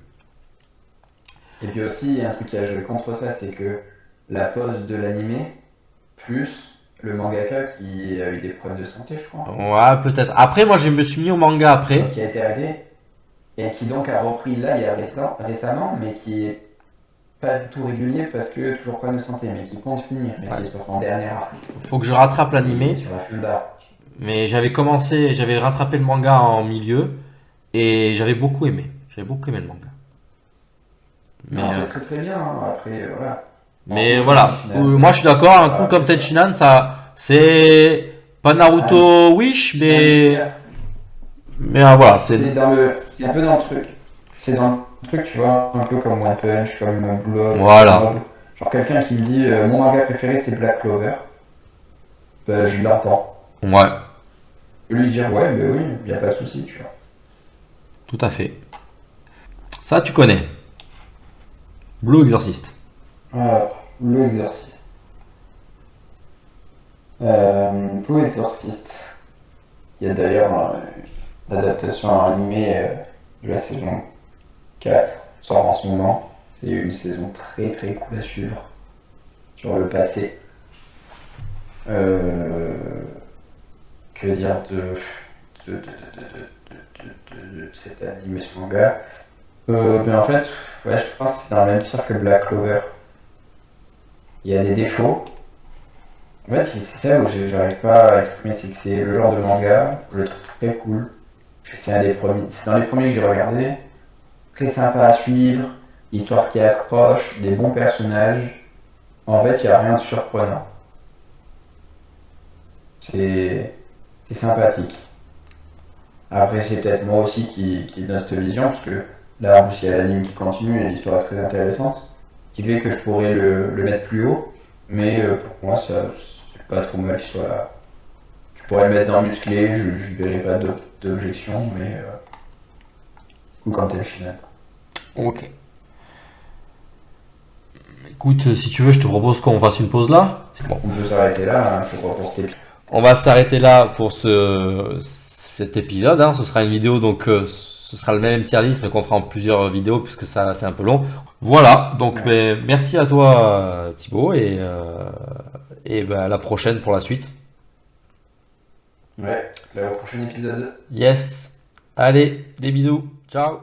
Et puis aussi, il y a un truc qui a joué contre ça, c'est que la pause de l'animé, plus le mangaka qui a eu des problèmes de santé, je crois, Ouais, peut-être. Après, moi, je me suis mis au manga donc après. qui a été arrêté, et qui donc a repris là, il y a récemment, mais qui est pas du tout régulier parce que toujours problème de santé, mais qui compte finir, mais qui Ouais. est sur son dernier arc. Faut que je rattrape Il est l'animé, sur la fin d'arc. mais j'avais rattrapé le manga en milieu et j'avais beaucoup aimé. J'avais beaucoup aimé le manga. Non, Mais, c'est très très bien, hein. Après, voilà. En mais cool comme voilà. Tenshinhan, Moi, je suis d'accord. Un coup voilà, comme c'est ça. Tenchinan, ça, c'est pas Ah, Naruto Wish, c'est un tiers. mais voilà, c'est C'est un peu dans le truc. C'est dans le truc, tu vois, un peu comme One Punch, comme Blue Lock, comme voilà. Mob. Genre quelqu'un qui me dit mon manga préféré c'est Black Clover, ben, je l'entends. Ouais, Je peux lui dire ouais, ben oui, y a pas de souci, tu vois. tout à fait. Ça, tu connais. Blue Exorcist. Voilà, Blue Exorcist. Blue Exorcist. Il y a d'ailleurs l'adaptation animée de la saison 4 sort en ce moment. C'est une saison très très cool à suivre sur le passé. Euh, que dire de cet anime et ce manga? Ben en fait, ouais, je pense que c'est dans le même tir que Black Clover. Il y a des défauts. En fait, c'est ça où j'arrive pas à exprimer, c'est que c'est le genre de manga que je trouve très cool. C'est un des premiers, c'est dans les premiers que j'ai regardé. Très sympa à suivre, histoire qui accroche, des bons personnages. En fait, il n'y a rien de surprenant. C'est c'est sympathique. Après, c'est peut-être moi aussi qui donne cette vision, parce que là, en plus, il y a l'anime qui continue et l'histoire est très intéressante, qui fait que je pourrais le mettre plus haut, mais pour moi, ça, c'est pas trop mal qu'il soit là. Je pourrais le mettre dans musclé, je verrai pas d'objection, mais ou quand t'es le final. Ok. Écoute, si tu veux, je te propose qu'on fasse une pause là. Bon. On peut s'arrêter là, hein, pour cet épisode. On va s'arrêter là pour cet épisode, hein. Ce sera une vidéo, donc ce sera le même tier list, mais qu'on fera en plusieurs vidéos puisque ça c'est un peu long. Voilà, donc Ouais, ben, merci à toi Thibaut et ben, à la prochaine pour la suite. ouais. Bah, au prochain épisode. Yes, allez, des bisous, ciao.